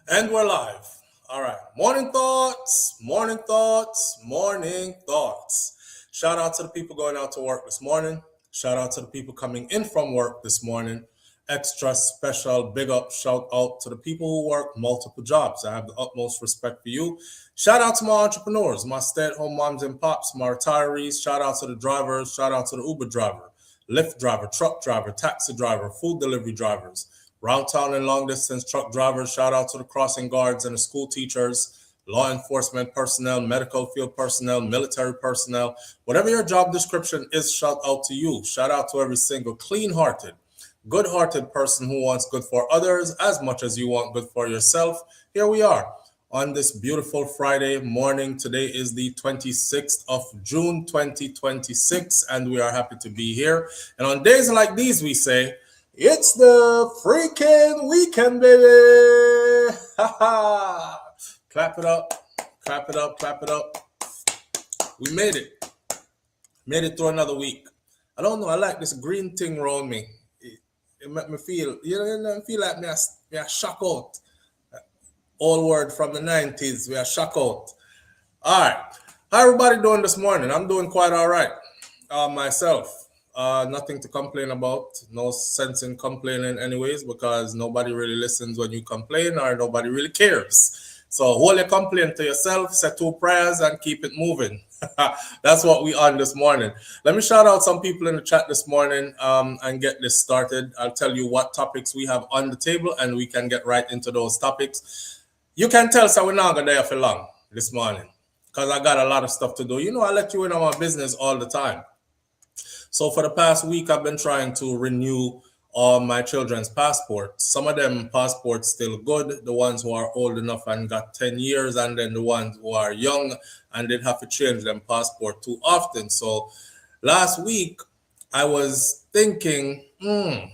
And we're live. All right. Morning thoughts, morning thoughts, morning thoughts. Shout out to the people going out to work this morning. Shout out to the people coming in from work this morning. Extra special big up shout out to the people who work multiple jobs. I have the utmost respect for you. Shout out to my entrepreneurs, my stay-at-home moms and pops, my retirees. Shout out to the drivers. Shout out to the Uber driver, Lyft driver, truck driver, taxi driver, food delivery drivers. Round town and long distance truck drivers, shout out to the crossing guards and the school teachers, law enforcement personnel, medical field personnel, military personnel. Whatever your job description is, shout out to you. Shout out to every single clean hearted, good hearted person who wants good for others as much as you want good for yourself. Here we are on this beautiful Friday morning. Today is the 26th of June 2026, and we are happy to be here. And on days like these, we say, it's the freaking weekend, baby! Ha ha! Clap it up, clap it up, clap it up. We made it. Made it through another week. I don't know, I like this green thing around me. It make me feel, I feel like me a shock out. Old word from the 90s, we are shock out. All right. How everybody doing this morning? I'm doing quite all right. Myself. Nothing to complain about. No sense in complaining anyways, because nobody really listens when you complain or nobody really cares. So hold your complaint to yourself, say two prayers and keep it moving. That's what we on this morning. Let me shout out some people in the chat this morning and get this started. I'll tell you what topics we have on the table and we can get right into those topics. You can tell so we're not going to there for long this morning because I got a lot of stuff to do. You know, I let you in on my business all the time. So for the past week, I've been trying to renew all my children's passports. Some of them passports still good, the ones who are old enough and got 10 years, and then the ones who are young and didn't have to change them passport too often. So last week, I was thinking,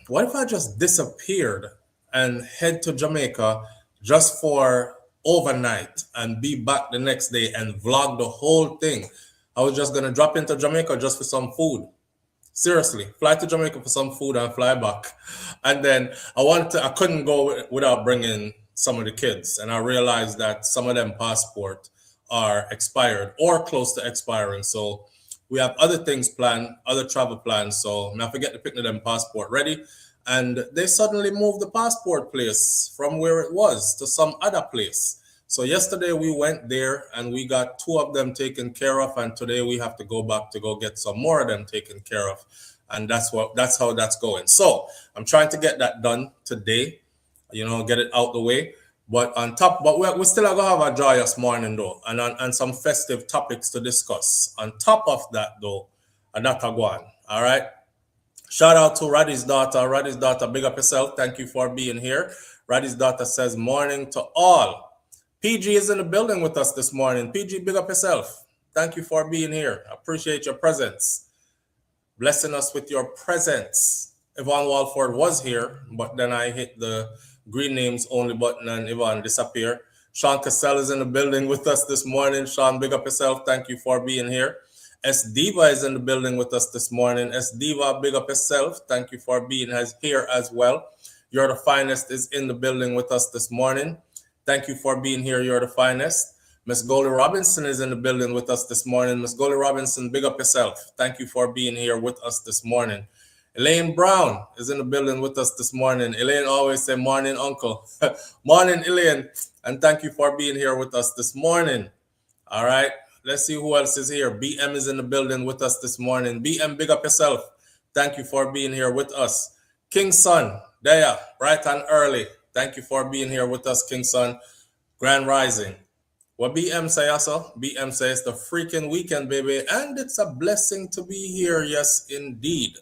what if I just disappeared and head to Jamaica just for overnight and be back the next day and vlog the whole thing? I was just going to drop into Jamaica just for some food. Seriously, fly to Jamaica for some food and fly back. And then I couldn't go without bringing some of the kids. And I realized that some of them passport are expired or close to expiring. So we have other things planned, other travel plans. So I forget to pick them passport ready. And they suddenly moved the passport place from where it was to some other place. So yesterday we went there and we got two of them taken care of, and today we have to go back to go get some more of them taken care of, and that's how that's going. So I'm trying to get that done today, get it out the way. But we still are gonna have a joyous morning though, and some festive topics to discuss. On top of that though, another one. All right. Shout out to Raddy's daughter. Raddy's daughter, big up yourself. Thank you for being here. Raddy's daughter says, morning to all. PG is in the building with us this morning. PG, big up yourself. Thank you for being here. I appreciate your presence. Blessing us with your presence. Yvonne Walford was here, but then I hit the green names only button and Yvonne disappeared. Sean Cassell is in the building with us this morning. Sean, big up yourself. Thank you for being here. S Diva is in the building with us this morning. S Diva, big up yourself. Thank you for being here as well. You're the Finest is in the building with us this morning. Thank you for being here. You're the Finest. Miss Goldie Robinson is in the building with us this morning. Miss Goldie Robinson, big up yourself. Thank you for being here with us this morning. Elaine Brown is in the building with us this morning. Elaine always say, morning, uncle. Morning, Elaine. And thank you for being here with us this morning. All right. Let's see who else is here. BM is in the building with us this morning. BM, big up yourself. Thank you for being here with us. King's Son, there, bright and early. Thank you for being here with us, King's Son. Grand Rising. What BM say also? BM says the freaking weekend, baby. And it's a blessing to be here. Yes, indeed.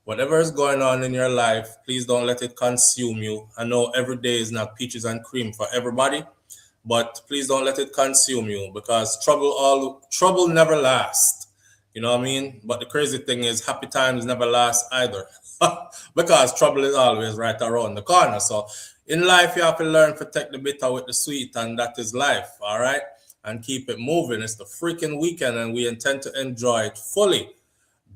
Whatever is going on in your life, please don't let it consume you. I know every day is not peaches and cream for everybody, but please don't let it consume you because trouble never lasts. You know what I mean? But the crazy thing is happy times never last either because trouble is always right around the corner. So in life, you have to learn to take the bitter with the sweet, and that is life, all right? And keep it moving. It's the freaking weekend, and we intend to enjoy it fully.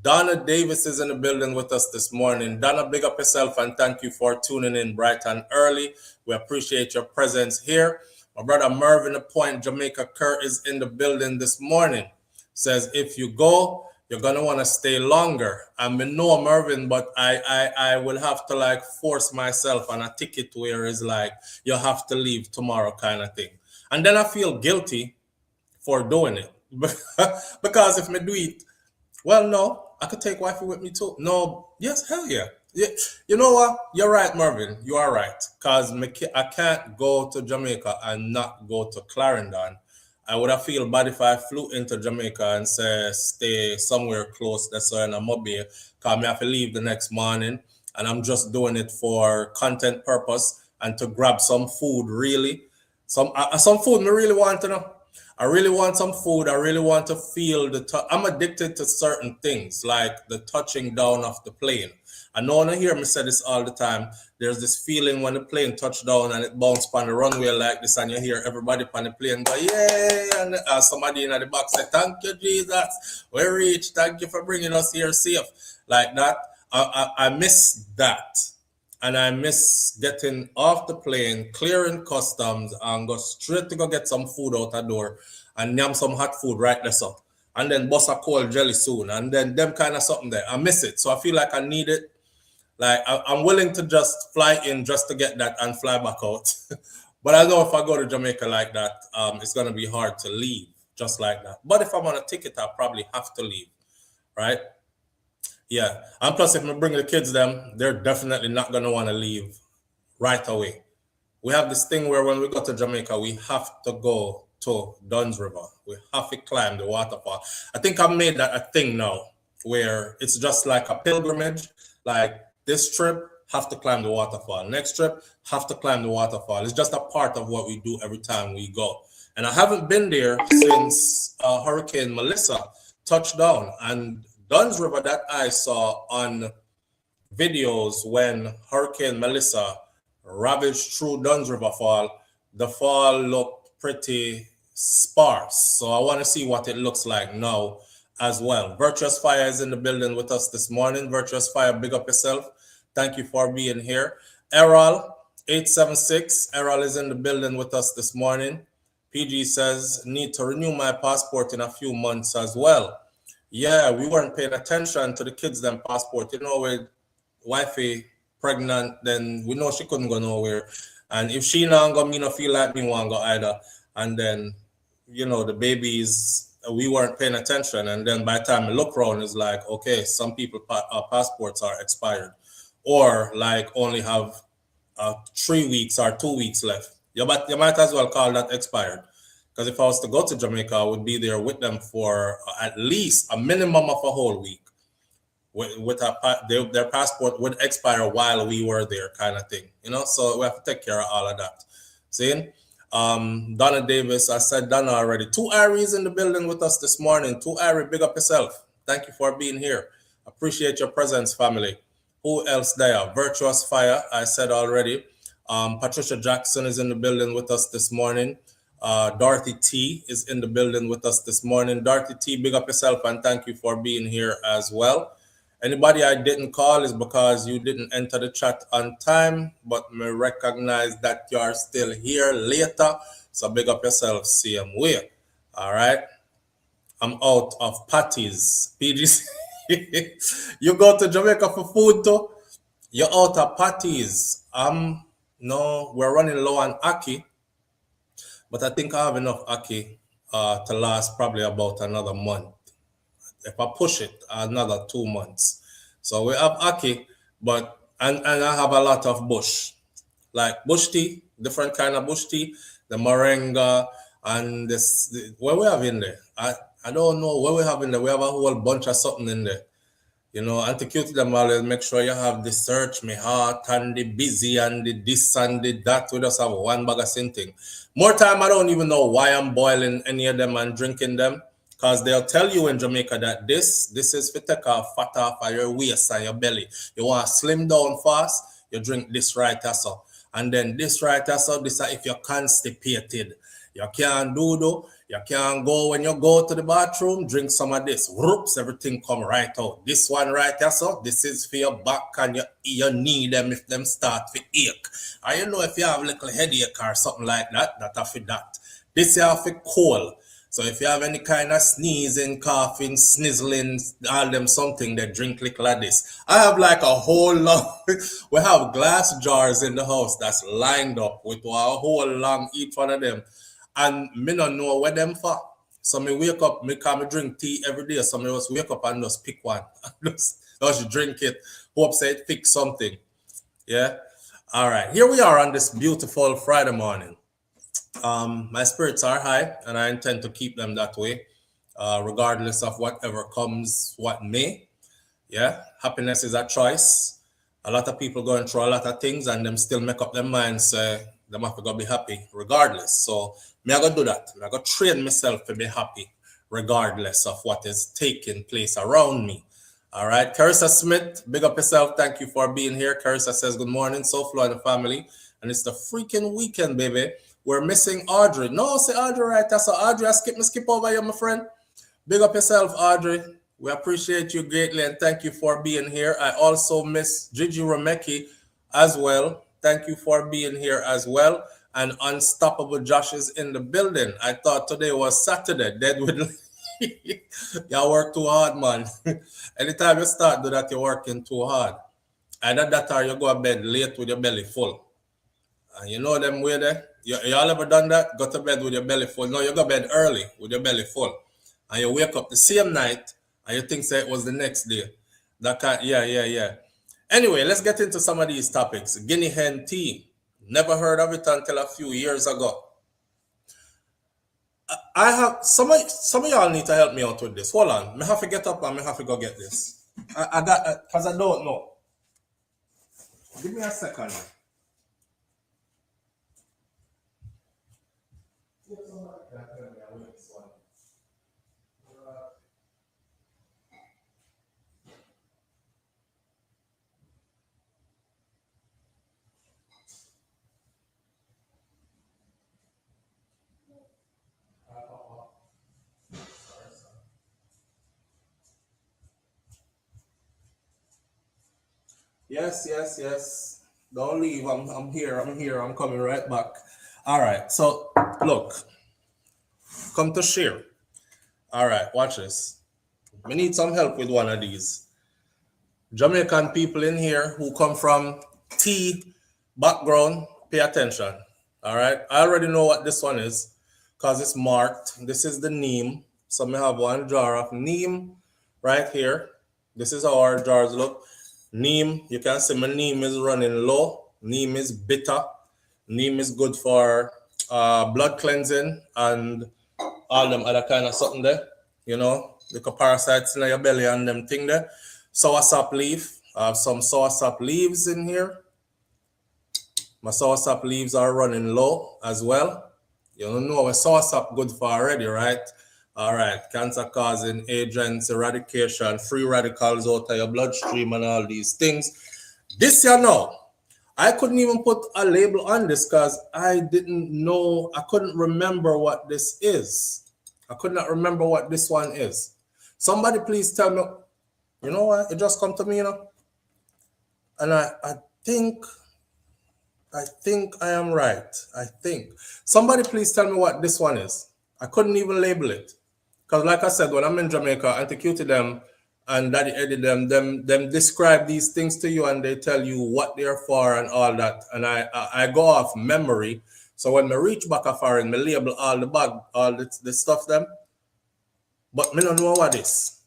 Donna Davis is in the building with us this morning. Donna, big up yourself and thank you for tuning in bright and early. We appreciate your presence here. My brother Mervin the Point, Jamaica Kerr is in the building this morning. Says if you go, you're gonna want to stay longer. I know Mervin, but I will have to like force myself on a ticket where it's like you have to leave tomorrow kind of thing. And then I feel guilty for doing it. Because if me do it, well, no, I could take wifey with me too. No, yes, hell yeah. Yeah. You know what? You're right, Mervin. You are right. Because I can't go to Jamaica and not go to Clarendon. I would have feel bad if I flew into Jamaica and say stay somewhere close that's in a mobile. Because I have to leave the next morning and I'm just doing it for content purpose and to grab some food really. Some food I really want to know. I really want some food. I really want to feel I'm addicted to certain things like the touching down of the plane. I know when I hear me say this all the time. There's this feeling when the plane touched down and it bounced on the runway like this, and you hear everybody on the plane go, yay! And somebody in the back say, thank you, Jesus. We reached. Thank you for bringing us here safe. Like that. I miss that. And I miss getting off the plane, clearing customs, and go straight to go get some food out the door and yam some hot food right there, so. And then bust a cold jelly soon. And then them kind of something there. I miss it. So I feel like I need it. Like I'm willing to just fly in just to get that and fly back out. But I know if I go to Jamaica like that, it's going to be hard to leave just like that. But if I'm on a ticket, I probably have to leave, right? Yeah, and plus if I bring the kids them, they're definitely not going to want to leave right away. We have this thing where when we go to Jamaica, we have to go to Duns River. We have to climb the waterfall. I think I've made that a thing now where it's just like a pilgrimage. Like this trip, have to climb the waterfall. Next trip, have to climb the waterfall. It's just a part of what we do every time we go. And I haven't been there since Hurricane Melissa touched down. And Duns River that I saw on videos when Hurricane Melissa ravaged through Duns River Fall, the fall looked pretty sparse. So I want to see what it looks like now as well. Virtuous Fire is in the building with us this morning. Virtuous Fire, big up yourself. Thank you for being here. Errol, 876. Errol is in the building with us this morning. PG says, need to renew my passport in a few months as well. Yeah, we weren't paying attention to the kids' them passport. You know, with wifey pregnant, then we know she couldn't go nowhere. And if she not go, me no feel like me want to go either. And then, you know, the babies, we weren't paying attention. And then by the time I look around, it's like, okay, some people passports are expired. Or like only have 3 weeks or 2 weeks left. You might as well call that expired. Because if I was to go to Jamaica, I would be there with them for at least a minimum of a whole week. With their passport would expire while we were there, kind of thing. You know, so we have to take care of all of that. See? Donna Davis, I said Donna already. 2 Iries in the building with us this morning. 2 Irie, big up yourself. Thank you for being here. Appreciate your presence, family. Who else there? Virtuous Fire, I said already. Patricia Jackson is in the building with us this morning. Dorothy T is in the building with us this morning. Dorothy T, big up yourself and thank you for being here as well. Anybody I didn't call is because you didn't enter the chat on time, but me recognize that you are still here later. So big up yourself, same way. All right. I'm out of patties. PGC. You go to Jamaica for food too? You're out of patties. No, we're running low on ackee. But I think I have enough ackee to last probably about another month. If I push it, another 2 months. So we have ackee, but and I have a lot of bush. Like bush tea, different kind of bush tea, the moringa, and what we have in there. I don't know what we have in there. We have a whole bunch of something in there. You know, and to cute them always make sure you have the search, me heart, and the busy, and the this and the that. We just have one bag of same thing. More time, I don't even know why I'm boiling any of them and drinking them. Because they'll tell you in Jamaica that this is for take off fat off of your waist and your belly. You want to slim down fast, you drink this right so. And then this right so, this if you're constipated. You can't do. You can't go when you go to the bathroom, drink some of this. Whoops, everything come right out. This one right there, so this is for your back and you need them if them start to ache. And you know if you have a little headache or something like that, that for that. This you have for cold. So if you have any kind of sneezing, coughing, snizzling, all them something, they drink little of this. I have like a whole lot. We have glass jars in the house that's lined up with a whole long each one of them. And me don't know where them for. So me wake up, me drink tea every day. So me just wake up and just pick one. just drink it. Hope say it fix something. Yeah. All right. Here we are on this beautiful Friday morning. My spirits are high and I intend to keep them that way, regardless of whatever comes, what may. Yeah. Happiness is a choice. A lot of people going through a lot of things and them still make up their minds, them have to go be happy regardless. So me I go do that. I go train myself to be happy regardless of what is taking place around me. All right. Carissa Smith, big up yourself. Thank you for being here. Carissa says good morning, SouFLo and the family. And it's the freaking weekend, baby. We're missing Audrey. No, say Audrey right there. So Audrey, I skip over you, my friend. Big up yourself, Audrey. We appreciate you greatly and thank you for being here. I also miss Gigi Remeki as well. Thank you for being here as well. And Unstoppable Josh is in the building. I thought today was Saturday. Dead with y'all work too hard, man. Anytime you start do that, you're working too hard. Either that or you go to bed late with your belly full. And you know them way there? Y'all ever done that? Go to bed with your belly full. No, you go to bed early with your belly full. And you wake up the same night and you think say it was the next day. That kind, yeah. Anyway, let's get into some of these topics. Guinea hen tea. Never heard of it until a few years ago. I have some of y'all need to help me out with this. Hold on. I have to get up and I have to go get this. I got because I don't know. Give me a second. Yes. Don't leave. I'm here. I'm coming right back. All right. So look, come to share. All right, watch this. We need some help with one of these. Jamaican people in here who come from tea background, pay attention. All right. I already know what this one is because it's marked. This is the neem. So we have one jar of neem right here. This is how our jars look. Neem, you can see my neem is running low. Neem is bitter. Neem is good for blood cleansing and all them other kind of something there. You know, the parasites in your belly and them thing there. Soursop leaf. I have some soursop leaves in here. My soursop leaves are running low as well. You don't know what soursop good for already, right? All right, cancer-causing agents, eradication, free radicals out of your bloodstream and all these things. This you know, I couldn't even put a label on this because I didn't know, I couldn't remember what this is. I could not remember what this one is. Somebody please tell me, you know what, it just come to me, you know? And I think I am right. I think. Somebody please tell me what this one is. I couldn't even label it. Because like I said, when I'm in Jamaica, Auntie Cutie them and Daddy Eddie them describe these things to you and they tell you what they're for and all that. And I go off memory. So when I reach back a foreign, I label all the bag, all the stuff them. But me don't know what is.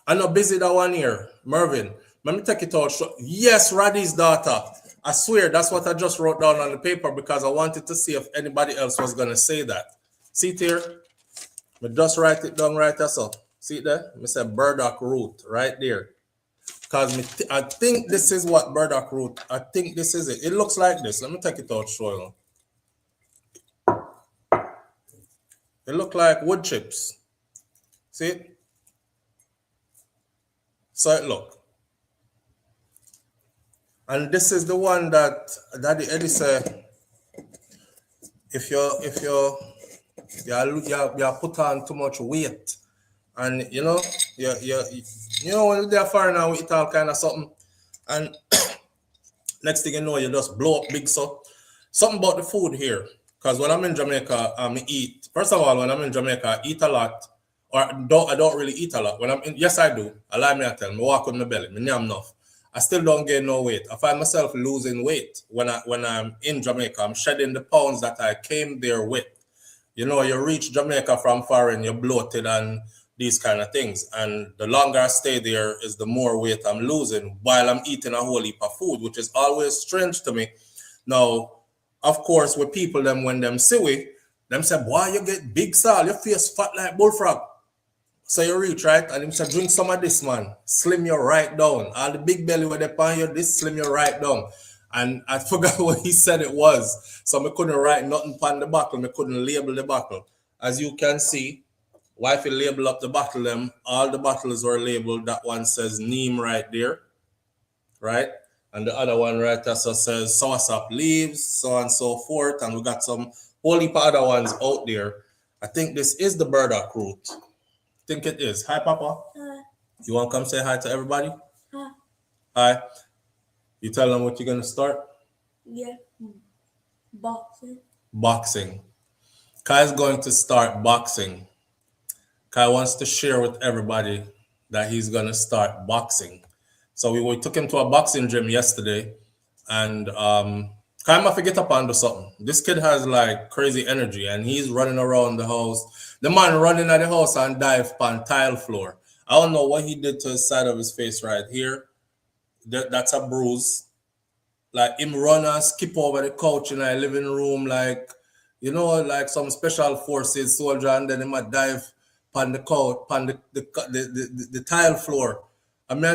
I'm not busy that one here. Mervin, let me take it out. Yes, Raddy's daughter. I swear that's what I just wrote down on the paper because I wanted to see if anybody else was going to say that. See it here? I just write it down right there. So see it there? I said burdock root right there. Because I think this is what burdock root, I think this is it. It looks like this. Let me take it out, show you. It looks like wood chips. See it? So it look. And this is the one that Daddy Eddie said if you put on too much weight, and when they're foreign and we eat all kind of something, and next thing you know, you just blow up big. So something about the food here, because when I'm in Jamaica, I eat. First of all, when I'm in Jamaica, I eat a lot, or I don't really eat a lot. When I'm in, yes, I do. I lie me I tell. Me walk with my belly. Me name enough. I still don't gain no weight. I find myself losing weight when I'm in Jamaica. I'm shedding the pounds that I came there with. You reach Jamaica from foreign, you're bloated and these kind of things. And the longer I stay there is the more weight I'm losing while I'm eating a whole heap of food, which is always strange to me. Now, of course, with people them when them see we, them say, boy, you get big sal, your face fat like bullfrog. So you reach, right? And him say, drink some of this, man. Slim you right down. All the big belly where they pan you, this slim you right down. And I forgot what he said it was. So I couldn't write nothing on the bottle. I couldn't label the bottle. As you can see, wifey label up the bottle them. All the bottles were labeled. That one says neem right there. Right? And the other one right there says soursop leaves, so on and so forth. And we got some whole heap of other ones out there. I think this is the burdock root. I think it is. Hi, Papa. Hi. You want to come say hi to everybody? Hi. Hi. You tell them what you're going to start? Yeah. Boxing. Boxing. Kai's going to start boxing. Kai wants to share with everybody that he's going to start boxing. So we took him to a boxing gym yesterday, and Kai must get up and do something. This kid has like crazy energy, and he's running around the house. The man running at the house and dive on tile floor. I don't know what he did to the side of his face right here. That's a bruise. Like him run and skip over the couch in our living room, like like some special forces soldier, and then he might dive on the couch, on the tile floor. And me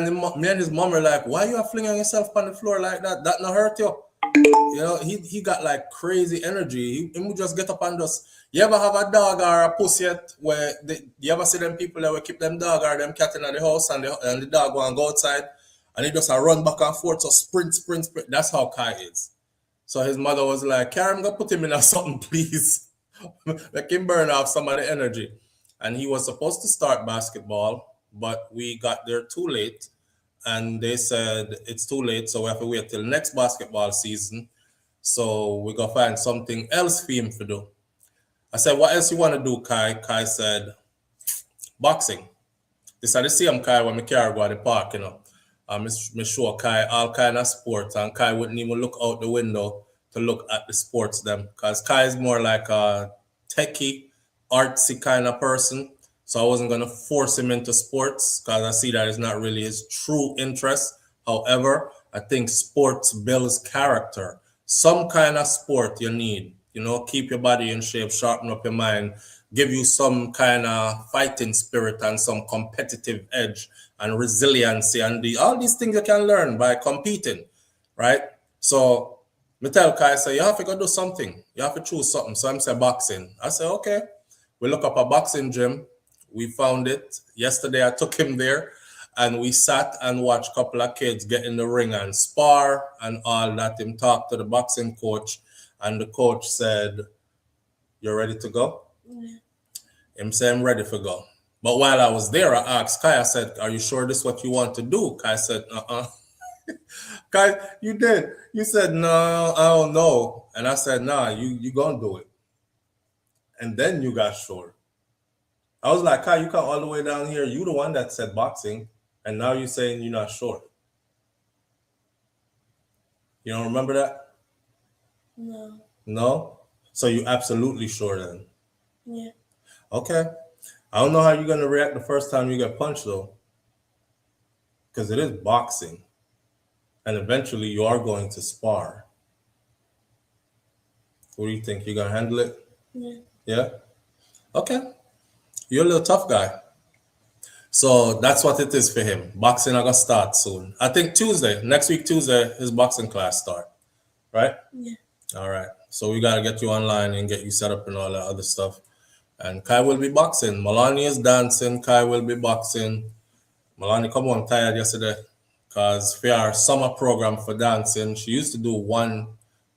and his mom are like, why you are flinging yourself on the floor like that? That not hurt you? He got like crazy energy. He would just get up and just. You ever have a dog or a pussy yet where you ever see them people that will keep them dog or them cat in the house and the dog will go outside and he just run back and forth, so sprint. That's how Kai is. So his mother was like, Karen, I'm gonna put him in a something, please. Make him burn off some of the energy. And he was supposed to start basketball, but we got there too late. And they said it's too late, so we have to wait till next basketball season. So we gotta find something else for him to do. I said, what else you want to do, Kai? Kai said, boxing. This is the same Kai when me carry go to the park, me show Kai all kind of sports, and Kai wouldn't even look out the window to look at the sports them, because Kai is more like a techie, artsy kind of person. So I wasn't gonna force him into sports because I see that it's not really his true interest. However, I think sports builds character. Some kind of sport you need, keep your body in shape, sharpen up your mind, give you some kind of fighting spirit and some competitive edge and resiliency, and all these things you can learn by competing, right? So me tell Kai, say, you have to go do something. You have to choose something. So I'm saying boxing. I say, okay. We look up a boxing gym. We found it. Yesterday I took him there and we sat and watched a couple of kids get in the ring and spar and all that. Him talk to the boxing coach, and the coach said, "You ready to go?" Yeah. Him say, "I'm ready to go." But while I was there, I asked Kai, I said, "Are you sure this is what you want to do?" Kai said, Kai, you did. You said, "No, I don't know." And I said, "Nah, you gonna do it." And then you got sure. I was like, Kai, you come all the way down here. You the one that said boxing, and now you're saying you're not sure. You don't remember that? No. No? So you absolutely sure then? Yeah. Okay. I don't know how you're gonna react the first time you get punched though. Because it is boxing. And eventually you are going to spar. What do you think? You gonna handle it? Yeah. Yeah? Okay. You're a little tough guy. So that's what it is for him. Boxing are gonna start soon. I think next week Tuesday, his boxing class start. Right? Yeah. All right. So we gotta get you online and get you set up and all that other stuff. And Kai will be boxing. Malani is dancing. Kai will be boxing. Malani come home tired yesterday because for our summer program for dancing, she used to do one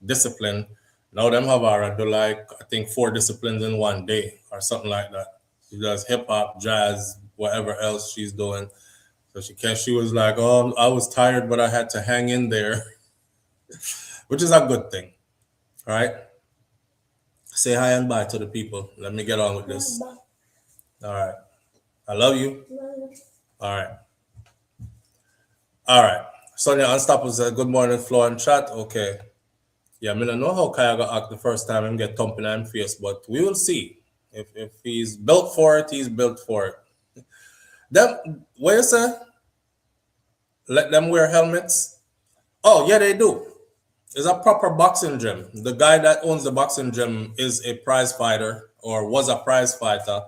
discipline. Now them have her do like I think 4 disciplines in one day or something like that. She does hip hop, jazz, whatever else she's doing. So she was like, oh, I was tired, but I had to hang in there, which is a good thing, right? Say hi and bye to the people. Let me get on with this. Bye. All right. I love you. Love. All right. All right. Sonia Unstoppable said, good morning, Flo and chat. Okay. Yeah, I don't know how Kaya got act the first time and get thumping in face, but we will see. If he's built for it, he's built for it. Them, what you say? Let them wear helmets? Oh, yeah, they do. It's a proper boxing gym. The guy that owns the boxing gym is a prize fighter or was a prize fighter.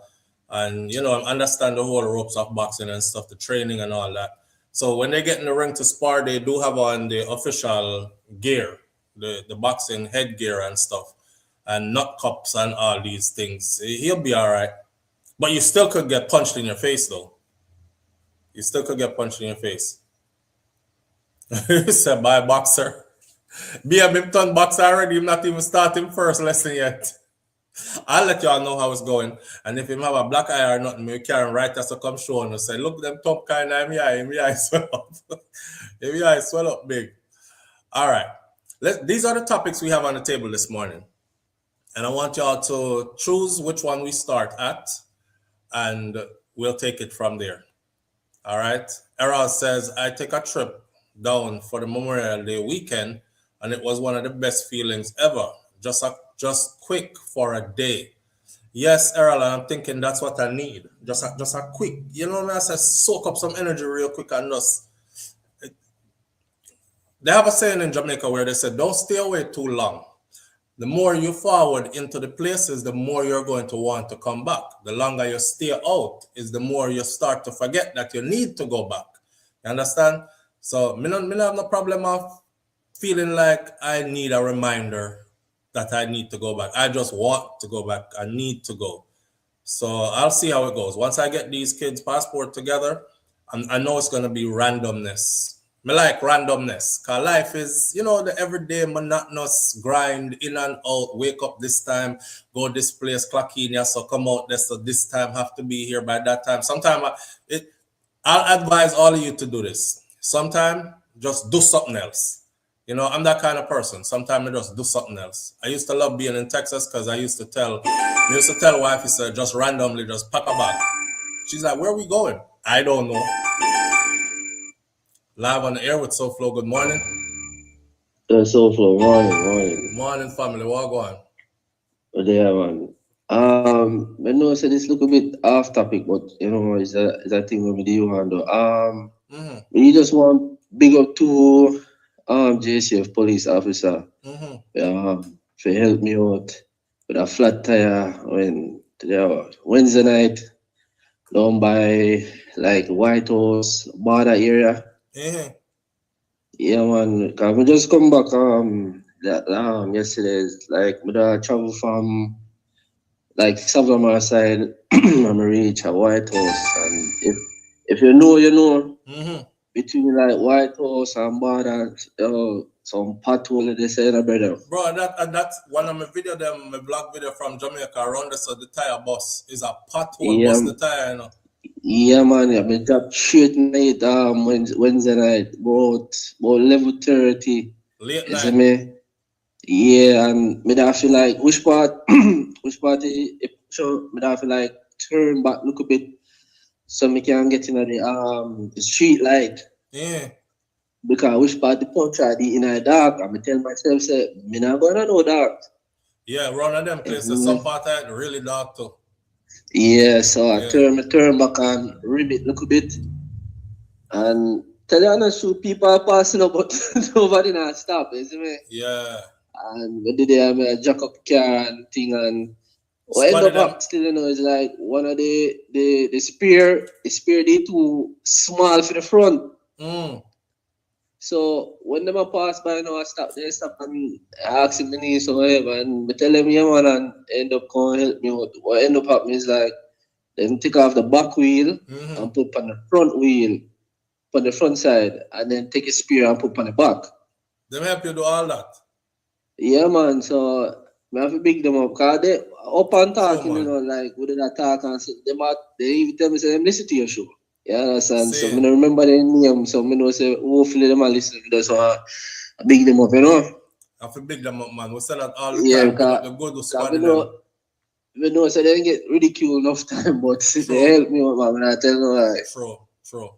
And, understand the whole ropes of boxing and stuff, the training and all that. So when they get in the ring to spar, they do have on the official gear, the boxing headgear and stuff, and nut cups and all these things. He'll be all right. But you still could get punched in your face, though. You still could get punched in your face. Said by a boxer. Be a Bimpton boxer already. I'm not even starting first lesson yet. I'll let y'all know how it's going. And if him have a black eye or nothing, me carry right as to come show and say, look, them top kind of me eye swell up. Me eye swell up big. All right. These are the topics we have on the table this morning. And I want y'all to choose which one we start at, and we'll take it from there. All right. Errol says, I take a trip down for the Memorial Day weekend, and it was one of the best feelings ever. Just quick for a day. Yes, Errol, I'm thinking that's what I need. Just a quick, I said, soak up some energy real quick and just. They have a saying in Jamaica where they said, don't stay away too long. The more you forward into the places, the more you're going to want to come back. The longer you stay out is the more you start to forget that you need to go back. You understand? So me have no problem of feeling like I need a reminder that I need to go back. I just want to go back. I need to go. So I'll see how it goes. Once I get these kids' passport together, I know it's going to be randomness. Me like randomness. Because life is, the everyday monotonous grind, in and out, wake up this time, go this place, clock in, yeah, so come out there, so this time have to be here by that time. Sometimes I'll advise all of you to do this. Sometimes just do something else. I'm that kind of person. Sometimes I just do something else. I used to love being in Texas because I used to tell wife, he said, just randomly, just pack a bag. She's like, where are we going? I don't know. Live on the air with SouFLo. Good morning. SouFLo, morning. Morning, family. What going? Yeah, man. I know I said this look a bit off topic, but it's a thing with you handle. You just want big up to JCF police officer for help me out with a flat tire when Wednesday night down by like White House border area. Yeah, man. Cause we just come back yesterday. Like we travel from like Savannah side and reach a White House, and if you know, you know. Between like White House and border, some pothole they say, brother. Bro, that's one of my video, my vlog video from Jamaica around the, so the tire bus is a pothole bus the tire, Yeah, man. I've been dropped straight night Wednesday night, about level 30. Late night. Me? Yeah, and me I feel like which part so me I feel like turn back look a bit so me can get into the street light. Yeah. Because which part the punch I did in the dark, I'm tell myself say me not gonna know dark. Yeah, run of them places, some part of it really dark too. Yeah, so I turn back and ribbit look a bit. And tell you honest, people are passing up, but nobody not stop, you see me? Yeah. And we did a jack up car and thing, and what end up still, is like one of the spear they too small for the front. So when them pass by, I stop and ask him me so whatever, and I tell them, yeah man, and end up going help me out. What end up happening is like them take off the back wheel and put on the front wheel, on the front side, and then take a spear and put on the back. Them help you do all that? Yeah, man. So we have to big them up. Cause they up and True, talking, man. like we did that talk and say, they even tell me say them listen to your show. You understand? So me Saying, don't remember their name. So me know say hopefully them are listening to this. So I big them up, you know. I feel big them up, man. We say that all the Yeah, time. Big up the good cause squad of them. we know so they didn't get ridiculed enough time, but they True, help me out, man. When I tell you like, true, true,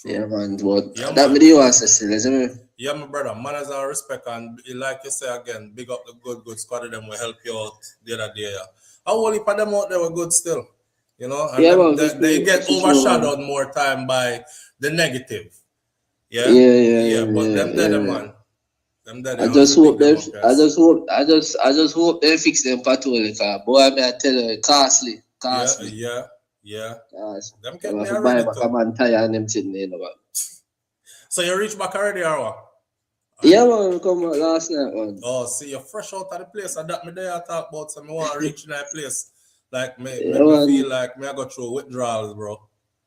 yeah, true. man. But Yeah, that me man. the you answer still, isn't it? Yeah, my brother. Manners and respect, and like you say again, big up the good squad of them will help you out the other day. Yeah. How all of them out there were good still, you know, and Yeah, them man. they get For sure, man. overshadowed more time by the negative. Yeah, Yeah, yeah, yeah, yeah, but yeah, them dead yeah. man, them dead. I have to big them up, I yes. just hope, I just hope they fix them patrol car. Boy, I tell you, costly, Yeah, costly. yeah, yeah. Costly. Them You get have me to buy already back a too. man tire and them thing, you know. Man. So you reach back already, or what? Yeah, man, we come out last night, man. Oh, see, you're fresh out of the place. And that me there I talk about, so me want to reach in that place. Like, Yeah, me man. feel like me I go through withdrawals, bro.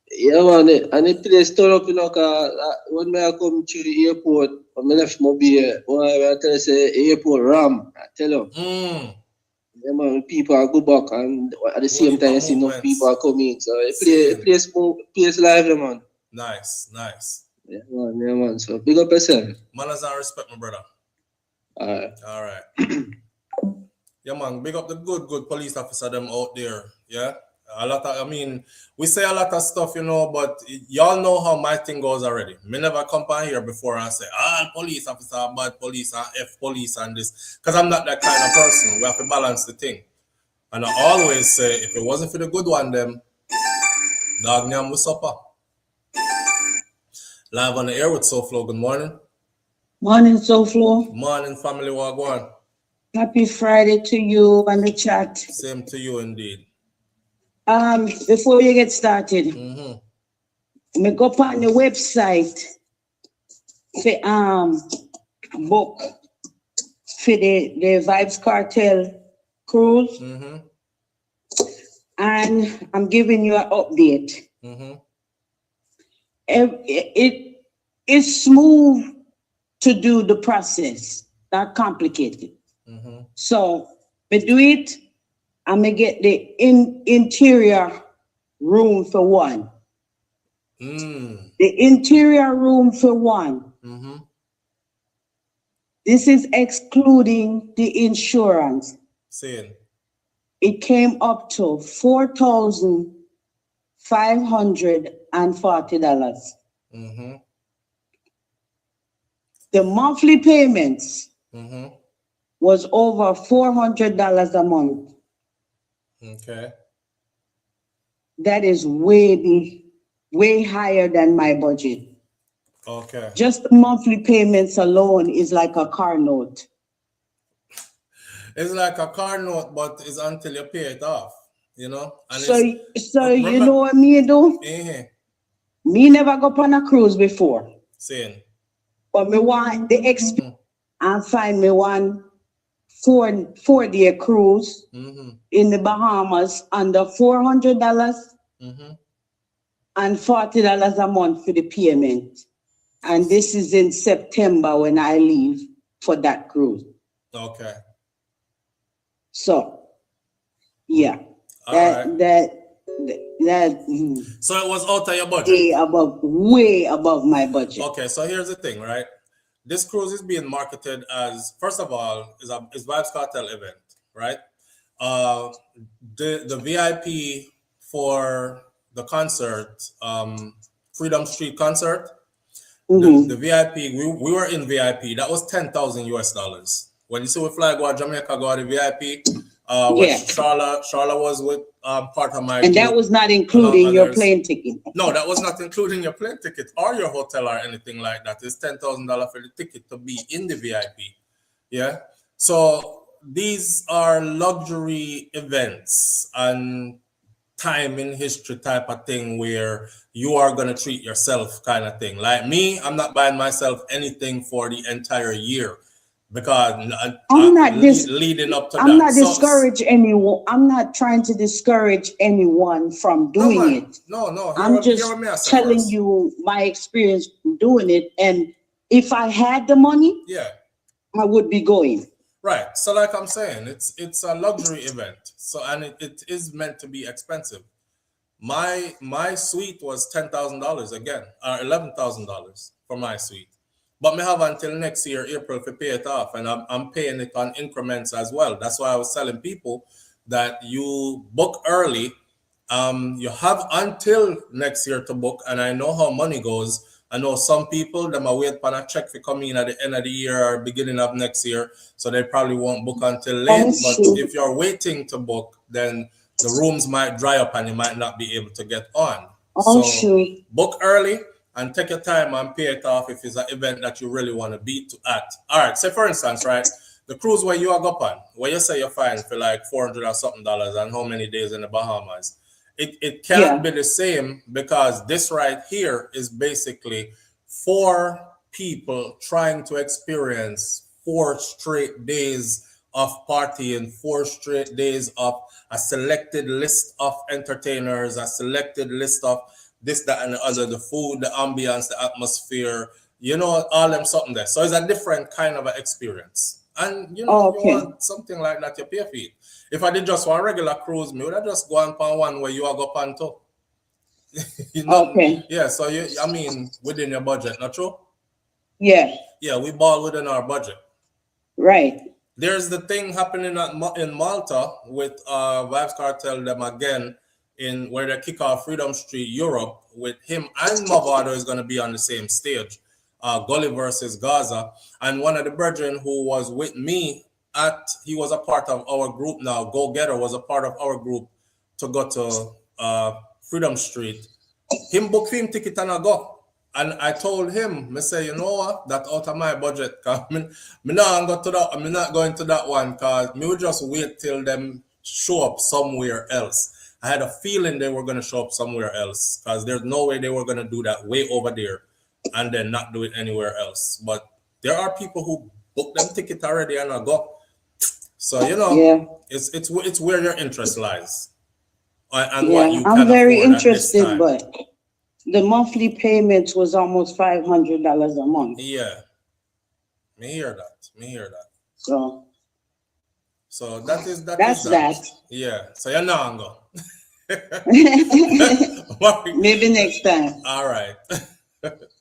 Yeah, man. And the place turn up, you know, cause when I come to the airport, when I left Mobile, boy, I tell you, say, airport ram. I tell you. Mm. Yeah, man, people are go back and at the Whole same heap time, of you see enough people movements. are coming. So, Seeing. place live, yeah, man. Nice, nice. Yeah, man. So, big up yourself. Manners and respect, my brother. Alright. All right. Yeah, man. Big up the good police officer them out there. Yeah. A lot of, I mean, we say a lot of stuff, you know, but y'all know how my thing goes already. Me never come on here before and say, police officer, bad police, and F police, and this. Because I'm not that kind of person. We have to balance the thing. And I always say, if it wasn't for the good one, them, dog nyam with supper. Live on the air with SouFLo. Good morning. Morning, SouFLo. Morning, family. Wagwan. Happy Friday to you and the chat. Same to you, indeed. Before you get started, Mm-hmm. me go on the website for book for the Vibes Cartel cruise, Mm-hmm. and I'm giving you an update. Mm-hmm. It's smooth to do the process, not complicated. Mm-hmm. So me do it. I'm gonna get the interior room for one. Mm. The interior room for one. Mm-hmm. This is excluding the insurance. Saying. It came up to $4,540. Mm-hmm. The monthly payments Mm-hmm. was over $400 a month. Okay. That is way higher than my budget. Okay. Just the monthly payments alone is like a car note. It's like a car note, but it's until you pay it off, you know? And So remember, you know what me do? Me never go on a cruise before. Saying. But me want the experience and find me one 4-day cruise in the Bahamas under $400 and $40 a month for the payment. And this is in September when I leave for that cruise. Okay. So, yeah. All right. So it was out of your budget? Way above my budget. Okay, so here's the thing, right? This cruise is being marketed as, first of all, is Vibes Cartel event, right? The VIP for the concert, Freedom Street concert, the VIP, we were in VIP. That was $10,000. When you see we fly go to Jamaica, go to the VIP. Charlotte was with part of my and group, that was not including your plane ticket. No, that was not including your plane ticket or your hotel or anything like that. It's $10,000 for the ticket to be in the VIP. Yeah. So these are luxury events and time in history type of thing where you are going to treat yourself kind of thing. Like me, I'm not buying myself anything for the entire year because I'm not leading up to that. I'm not discourage anyone. I'm not trying to discourage anyone from doing it. No. I'm just telling you my experience doing it. And if I had the money, yeah, I would be going. Right. So like I'm saying, it's a luxury event. So and it is meant to be expensive. My suite was $10,000 again, or $11,000 for my suite. But me have until next year, April, to pay it off, and I'm paying it on increments as well. That's why I was telling people that you book early. You have until next year to book, and I know how money goes. I know some people them are wait for a check to come in at the end of the year or beginning of next year, so they probably won't book until late. But if you're waiting to book, then the rooms might dry up and you might not be able to get on. So book early and take your time and pay it off if it's an event that you really want to be at. All right, say for instance, right, the cruise where you are up on, where you say you're fine for like $400 or something and how many days in the Bahamas. It can't be the same because this right here is basically 4 people trying to experience 4 straight days of partying, 4 straight days of a selected list of entertainers, a selected list of this, that, and the other, the food, the ambience, the atmosphere, you know, all them something there. So it's a different kind of an experience. And, you know, you want something like that, you pay for it. If I did just one regular cruise, me would have just gone on one where you are go on too. You know? Yeah, so I mean, within your budget, not true? Yeah. Yeah, we ball within our budget. Right. There's the thing happening in Malta with Vibes Cartel them again in where they kick off Freedom Street Europe with him and Mavado is going to be on the same stage. Gully versus Gaza. And one of the brethren who was with me he was a part of our group now, Go Getter was a part of our group to go to Freedom Street. Him book him ticket and I go. And I told him, I say, you know what, that out of my budget. I'm not going to that one because me will just wait till them show up somewhere else. I had a feeling they were going to show up somewhere else because there's no way they were going to do that way over there and then not do it anywhere else. But there are people who book them ticket already and I go. So, you know, it's where your interest lies. And what you can I'm very afford interested, but the monthly payments was almost $500 a month. Yeah. Me hear that. So that's that. Yeah. So you're not go. Maybe next time. All right.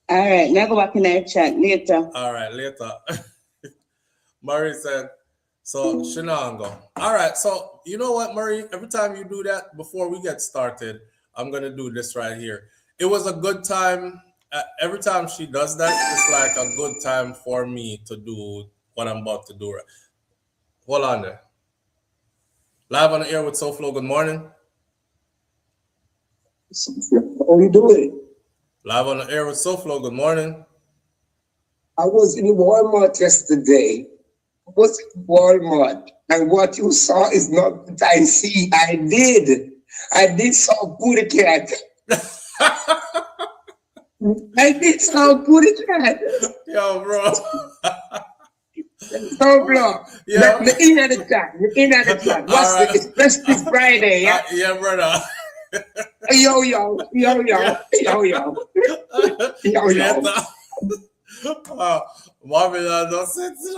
All right. Now go back in our chat later. All right, later. Murray said, so Shenango. All right. So you know what, Murray? Every time you do that, before we get started, I'm gonna do this right here. It was a good time. Every time she does that, it's like a good time for me to do what I'm about to do. Hold on there. Live on the air with SouFLo. Good morning. How you doing? Live on the air with SouFLo. Good morning. I was in Walmart yesterday. And what you saw is not what I see. I did saw booty cat. I did saw booty cat. Yo, bro. So, bro. Yeah. The in at the chat. What's right. It's Friday, yeah? Yeah, brother. Yo. Marvin, no sense.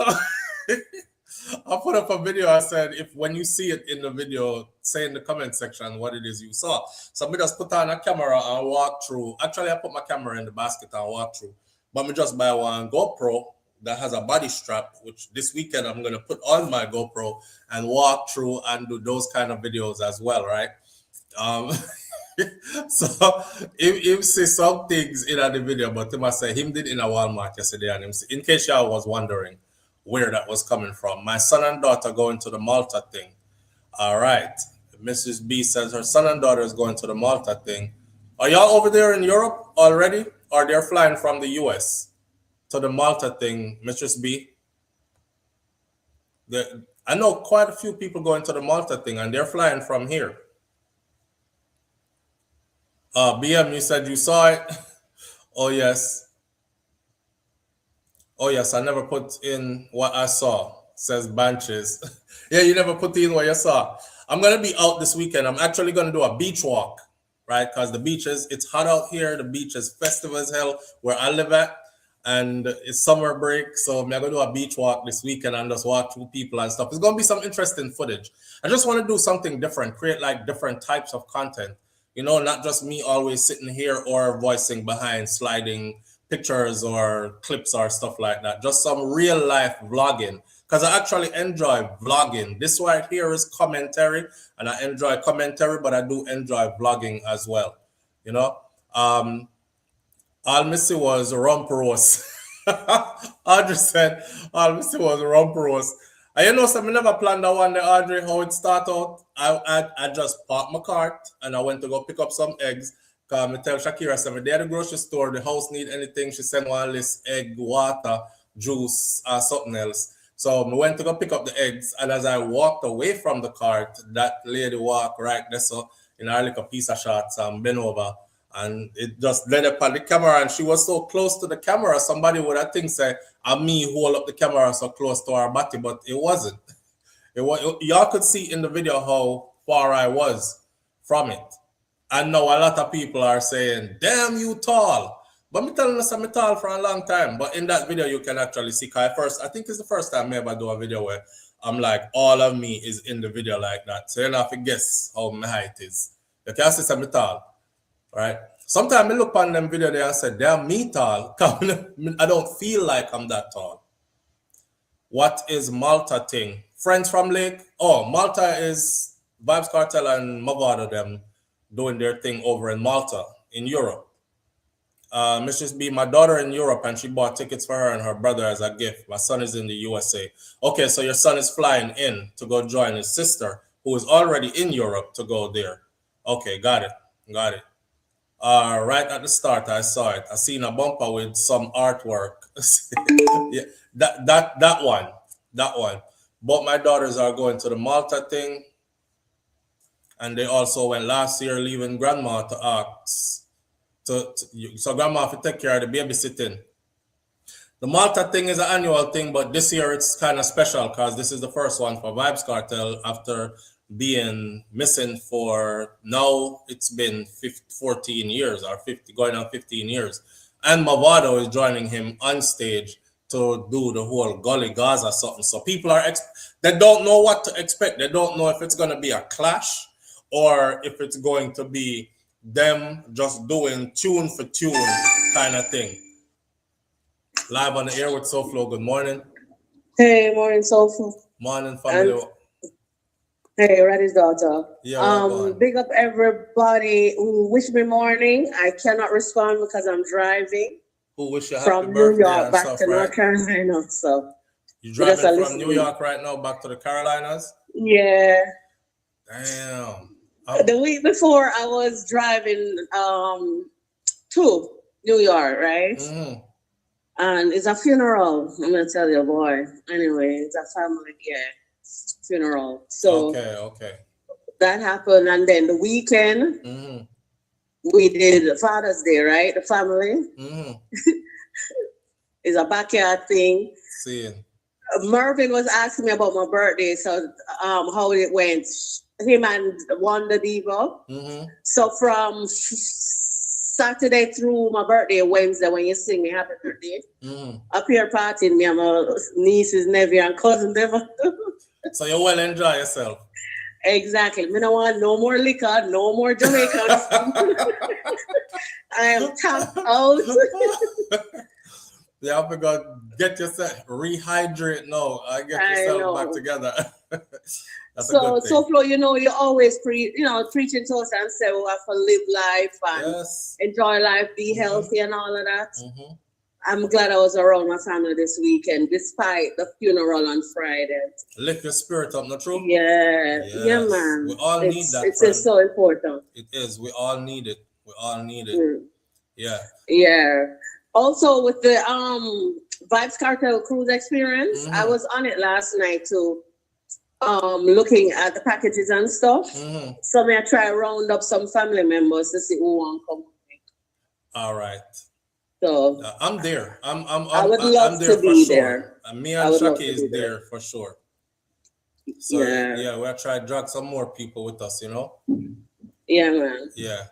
I put up a video. I said, when you see it in the video, say in the comment section what it is you saw. So I just put on a camera and walk through. Actually, I put my camera in the basket and walk through. But I just buy one GoPro that has a body strap, which this weekend I'm going to put on my GoPro and walk through and do those kind of videos as well, right? So him say some things in the video, but him I say him did in a Walmart yesterday, and him say, in case y'all was wondering where that was coming from. My son and daughter going to the Malta thing. All right. Mrs. B says her son and daughter is going to the Malta thing. Are y'all over there in Europe already? Or they're flying from the US to the Malta thing, Mistress B? I know quite a few people going to the Malta thing and they're flying from here. BM, you said you saw it? Oh, yes. Oh, yes, I never put in what I saw, says Banches. Yeah, you never put in what you saw. I'm going to be out this weekend. I'm actually going to do a beach walk, right? Because the beaches, it's hot out here. The beach is festive as hell where I live at. and it's summer break, so I'm gonna do a beach walk this weekend and just walk through people and stuff. It's gonna be some interesting footage. I just want to do something different, create like different types of content. Not just me always sitting here or voicing behind sliding pictures or clips or stuff like that. Just some real life vlogging, because I actually enjoy vlogging. This right here is commentary, and I enjoy commentary, but I do enjoy vlogging as well. All Missy was rumperos. Audrey said, all Missy was rumperos. And so I never planned that one day, Audrey, how it started out. I just parked my cart and I went to go pick up some eggs. Because I tell Shakira, I said, at the grocery store, the house need anything. She sent one list, egg, water, juice, something else. So I went to go pick up the eggs. And as I walked away from the cart, that lady walked right there. So in her like a piece of shots, bent over. And it just led up on the camera, and she was so close to the camera, somebody would have think say, me hold up the camera so close to her body, but it wasn't. Y'all could see in the video how far I was from it. And now a lot of people are saying, damn, you tall. But I'm telling us I'm tall for a long time. But in that video, you can actually see, I think it's the first time I ever do a video where I'm like, all of me is in the video like that. So you don't have to guess how my height is. You can see I'm tall. Right. Sometimes I look on them video there and say, damn, me tall. I don't feel like I'm that tall. What is Malta thing? Friends from Lake? Oh, Malta is Vibes Cartel and Mavado them doing their thing over in Malta, in Europe. Mrs. B, my daughter in Europe, and she bought tickets for her and her brother as a gift. My son is in the USA. Okay, so your son is flying in to go join his sister, who is already in Europe, to go there. Okay, got it. Right at the start, I saw it. I seen a bumper with some artwork. Yeah, that one. But my daughters are going to the Malta thing, and they also went last year, leaving grandma to ask. So grandma to take care of the babysitting. The Malta thing is an annual thing, but this year it's kind of special because this is the first one for Vibes Cartel after being missing for now. It's been 14 years or 50, going on 15 years. And Mavado is joining him on stage to do the whole Gully Gaza something. So people are, they don't know what to expect. They don't know if it's going to be a clash or if it's going to be them just doing tune for tune kind of thing. Live on the air with SouFLo. Good morning. Hey, morning, SouFLo. Morning, family. Hey, Reddy's daughter. Yeah, big up everybody who wish me morning. I cannot respond because I'm driving. Who wish you from New York back to North Carolina. So you driving from New York right now back to the Carolinas? Yeah. Damn. The week before I was driving to New York, right? Mm-hmm. And it's a funeral. I'm gonna tell you, boy. Anyway, it's a family, funeral. So okay. That happened, and then the weekend we did Father's Day, right? The family. It's a backyard thing. Seeing. Mervin was asking me about my birthday, so how it went. Him and Wanda Diva. So from Saturday through my birthday, Wednesday, when you sing me happy birthday, up here partying, me and my nieces, nephew, and cousin. So you well enjoy yourself. Exactly. Me don't want no more liquor, no more Jamaicans. I am tapped out. You have to go get yourself rehydrate now. Get yourself back together. That's a good thing. SouFLo, you always preaching to us and say we have to live life and enjoy life, be healthy and all of that. I'm glad I was around my family this weekend, despite the funeral on Friday. Lift your spirit up, not true? Yeah, man. We all need that. It's so important. It is. We all need it. Yeah. Also, with the Vibes Cartel cruise experience, I was on it last night too. Looking at the packages and stuff. So may I try to round up some family members to see who want to come with me. All right. So I'm there. I would love there to be sure. there. And me and Shaki is there for sure. So we'll try to drag some more people with us, Yeah, man. Yeah.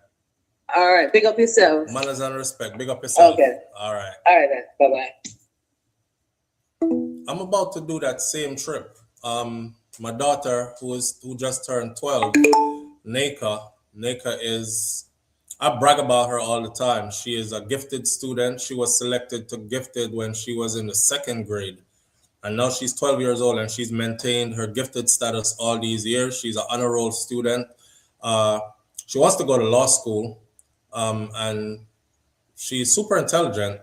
All right, big up yourself. Manners and respect. Big up yourself. Okay. All right. All right then. Bye-bye. I'm about to do that same trip. My daughter, who just turned 12, Neka is, I brag about her all the time. She is a gifted student. She was selected to gifted when she was in the 2nd grade. And now she's 12 years old and she's maintained her gifted status all these years. She's an honor roll student. She wants to go to law school, and she's super intelligent.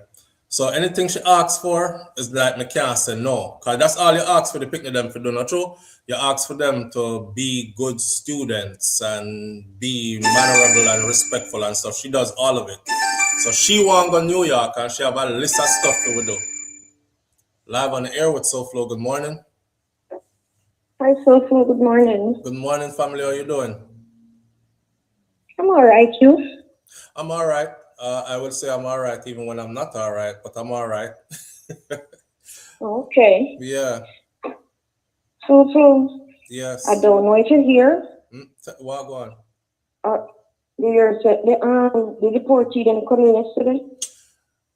So anything she asks for is like me can't say no. Because that's all you ask for the picnic them for do, not true? You ask for them to be good students and be mannerable and respectful and stuff. She does all of it. So she want to go to New York and she have a list of stuff to do. Live on the air with SouFLo. Good morning. Hi, SouFLo. Good morning. Good morning, family. How you doing? I'm all right. You? I'm all right. I would say I'm all right even when I'm not all right, but I'm all right. Okay. Yeah. SouFLo. Yes. I don't know if you're here. What go on? The deportee didn't come in yesterday.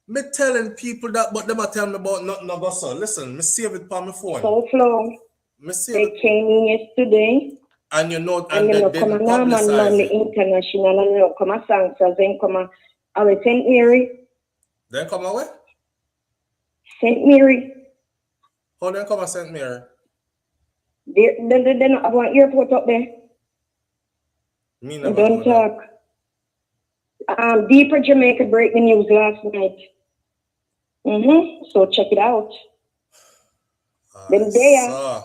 Me telling people that, but them are telling me about nothing about so. Listen, me save it on my phone. SouFLo. Me save They it. came in yesterday. And you know, And and they they come didn't on the publicize it. international and they come on sanctions. Then come on St Mary. Then come away? St Mary. How then come on St Mary? They don't have one airport up there. Me They never don't know that. talk. Deeper Jamaica break the news last night. So check it out. Then there.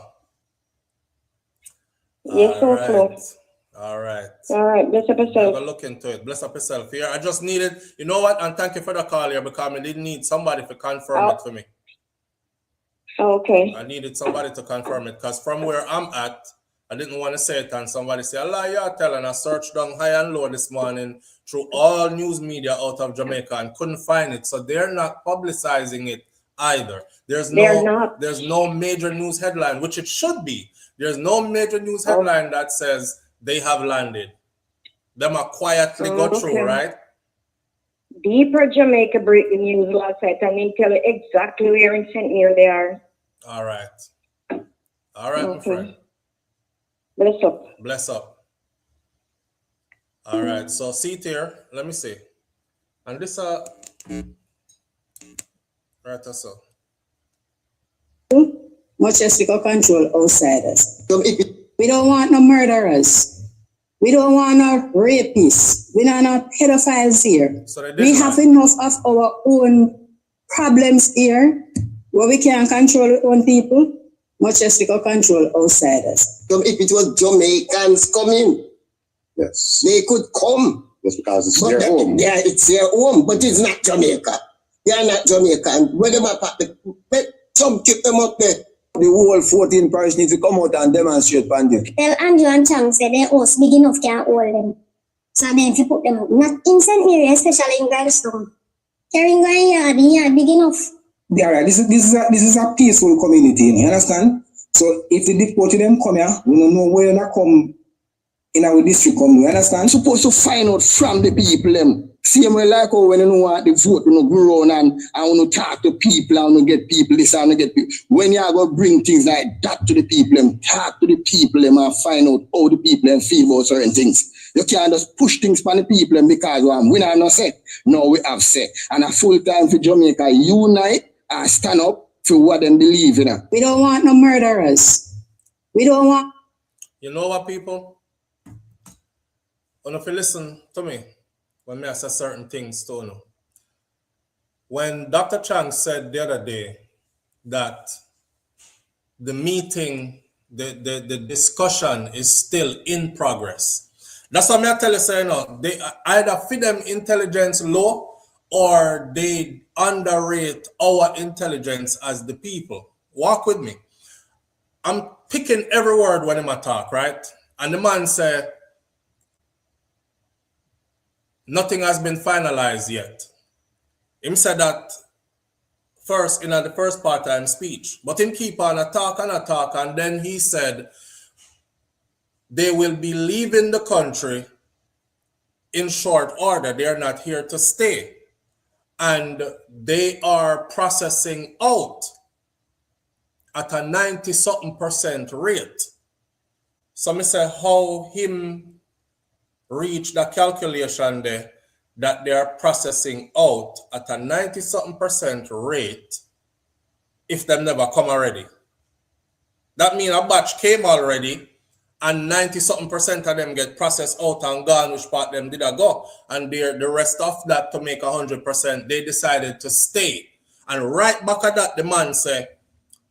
Yes, SouFLo. All right. All right, bless up I'm yourself. gonna look into it. Bless up yourself here. I just needed, you know what? And thank you for the call here because I didn't need somebody to confirm it for me. Okay. I needed somebody to confirm it because from where I'm at, I didn't want to say it and somebody say, Allah, you're telling. I searched down high and low this morning through all news media out of Jamaica and couldn't find it. So they're not publicizing it either. There's no major news headline, which it should be. There's no major news headline that says they have landed. Them are quietly go through, right? Deeper Jamaica break the news last night and they tell you exactly where in St. Mary they are. All right. All right, my friend. Bless up. Bless up. All right. So see it here. Let me see. And this right so. Much as we can control outsiders. We don't want no murderers. We don't want no rapists. We don't want no pedophiles here. So we have enough of our own problems here where we can't control our own people, much as we can control outsiders. So if it was Jamaicans coming, yes, they could come. Yes, because it's their home. Yeah, it's their home, but it's not Jamaica. They are not Jamaican. When them are some keep them up there. The whole 14 parish need to come out and demonstrate on this. Well, Andrew and Chang said their house big enough can't hold them. So then if you put them up, not in St. Mary, especially in Grindstone. Carrying yard, the yard big enough. Yeah, right. This is a peaceful community, you understand? So if the deported them come here, we don't know where they come in our district come, you understand? Supposed to find out from the people them. Same way like how when you know what the vote, you know, go on and want to talk to people and get people this and get people. When you are going to bring things like that to the people, them, talk to the people them and find out how the people them feel about certain things. You can't just push things for the people them because we not no say. No, we have say. And a full time for Jamaica unite and stand up for what them believe in. We don't want no murderers. We don't want. You know what, people? If you listen to me, when I say certain things to you. When Dr. Chang said the other day that the meeting, the discussion is still in progress. That's what I tell you, say, they either feed them intelligence low or they underrate our intelligence as the people. Walk with me. I'm picking every word when I talk, right? And the man said, nothing has been finalized yet. Him said that first in the first part-time speech, but him keep on a talk, and then he said they will be leaving the country in short order. They're not here to stay. And they are processing out at a 90-something% rate. So I say how him reach the calculation there that they are processing out at a 90-something% rate if them never come already. That means a batch came already and 90-something% of them get processed out and gone, which part them did I go. And the rest of that to make 100%, they decided to stay. And right back at that, the man said,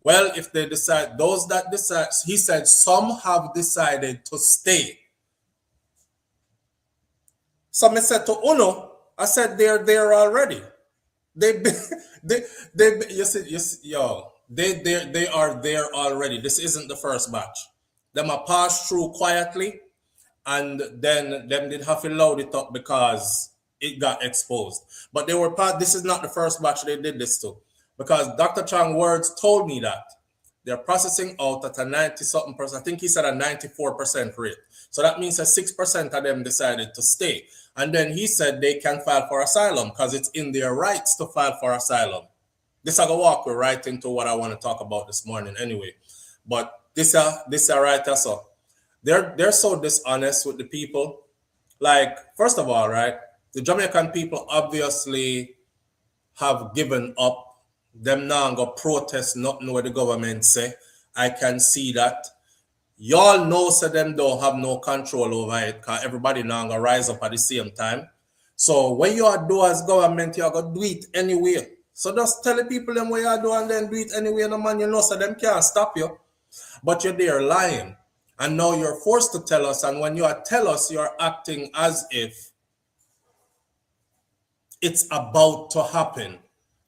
well, if they decide, those that decide, he said, some have decided to stay. So I said to Uno, I said, they're there already. They are there already. This isn't the first batch. Them are passed through quietly, and then them did have to load it up because it got exposed. But they were part. This is not the first batch they did this to, because Dr. Chang words told me that they're processing out at a 90-something%. I think he said a 94% rate. So that means that 6% of them decided to stay. And then he said they can file for asylum because it's in their rights to file for asylum. This I go walk right into what I want to talk about this morning anyway. But this right so they're so dishonest with the people. Like, first of all, right, the Jamaican people obviously have given up. Them now go protest nothing what the government say. I can see that. Y'all know so them don't have no control over it because everybody now gonna rise up at the same time. So when you are do as government, you are gonna do it anyway. So just tell the people them what you are doing and then do it anyway. No man, you know, so them can't stop you. But you're there lying. And now you're forced to tell us. And when you are tell us, you're acting as if it's about to happen.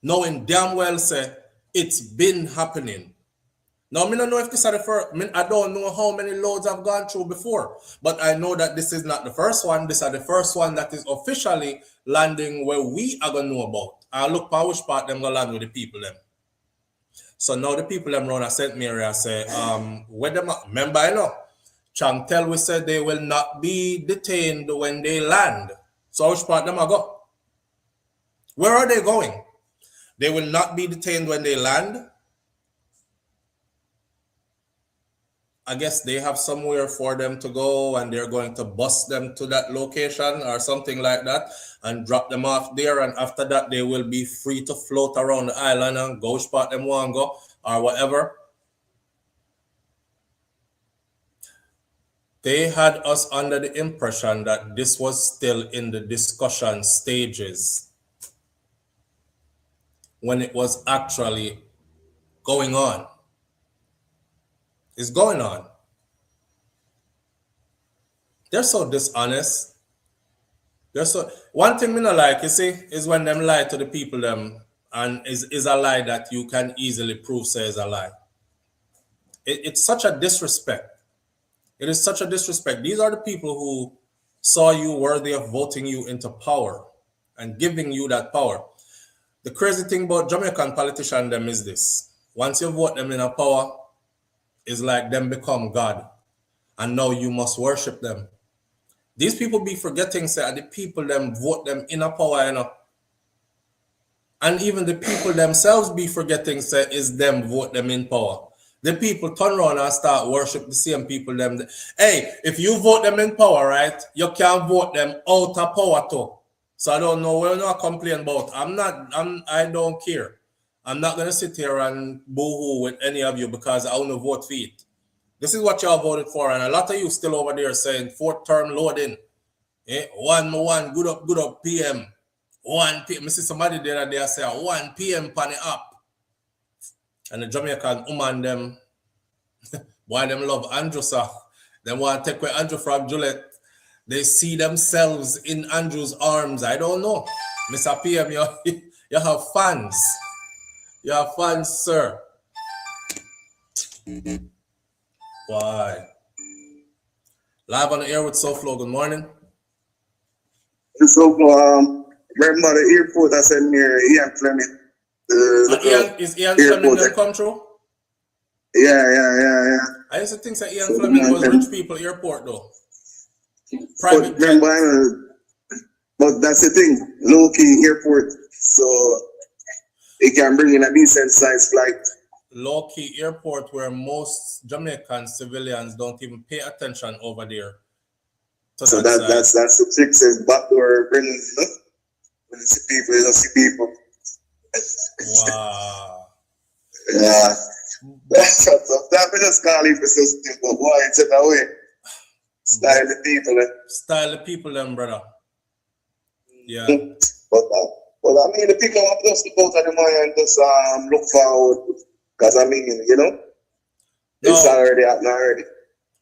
Knowing damn well say it's been happening. Now, I don't know if this is the first, I don't know how many loads I've gone through before, but I know that this is not the first one. This is the first one that is officially landing where we are going to know about. I look for which part them going to land with the people them. So now the people them around St Mary, I say, where them, remember I know, Chang tell we said they will not be detained when they land. So which part them are go? Where are they going? They will not be detained when they land. I guess they have somewhere for them to go and they're going to bus them to that location or something like that and drop them off there. And after that, they will be free to float around the island and go spot them want to go or whatever. They had us under the impression that this was still in the discussion stages when it was actually going on. It's going on. They're so dishonest. They're so. One thing me not like, you see, is when them lie to the people them, and is a lie that you can easily prove says a lie. It's such a disrespect. It is such a disrespect. These are the people who saw you worthy of voting you into power and giving you that power. The crazy thing about Jamaican politicians them is this: once you vote them in a power, it's like them become God, and now you must worship them. These people be forgetting say the people them vote them in a power, you know. And even the people themselves be forgetting say is them vote them in power. The people turn around and start worship the same people them. Hey, if you vote them in power, right, you can't vote them out of power too. So I don't know what you're not complaining about. I don't care. I'm not gonna sit here and boo-hoo with any of you because I want to vote for it. This is what y'all voted for, and a lot of you still over there saying fourth term loading. One, good up PM. 1 PM. I see somebody there they say 1 PM pan it up. And the Jamaican woman them, why them love Andrew, sir. Them want to take away Andrew from Juliet. They see themselves in Andrew's arms. I don't know. Mr. PM, you have fans. You have fans, sir. Why? Live on the air with SouFLo. Good morning. SouFLo, remember the airport I said near Ian Fleming. Is Ian Fleming going to come through? Yeah. I used to think that Ian Fleming was rich people airport though. Private remember, But that's the thing, low-key airport, so it can bring in a decent sized flight. Low-key airport where most Jamaican civilians don't even pay attention over there. So that's the trick, says backdoor bring, you know? When you see people, you don't see people. Wow. Yeah. That's that we just call it for system, but why it's in a way. Style the people. Style the people, them, brother. Yeah. But I mean, the people have just to go to the money and just look forward. Because I mean, you know, it's already happening already.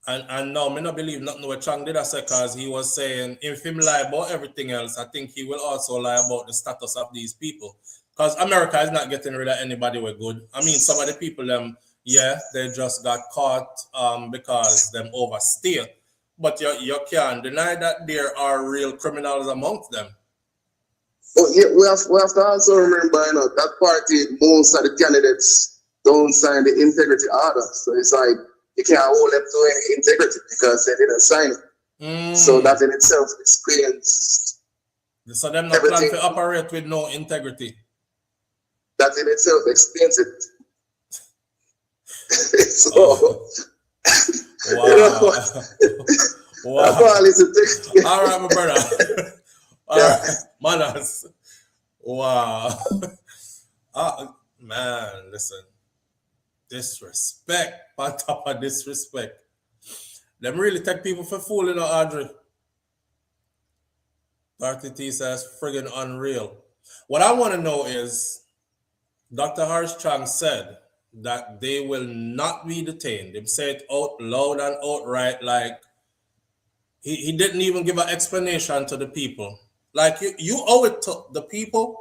And no, me not believe nothing what Chang did I say, because he was saying if him lie about everything else, I think he will also lie about the status of these people. Because America is not getting rid of anybody with good. I mean, some of the people, yeah, they just got caught because them overstay. But you can't deny that there are real criminals amongst them. But yeah, we have to also remember, you know, that party, most of the candidates don't sign the integrity order. So it's like, you can't hold them to any integrity because they didn't sign it. So that in itself explains. So them not plan to operate with no integrity. That in itself explains it. So, wow. You know, wow. All right, my brother. All right, manners. Wow. Man, listen. Disrespect on top of disrespect. Them really take people for fooling, Audrey. RTT says friggin' unreal. What I want to know is, Dr. Harsh Chang said that they will not be detained. They said it out loud and outright, like he didn't even give an explanation to the people. Like you owe it to the people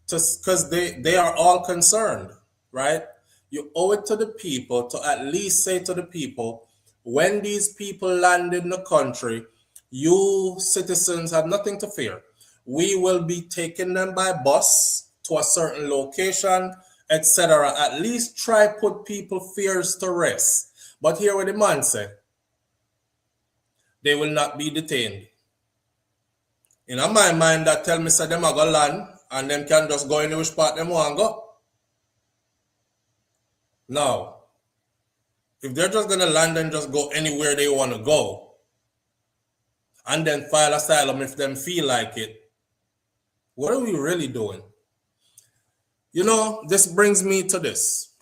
because they are all concerned, right? You owe it to the people to at least say to the people, when these people land in the country, you citizens have nothing to fear. We will be taking them by bus to a certain location, etc. At least try put people fears to rest. But here what the man said, they will not be detained. In my mind, that tell me say them are going to land and them can just go in which part them want to go. Now, if they're just going to land and just go anywhere they want to go and then file asylum if them feel like it, what are we really doing? You know, this brings me to this.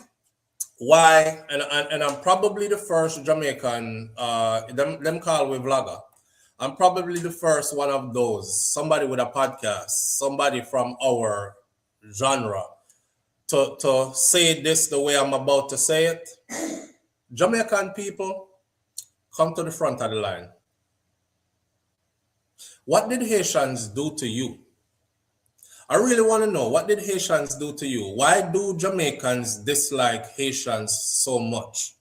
Why, and I'm probably the first Jamaican, them call me vlogger. I'm probably the first one of those, somebody with a podcast, somebody from our genre, to say this the way I'm about to say it. Jamaican people, come to the front of the line. What did Haitians do to you? I really want to know, what did Haitians do to you? Why do Jamaicans dislike Haitians so much?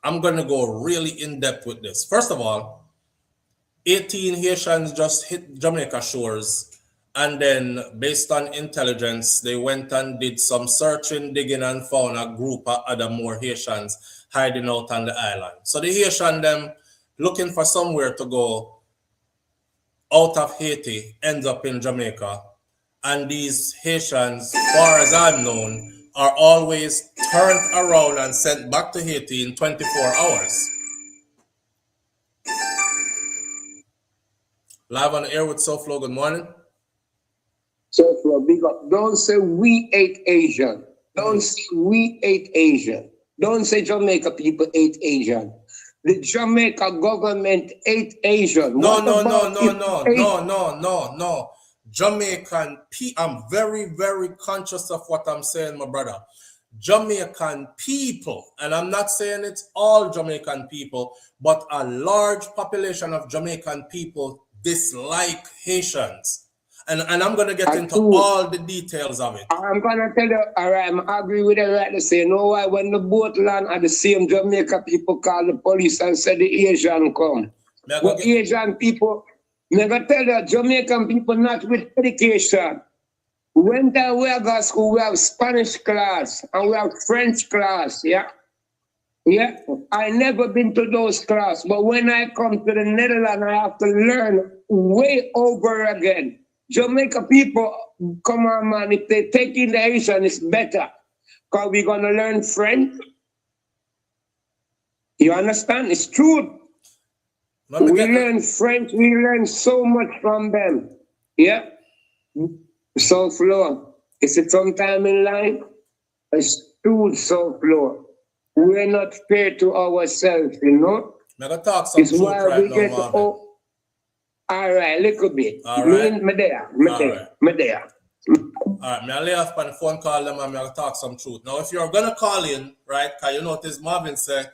I'm going to go really in depth with this. First of all, 18 Haitians just hit Jamaica shores, and then based on intelligence, they went and did some searching, digging, and found a group of other more Haitians hiding out on the island. So the Haitian them looking for somewhere to go out of Haiti ends up in Jamaica, and these Haitians, far as I'm known, are always turned around and sent back to Haiti in 24 hours. Live on the air with SouFLo, good morning. SouFLo, big up. Don't say we ate Asian. Don't say we ate Asian. Don't say Jamaica people ate Asian. The Jamaica government ate Asian. No. Jamaican people, I'm very, very conscious of what I'm saying, my brother. Jamaican people, and I'm not saying it's all Jamaican people, but a large population of Jamaican people dislike Haitians. And I'm going to get into all the details of it. I'm going to tell you, all right, I agree with you right to say, you know why when the boat land at the same Jamaica people call the police and say the Asian come. But Asian people, I'm going to tell you, Jamaican people not with education. When we go to school, we have Spanish class and we have French class, yeah? Yeah, I never been to those classes, but when I come to the Netherlands, I have to learn way over again. Jamaica people, come on, man, if they take in the Haitian, it's better. Because we're going to learn French. You understand? It's true. We learn French, we learn so much from them. Yeah. So flow. Is it sometime in life? It's too so flow. We're not fair to ourselves, you know? I'm going to talk some truth right we now, get Marvin. all right, little bit. All right. Me there. All right, I lay off on the phone call them and I'll talk some truth. Now, if you're going to call in, right, because you notice Marvin said,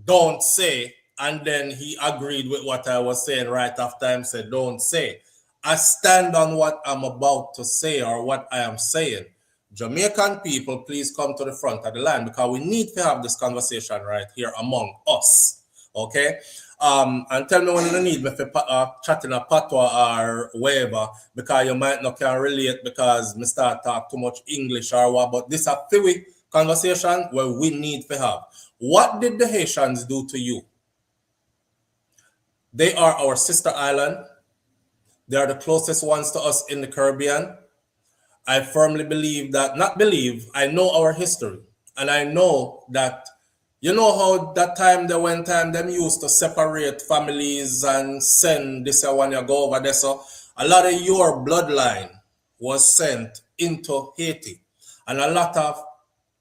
don't say, and then he agreed with what I was saying right after him said, don't say. I stand on what I'm about to say or what I am saying. Jamaican people, please come to the front of the line because we need to have this conversation right here among us, okay? And tell me when you need me for chatting a patois or whatever because you might not can relate because me start talk too much English or what, but this is a theory conversation where we need to have. What did the Haitians do to you? They are our sister island. They are the closest ones to us in the Caribbean. I firmly believe that, not believe, I know our history. And I know that, you know how that time, the one time, them used to separate families and send this one you go over there. So a lot of your bloodline was sent into Haiti. And a lot of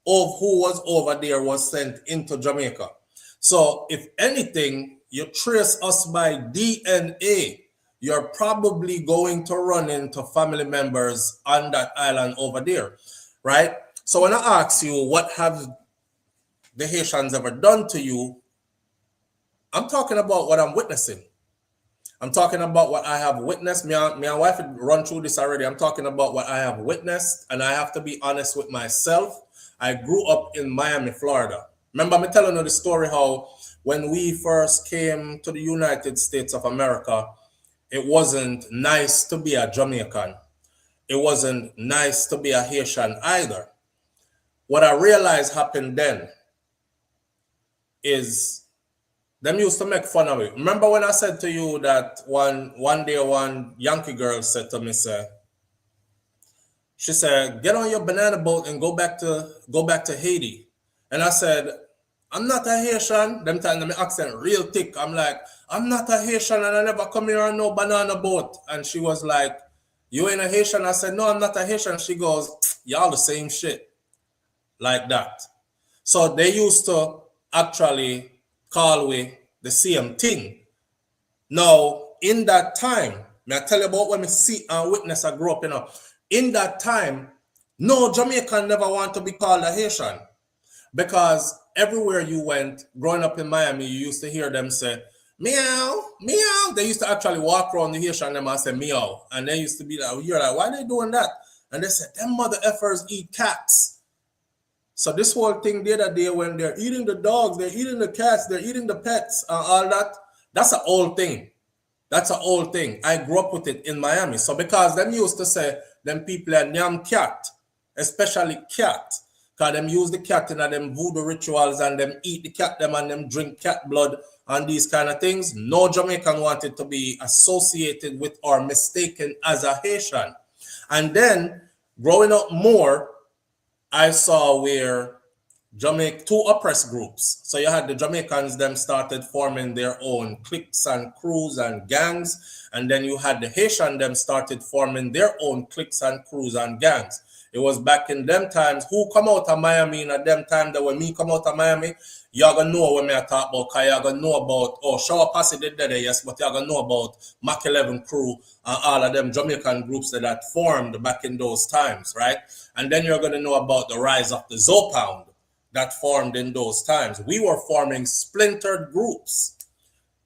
who was over there was sent into Jamaica. So if anything, you trace us by DNA, you're probably going to run into family members on that island over there, right? So when I ask you, what have the Haitians ever done to you? I'm talking about what I'm witnessing. I'm talking about what I have witnessed. Me and wife had run through this already. I'm talking about what I have witnessed, and I have to be honest with myself. I grew up in Miami, Florida. Remember me telling you the story how when we first came to the United States of America, it wasn't nice to be a Jamaican. It wasn't nice to be a Haitian either. What I realized happened then is them used to make fun of it. Remember when I said to you that one day one Yankee girl said to me, she said, get on your banana boat and go back to Haiti. And I said, I'm not a Haitian. Them time my accent real thick. I'm like, I'm not a Haitian and I never come here on no banana boat. And she was like, you ain't a Haitian? I said, no, I'm not a Haitian. She goes, y'all the same shit. Like that. So they used to actually call we the same thing. Now, in that time, may I tell you about when I see and witness I grew up, in that time, no Jamaican never want to be called a Haitian. Because everywhere you went, growing up in Miami, you used to hear them say, meow, meow. They used to actually walk around the Haitian and them and say meow. And they used to be like, you're like, why are they doing that? And they said, them mother effers eat cats. So this whole thing the other day when they're eating the dogs, they're eating the cats, they're eating the pets, and all that, that's an old thing. That's an old thing. I grew up with it in Miami. So because them used to say, them people are damn cat, especially cat. Because them use the cat in them voodoo rituals and them eat the cat them and them drink cat blood and these kind of things. No Jamaican wanted to be associated with or mistaken as a Haitian. And then growing up more, I saw where two oppressed groups. So you had the Jamaicans, them started forming their own cliques and crews and gangs. And then you had the Haitian, them started forming their own cliques and crews and gangs. It was back in them times. Who come out of Miami in them time that when me come out of Miami, y'all gonna know what me I talk about, cause y'all gonna know about, Shower Posse did that, yes, but y'all gonna know about Mac 11 crew and all of them Jamaican groups that formed back in those times, right? And then you're gonna know about the rise of the Zopound that formed in those times. We were forming splintered groups.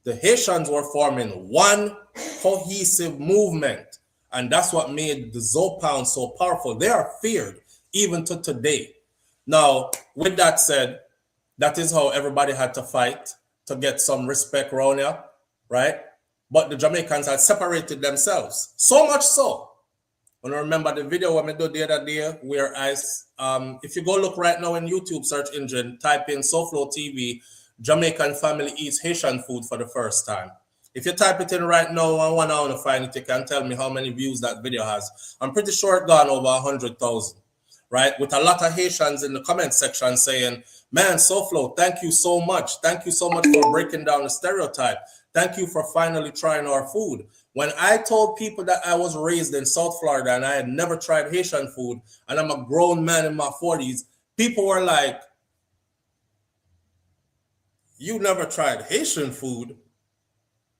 The Haitians were forming one cohesive movement. And that's what made the Zopound so powerful. They are feared even to today. Now, with that said, that is how everybody had to fight to get some respect around here, right? But the Jamaicans had separated themselves. So much so And remember the video when we did the other day where if you go look right now in YouTube search engine, type in SouFLoTV, Jamaican family eats Haitian food for the first time. If you type it in right now and 1 hour to find it, you can tell me how many views that video has. I'm pretty sure it gone over 100,000, right? With a lot of Haitians in the comment section saying, man, SouFLo, thank you so much. Thank you so much for breaking down the stereotype. Thank you for finally trying our food. When I told people that I was raised in South Florida and I had never tried Haitian food, and I'm a grown man in my 40s, people were like, you never tried Haitian food?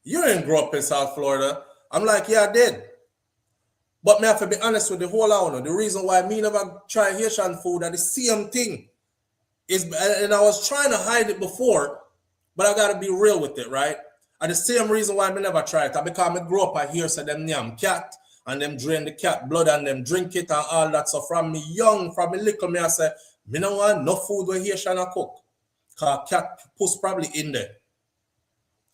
You didn't grow up in South Florida. I'm like, yeah, I did. But me have to be honest with the whole hour. The reason why me never try Haitian food are the same thing. And I was trying to hide it before, but I got to be real with it, right? And the same reason why I never tried it, because I grew up, I hear so them name cat, and them drain the cat blood, and them drink it, and all that. So from me young, from me little, me I say, me no want no food where Haitian I cook. Because cat puss probably in there.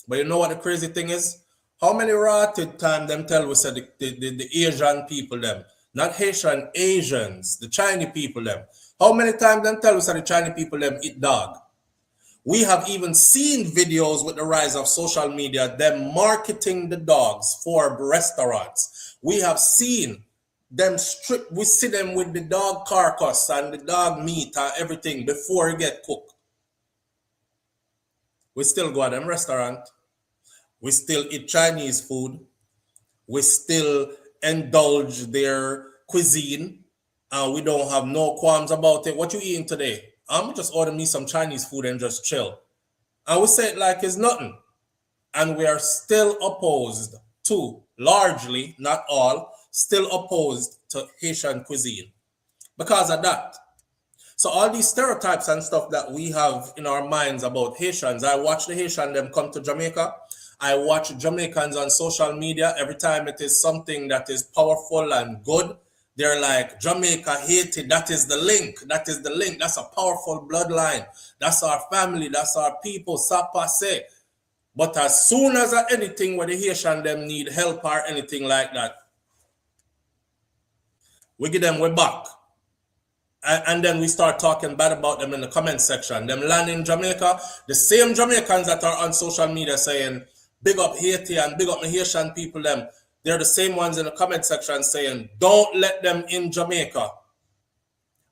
But you know what the crazy thing is? How many rotted time them tell we said the Asian people them, not Haitian, Asians, the Chinese people them. How many times them tell us that the Chinese people them eat dog? We have even seen videos with the rise of social media, them marketing the dogs for restaurants. We have seen them strip, we see them with the dog carcass and the dog meat and everything before it get cooked. We still go to them restaurant. We still eat Chinese food. We still indulge their cuisine. And we don't have no qualms about it. What you eating today? I'm just order me some Chinese food and just chill. And we say it like it's nothing. And we are still opposed to, largely, not all, still opposed to Haitian cuisine. Because of that. So all these stereotypes and stuff that we have in our minds about Haitians, I watch the Haitian them come to Jamaica. I watch Jamaicans on social media. Every time it is something that is powerful and good, they're like, Jamaica, Haiti, that is the link. That is the link. That's a powerful bloodline. That's our family. That's our people. Ça passe. But as soon as anything where the Haitian them need help or anything like that, we give them way back. And then we start talking bad about them in the comment section. Them land in Jamaica, the same Jamaicans that are on social media saying, big up Haiti and big up the Haitian people, them. They're the same ones in the comment section saying, don't let them in Jamaica.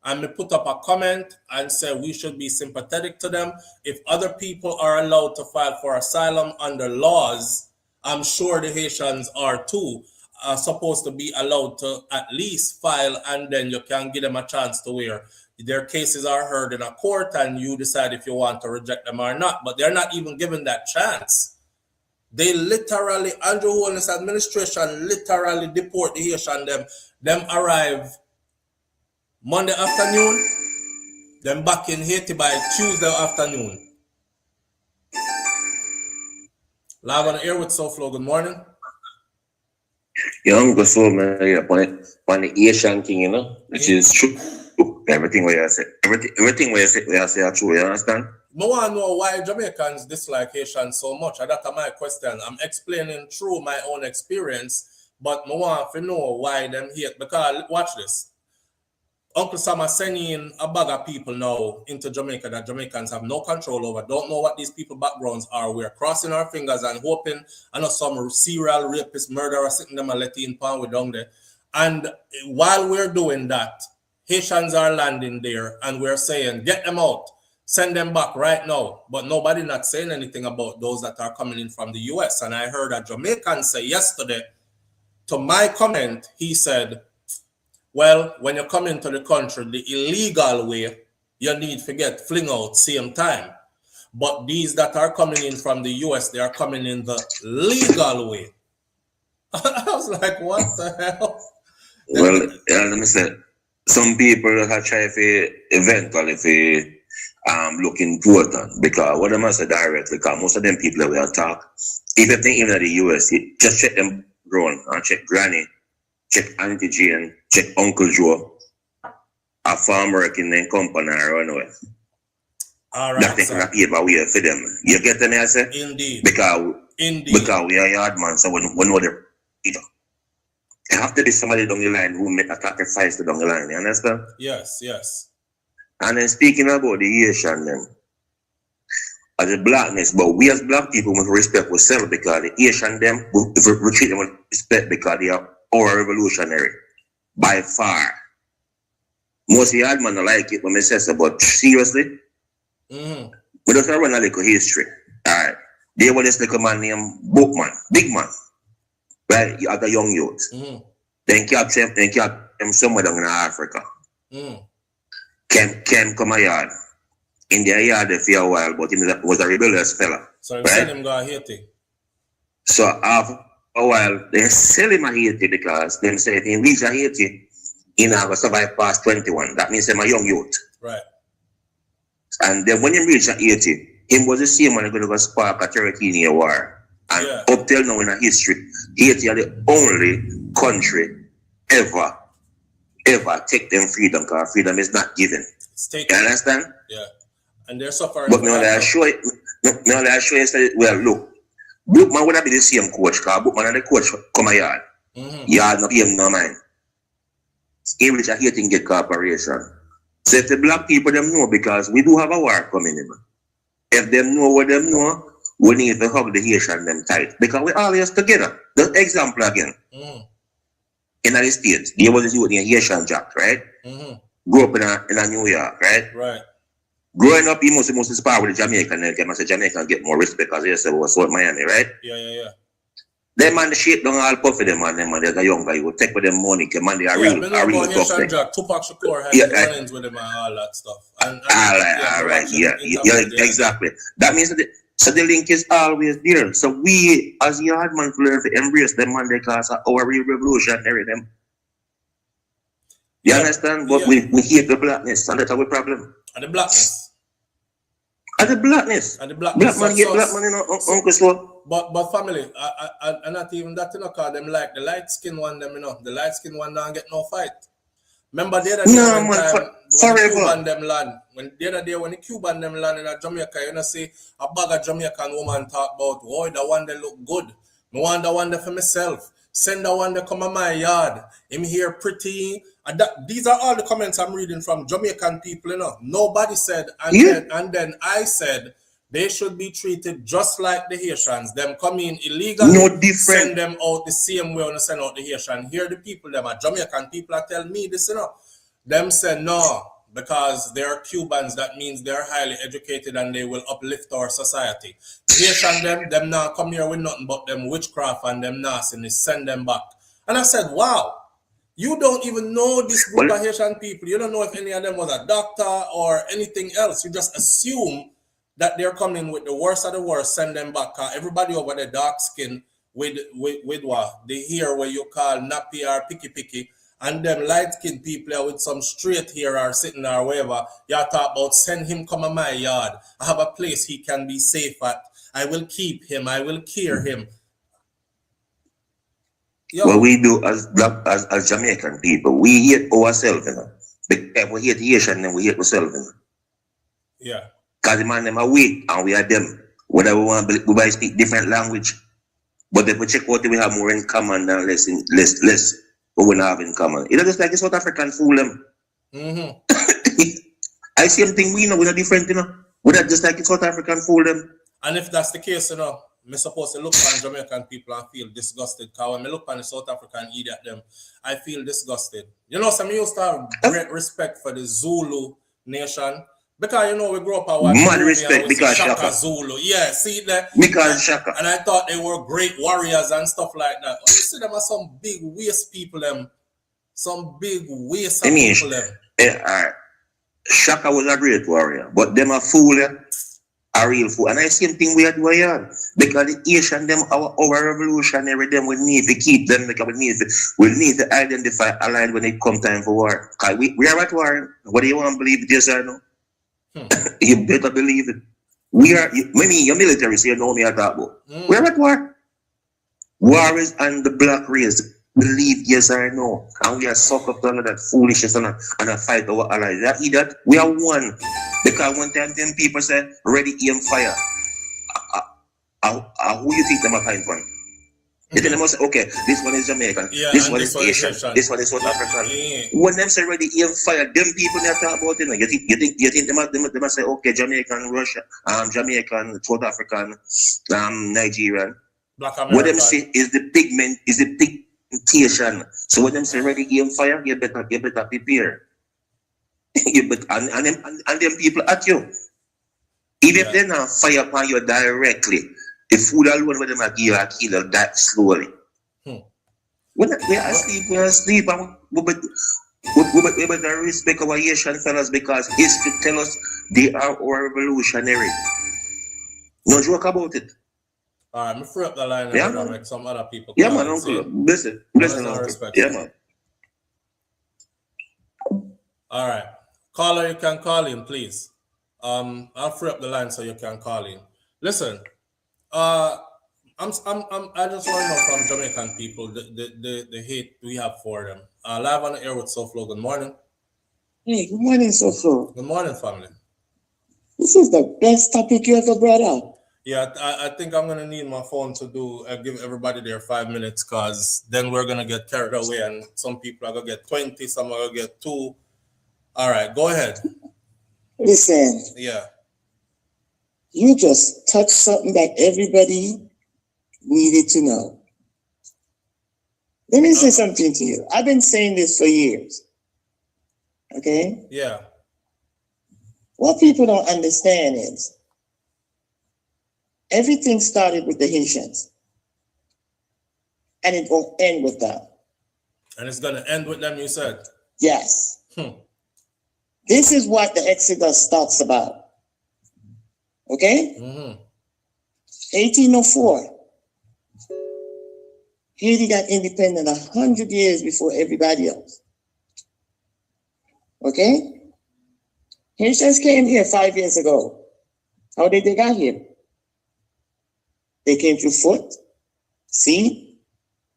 And we put up a comment and say we should be sympathetic to them. If other people are allowed to file for asylum under laws, I'm sure the Haitians are too, supposed to be allowed to at least file, and then you can give them a chance to where their cases are heard in a court and you decide if you want to reject them or not. But they're not even given that chance. They literally, Andrew Holness administration literally deport the Haitian them arrive Monday afternoon, then back in Haiti by Tuesday afternoon. Live on the air with SouFLo, good morning. Yeah, I'm going so man, on the Asian thing, you know, which is true. Everything where you say, everything where you say are true, you understand? I want to know why Jamaicans dislike Haitians so much. That's my question. I'm explaining through my own experience, but I want to know why them hate. Because watch this. Uncle Sam is sending a bag of people now into Jamaica that Jamaicans have no control over, don't know what these people backgrounds are. We're crossing our fingers and hoping, I know some serial rapist, murderer sitting them and letting pound with down there. And while we're doing that, Haitians are landing there and we're saying, get them out, send them back right now. But nobody not saying anything about those that are coming in from the US. And I heard a Jamaican say yesterday to my comment, he said, well, when you come into the country, the illegal way, you need to get fling out same time. But these that are coming in from the US, they are coming in the legal way. I was like, what the hell? Well, let me say, some people have tried to eventually look important because what I say directly, because most of them people that we are talk, if you think even at the US, just check them grown and check granny, check Auntie Jane, check Uncle Joe, a farm working in company or runaway. All right. That thing can pay by way for them. You get me, I say? Indeed. Because we are yard man, so we know the, you know. It have to be somebody down the line who make a sacrifice to down the line, you understand? Yes, yes. And then speaking about the Haitian them, as a blackness, but we as black people must respect ourselves because the Haitian them, we treat them with respect because they are our revolutionary. By far. Most of the hard man don't like it when I say so, but seriously, we just run a little history. Alright. There was this little man named Bookman, big man. Right? You have a young youth. Then capture him somewhere down in Africa. Came come a yard. In their yard for a while, but he was a rebellious fella. So right? send him go to Haiti. So after a while, they sell him a Haiti because they say if he reach a Haiti, he not going to survive past 21. That means he's a young youth. Right. And then when he reached a Haiti, him was the same man going to go spark a 13-year war. And up till now in a history, Haiti are the only country ever take them freedom because freedom is not given. You understand? Yeah. And they're suffering. But now I show you, say, well, look, Bookman would have been the same coach because Bookman and the coach come a yard. Yard not him no mind. He reach a Haiti get corporation. So if the black people them know because we do have a war coming in. If them know what them know, we need to hug the Haitian them tight. Because we always together. The example again. In the States, there was this youth named Haitian Jack, right? Grew up in a New York, right? Right. Growing up, he must inspire with the Jamaican. Then I say Jamaican get more respect because they say was South Miami, right? Yeah. Them man, the shape don't all puffy them man. Them man, there's a young guy who take with them money. Them man, they are real tough thing. Jack, Tupac Shakur had run-ins with him and all that stuff. All right, exactly. That means that so the link is always there. So we, as yard man, learn to embrace them man because our real revolutionary them. You understand? But we hate the blackness, and that's our problem. And the blackness. And the blackness. Black man hate black man, you know, Uncle Slow. But family, I not even that, you know, because them like the light skin one, them, you know, the light skin one don't get no fight. Remember the other day when the Cuban them land, when the Cuban them land in Jamaica, you know, see a bag of Jamaican woman talk about, oh, the one that look good. I want the one that for myself. Send the one that come on my yard. Him here pretty. And these are all the comments I'm reading from Jamaican people, you know. Nobody said, and then I said, they should be treated just like the Haitians. Them come in illegally, no different. Send them out the same way when they send out the Haitian. Here the people, them are Jamaican people are telling me this, you know. Them say no, because they are Cubans, that means they're highly educated and they will uplift our society. The Haitian, them now come here with nothing but them witchcraft and them nastiness, send them back. And I said, wow, you don't even know this group of Haitian people. You don't know if any of them was a doctor or anything else. You just assume that they're coming with the worst of the worst, send them back. Everybody over the dark skin with what? The hair where you call nappy or picky. And them light-skinned people with some straight hair or sitting or whatever, you talk about send him come in my yard. I have a place he can be safe at. I will keep him. I will care him. Yo. What we do as black, as Jamaican people, we hate ourselves, you know. If we hate Haitian, then we hate ourselves, you know. Yeah. Because the man them are weak and we are them. Whether we want to we speak different language. But if we check out, we have more in common than less. But we don't have in common. It's just like the South African fool them. I same thing we know, we're not different, you know. We're not just like the South African fool them. And if that's the case, you know, I'm supposed to look on Jamaican people and feel disgusted. Because when I look on the South African idiot them, I feel disgusted. You know, some used to have great respect for the Zulu nation. Because, you know, we grew up a while. Mad respect because Shaka Zulu. Yeah, see that? Because Shaka. And I thought they were great warriors and stuff like that. You see them as some big waste people, them. Some big waste people, them. Shaka was a great warrior. But them a fool, a real fool. And I same thing we are doing here. Because the Asian, them, our revolutionary, them, we need to keep them. Because we need to identify allied when it come time for war. Because we are at war. What do you want to believe this or no? You better believe it. We are, maybe your military, so you know me at that about. We're at war. War is on the black race. Believe yes or no. And we are sucked up to all of that foolishness and a fight our allies. That idiot, we are one. Because one time them people say, ready, aim, fire. Who you think them are fighting for? Then they must say, okay, this one is Jamaican, this one is Haitian, this one is South African. When them say already aim fire, them people they talk about it. You think they must say, okay, Jamaican, Russia, Jamaican, South African, Nigerian. What them say is the pigmentation. So when them say already aim fire, you better prepare. and them people at you. Even if they not fire upon you directly, the food alone with them are give you a kill that slowly. When we are asleep, and we better respect our Haitian fellas because history tell us they are our revolutionary. No joke about it. Alright, me free up the line and make some other people. Yeah, man, uncle. Listen, uncle. Yeah, man. Alright. Caller, you can call in, please. I'll free up the line so you can call in. Listen, I just want to know from Jamaican people the hate we have for them. Live on the air with SouFLo. Good morning. Hey, good morning, SouFLo. Good morning, family. This is the best topic you ever brought up. Yeah, I think I'm gonna need my phone to give everybody their 5 minutes, cause then we're gonna get carried away, and some people are gonna get 20, some are gonna get 2. All right, go ahead. Listen. Yeah. You just touched something that everybody needed to know. Let me say something to you. I've been saying this for years. Okay? Yeah. What people don't understand is everything started with the Haitians. And it will end with them. And it's gonna end with them, you said? Yes. This is what the Exodus talks about. Okay? 1804. Haiti got independent 100 years before everybody else. Okay? Haitians came here 5 years ago. How did they get here? They came through foot, sea,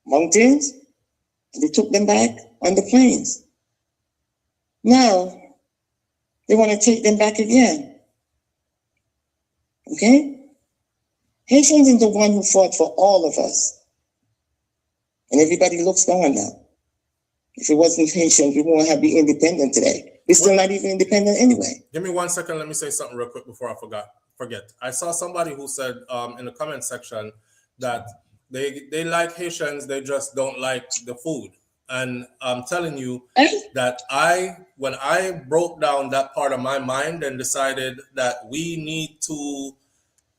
mountains, and they took them back on the plains. Now, they want to take them back again. Okay? Haitians is the one who fought for all of us. And everybody looks down now. If it wasn't Haitians, we wouldn't have been independent today. We're still not even independent anyway. Give me 1 second. Let me say something real quick before I forget. I saw somebody who said in the comment section that they like Haitians, they just don't like the food. And I'm telling you that when I broke down that part of my mind and decided that we need to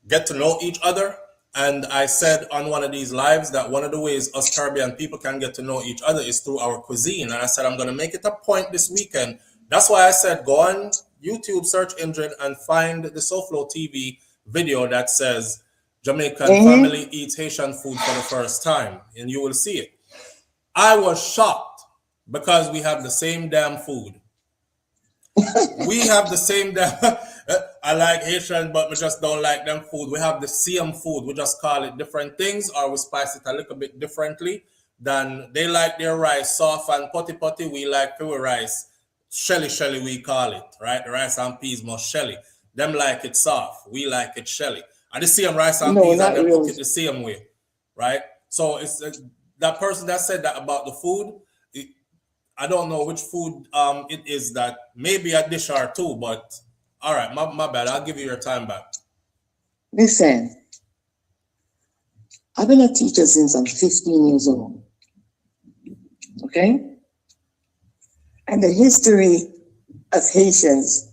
get to know each other, and I said on one of these lives that one of the ways us Caribbean people can get to know each other is through our cuisine. And I said I'm going to make it a point this weekend. That's why I said go on YouTube search engine and find the SouFLoTV video that says Jamaican family eats Haitian food for the first time, and you will see it. I was shocked because we have the same damn food. We have the same damn. I like Haitian, but we just don't like them food. We have the same food. We just call it different things, or we spice it a little bit differently. Than they like their rice soft and potty. We like pure rice. Shelly, we call it, right? The rice and peas more shelly. Them like it soft. We like it shelly. And the same rice and peas, and them cook it the same way, right? So it's that person that said that about the food. I don't know which food it is that maybe a dish or two, but all right, my bad. I'll give you your time back. Listen, I've been a teacher since I'm 15 years old. Okay? And the history of Haitians,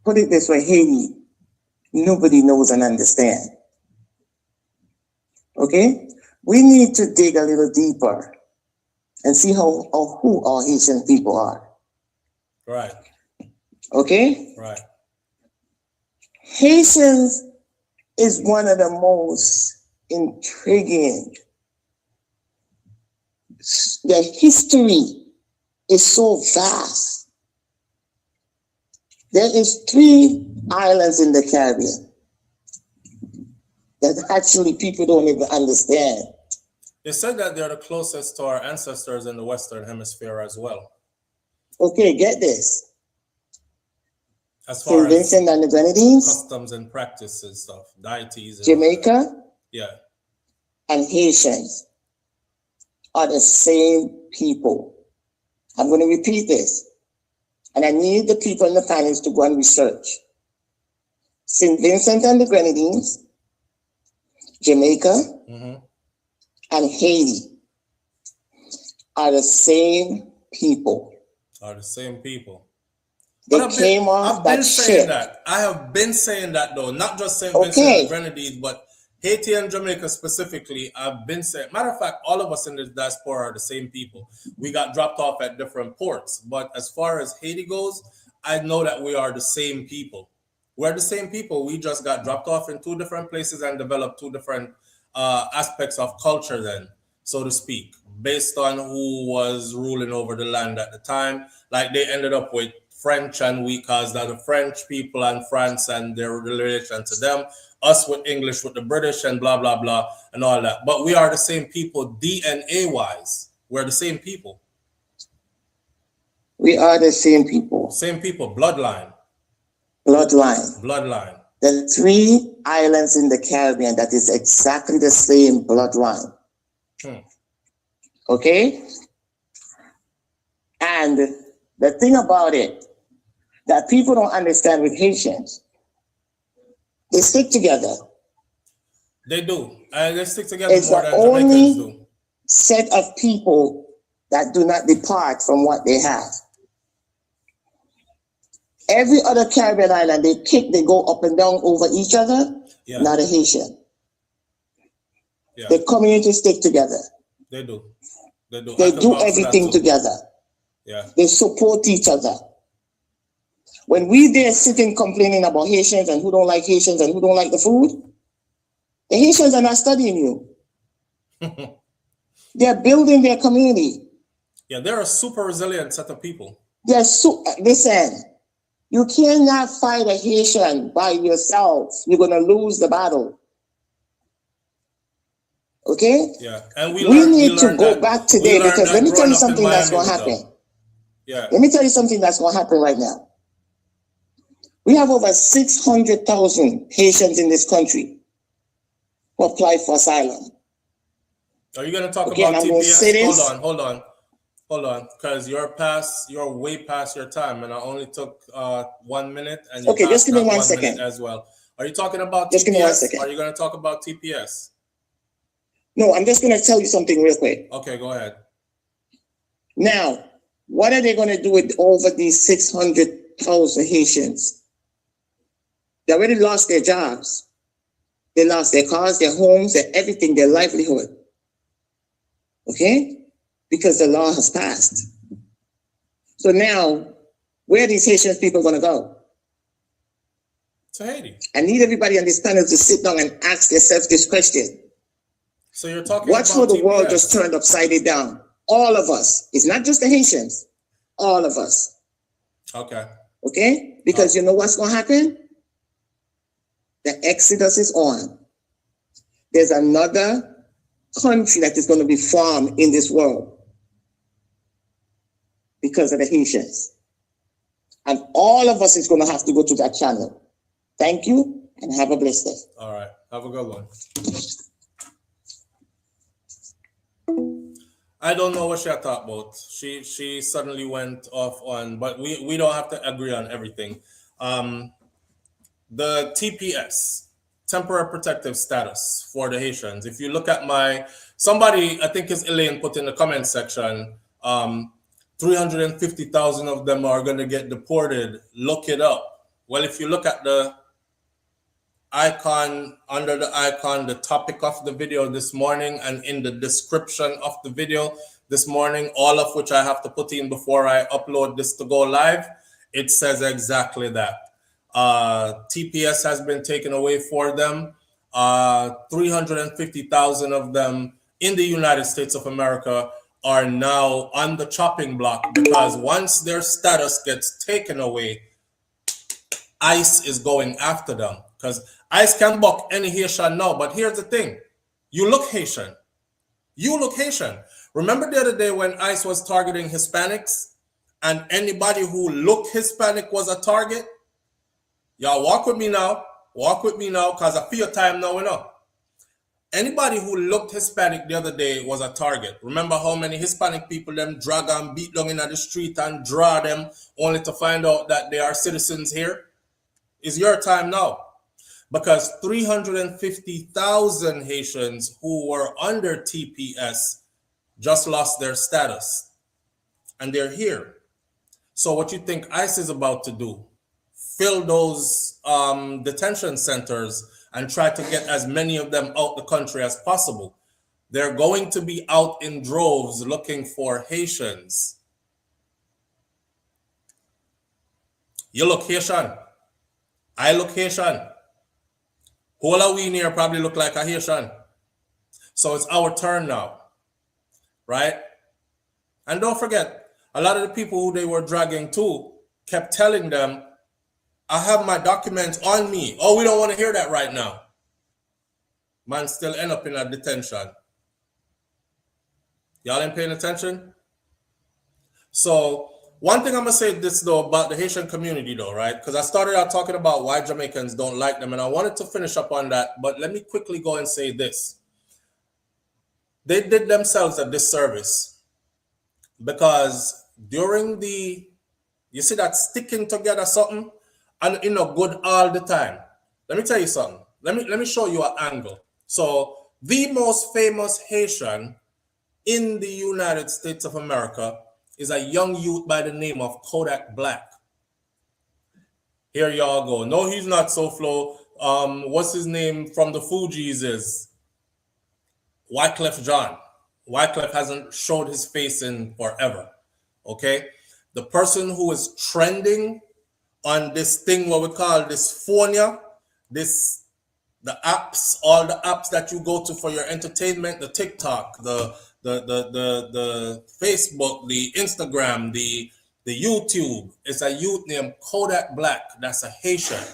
put it this way, Haiti, nobody knows and understands. Okay? We need to dig a little deeper and see who our Haitian people are. Right. Okay? Right. Haitians is one of the most intriguing. The history is so vast. There is 3 islands in the Caribbean that actually people don't even understand. They said that they're the closest to our ancestors in the Western Hemisphere as well. Okay, get this. As far St. Vincent and the Grenadines, customs and practices stuff, deities. Jamaica, yeah, and Haitians. are the same people. I'm going to repeat this. And I need the people in the panels to go and research. St. Vincent and the Grenadines, Jamaica, and Haiti are the same people. Are the same people. They came off that ship. I have been saying that though, not just St. Vincent and the Grenadines, but Haiti and Jamaica specifically. I've been saying, matter of fact, all of us in this diaspora are the same people. We got dropped off at different ports, but as far as Haiti goes, I know that we are the same people. We're the same people. We just got dropped off in two different places and developed two different aspects of culture then, so to speak, based on who was ruling over the land at the time. Like they ended up with French and we caused that the French people and France and their relation to them, us with English with the British and blah, blah, blah, and all that. But we are the same people DNA-wise. We're the same people. We are the same people. Same people, bloodline. Bloodline. Bloodline. The 3 islands in the Caribbean, that is exactly the same bloodline. Okay? And the thing about it that people don't understand with Haitians, they stick together. They do. And they stick together it's more the than Jamaicans only do. Set of people that do not depart from what they have. Every other Caribbean island, they go up and down over each other. Yeah. Not a Haitian. Yeah. The community stick together. They do. They do. They do everything together. Yeah. They support each other. When we there sitting complaining about Haitians and who don't like Haitians and who don't like the food, the Haitians are not studying you. They're building their community. Yeah, they're a super resilient set of people. Listen, you cannot fight a Haitian by yourself. You're going to lose the battle. Okay? Yeah. And we need to go back today because let me tell you something that's going to happen. Yeah. Let me tell you something that's going to happen right now. We have over 600,000 Haitians in this country who apply for asylum. Are you going to talk about TPS? Hold on, because you're way past your time, and I only took 1 minute, and you just give me 1 second as well. Are you talking about just TPS? Give me 1 second. Are you going to talk about TPS? No, I'm just going to tell you something real quick. Okay, go ahead. Now, what are they going to do with over these 600,000 Haitians? They already lost their jobs. They lost their cars, their homes, their everything, their livelihood. Okay? Because the law has passed. So now, where are these Haitian people going to go? To Haiti. I need everybody on this panel to sit down and ask themselves this question. So you're talking Watch about how the TPS. world just turned upside down. All of us. It's not just the Haitians. All of us. Okay. Okay? Because you know what's going to happen? The exodus is on. There's another country that is going to be formed in this world because of the Haitians. And all of us is going to have to go to that channel. Thank you and have a blessed day. All right. Have a good one. I don't know what she talked about. She suddenly went off on, but we don't have to agree on everything. The TPS, temporary protective status for the Haitians. If you look at somebody, I think it's Elaine, put in the comment section, 350,000 of them are going to get deported. Look it up. Well, if you look at the icon, under the icon, the topic of the video this morning, and in the description of the video this morning, all of which I have to put in before I upload this to go live, it says exactly that. TPS has been taken away for them. 350,000 of them in the United States of America are now on the chopping block because once their status gets taken away, ICE is going after them because ICE can buck any Haitian now. But here's the thing. You look Haitian. You look Haitian. Remember the other day when ICE was targeting Hispanics and anybody who looked Hispanic was a target? Y'all walk with me now. Walk with me now because I feel time now enough. Anybody who looked Hispanic the other day was a target. Remember how many Hispanic people them drag and beat down in the street and draw them only to find out that they are citizens here? It's your time now. Because 350,000 Haitians who were under TPS just lost their status. And they're here. So what you think ICE is about to do? Fill those detention centers and try to get as many of them out the country as possible. They're going to be out in droves looking for Haitians. You look Haitian. I look Haitian. All of we in here probably look like a Haitian. So it's our turn now, right? And don't forget, a lot of the people who they were dragging to kept telling them, I have my documents on me. Oh, we don't want to hear that right now. Man still end up in a detention. Y'all ain't paying attention? So one thing I'm going to say this, though, about the Haitian community, though, right? Because I started out talking about why Jamaicans don't like them, and I wanted to finish up on that, but let me quickly go and say this. They did themselves a disservice because during the, you see that sticking together something, and you know, good all the time. Let me tell you something. Let me show you an angle. So the most famous Haitian in the United States of America is a young youth by the name of Kodak Black. Here y'all go. No, he's not SouFLo. What's his name from the Fugees is Wyclef Jean. Wyclef hasn't showed his face in forever. Okay? The person who is trending on this thing, what we call dysphonia, the apps, all the apps that you go to for your entertainment, the TikTok, the Facebook, the Instagram, the YouTube. It's a youth named Kodak Black. That's a Haitian.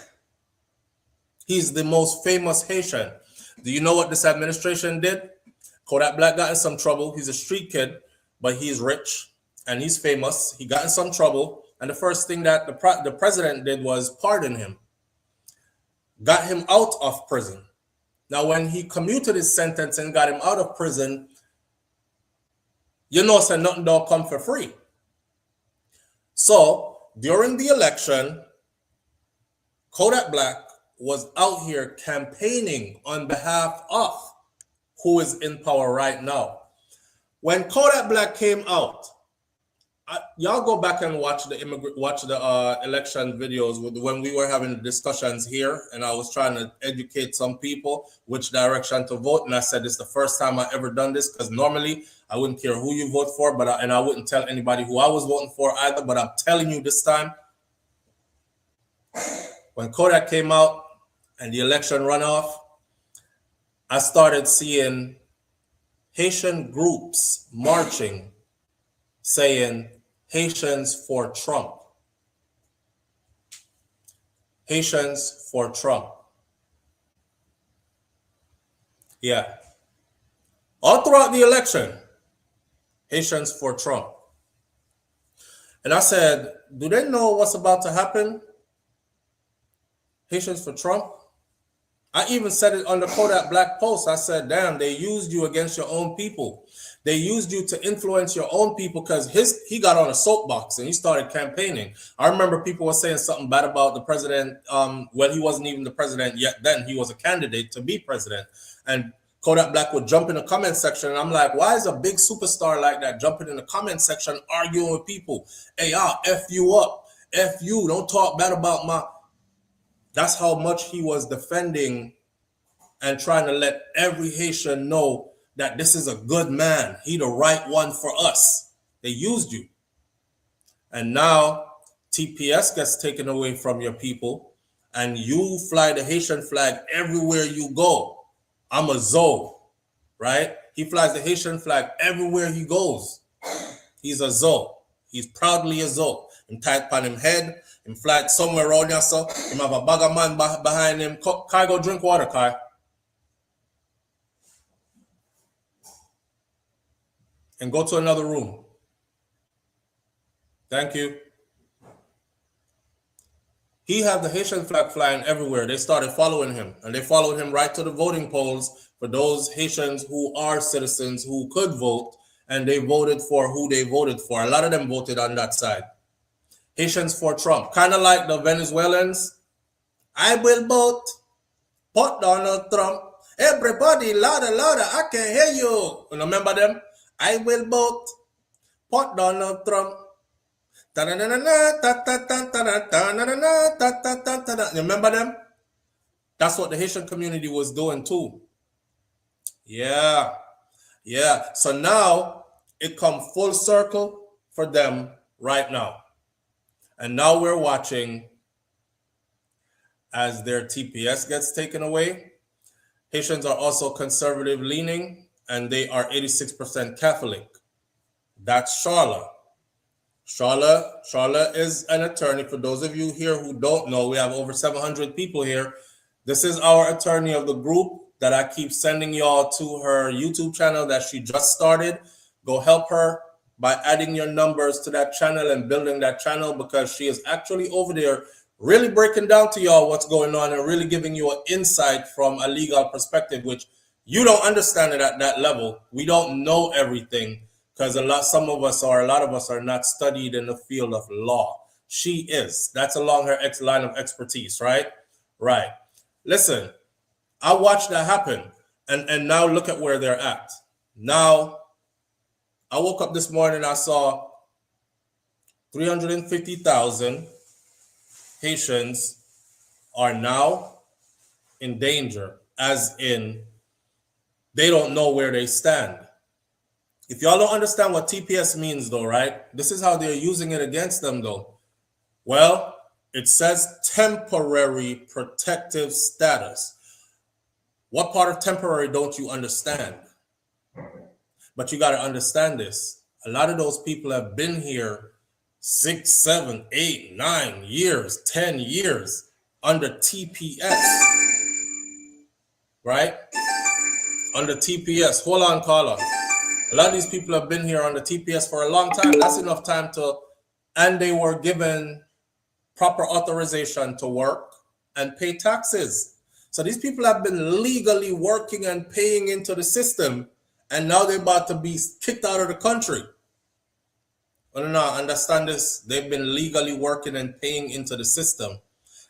He's the most famous Haitian. Do you know what this administration did? Kodak Black got in some trouble. He's a street kid, but he's rich and he's famous. He got in some trouble. And the first thing that the president did was pardon him. Got him out of prison. Now, when he commuted his sentence and got him out of prison, you know, so nothing don't come for free. So during the election, Kodak Black was out here campaigning on behalf of who is in power right now. When Kodak Black came out, y'all go back and watch the election videos when we were having discussions here, and I was trying to educate some people which direction to vote. And I said it's the first time I ever done this, because normally I wouldn't care who you vote for, and I wouldn't tell anybody who I was voting for either. But I'm telling you this time, when Kodak came out and the election runoff, I started seeing Haitian groups marching, saying, Haitians for Trump. Haitians for Trump. Yeah. All throughout the election, Haitians for Trump. And I said, do they know what's about to happen? Haitians for Trump? I even said it on the Kodak Black post. I said, damn, they used you against your own people. They used you to influence your own people, because he got on a soapbox and he started campaigning. I remember people were saying something bad about the president. Well, he wasn't even the president yet then. He was a candidate to be president. And Kodak Black would jump in the comment section. And I'm like, why is a big superstar like that jumping in the comment section, arguing with people? Hey, I'll F you up. F you. Don't talk bad about my... That's how much he was defending and trying to let every Haitian know that this is a good man. He the right one for us. They used you. And now TPS gets taken away from your people and you fly the Haitian flag everywhere you go. I'm a Zoe, right? He flies the Haitian flag everywhere he goes. He's a Zoe. He's proudly a Zoe. Him tight on him head. Him fly somewhere around here, so him have a bag of man behind him. Kai, go drink water, Kai. And go to another room. Thank you. he had the Haitian flag flying everywhere. They started following him, and they followed him right to the voting polls for those Haitians who are citizens who could vote, and they voted for who they voted for. A lot of them voted on that side. Haitians for Trump, kind of like the Venezuelans. I will vote, put Donald Trump. Everybody, louder, louder, I can hear you. You remember them? I will vote, put Donald Trump. You remember them? That's what the Haitian community was doing too. Yeah. So now it come full circle for them right now. And now we're watching as their TPS gets taken away. Haitians are also conservative leaning, and they are 86% Catholic. That's Charla. Charla is an attorney. For those of you here who don't know, we have over 700 people here. This is our attorney of the group that I keep sending y'all to her YouTube channel that she just started. Go help her by adding your numbers to that channel and building that channel, because she is actually over there really breaking down to y'all what's going on and really giving you an insight from a legal perspective, which you don't understand it at that level. We don't know everything because a lot of us are not studied in the field of law. She is. That's along her line of expertise, right? Right. Listen, I watched that happen, and now look at where they're at. Now, I woke up this morning, I saw 350,000 Haitians are now in danger, as in they don't know where they stand. If y'all don't understand what TPS means though, right? This is how they're using it against them though. Well, it says temporary protective status. What part of temporary don't you understand? But you got to understand this. A lot of those people have been here 6, 7, 8, 9 years, 10 years under TPS, right? Under TPS. Hold on, caller. A lot of these people have been here under TPS for a long time. That's enough time and they were given proper authorization to work and pay taxes. So these people have been legally working and paying into the system, and now they're about to be kicked out of the country. I don't know, understand this? They've been legally working and paying into the system,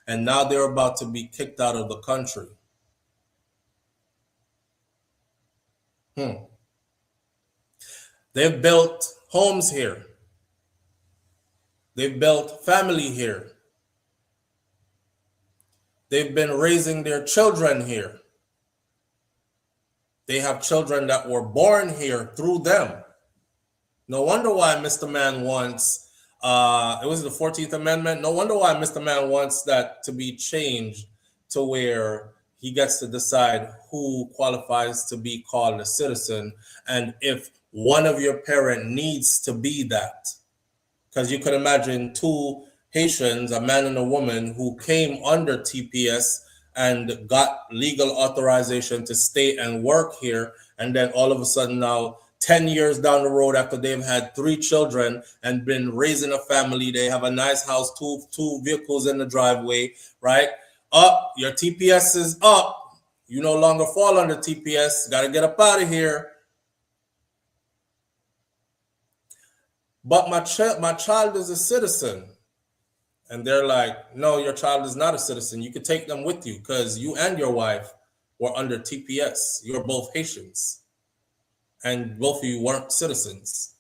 and now they're about to be kicked out of the country. They've built homes here. They've built family here. They've been raising their children here. They have children that were born here through them. No wonder why Mr. Man wants, it was the 14th Amendment. No wonder why Mr. Man wants that to be changed to where he gets to decide who qualifies to be called a citizen and if one of your parents needs to be that. Because you could imagine two Haitians, a man and a woman, who came under TPS and got legal authorization to stay and work here. And then all of a sudden now, 10 years down the road, after they've had 3 children and been raising a family, they have a nice house, two vehicles in the driveway, right? Up, your TPS is up. You no longer fall under TPS. Got to get up out of here. But my child is a citizen. And they're like, no, your child is not a citizen. You could take them with you because you and your wife were under TPS. You're both Haitians. And both of you weren't citizens.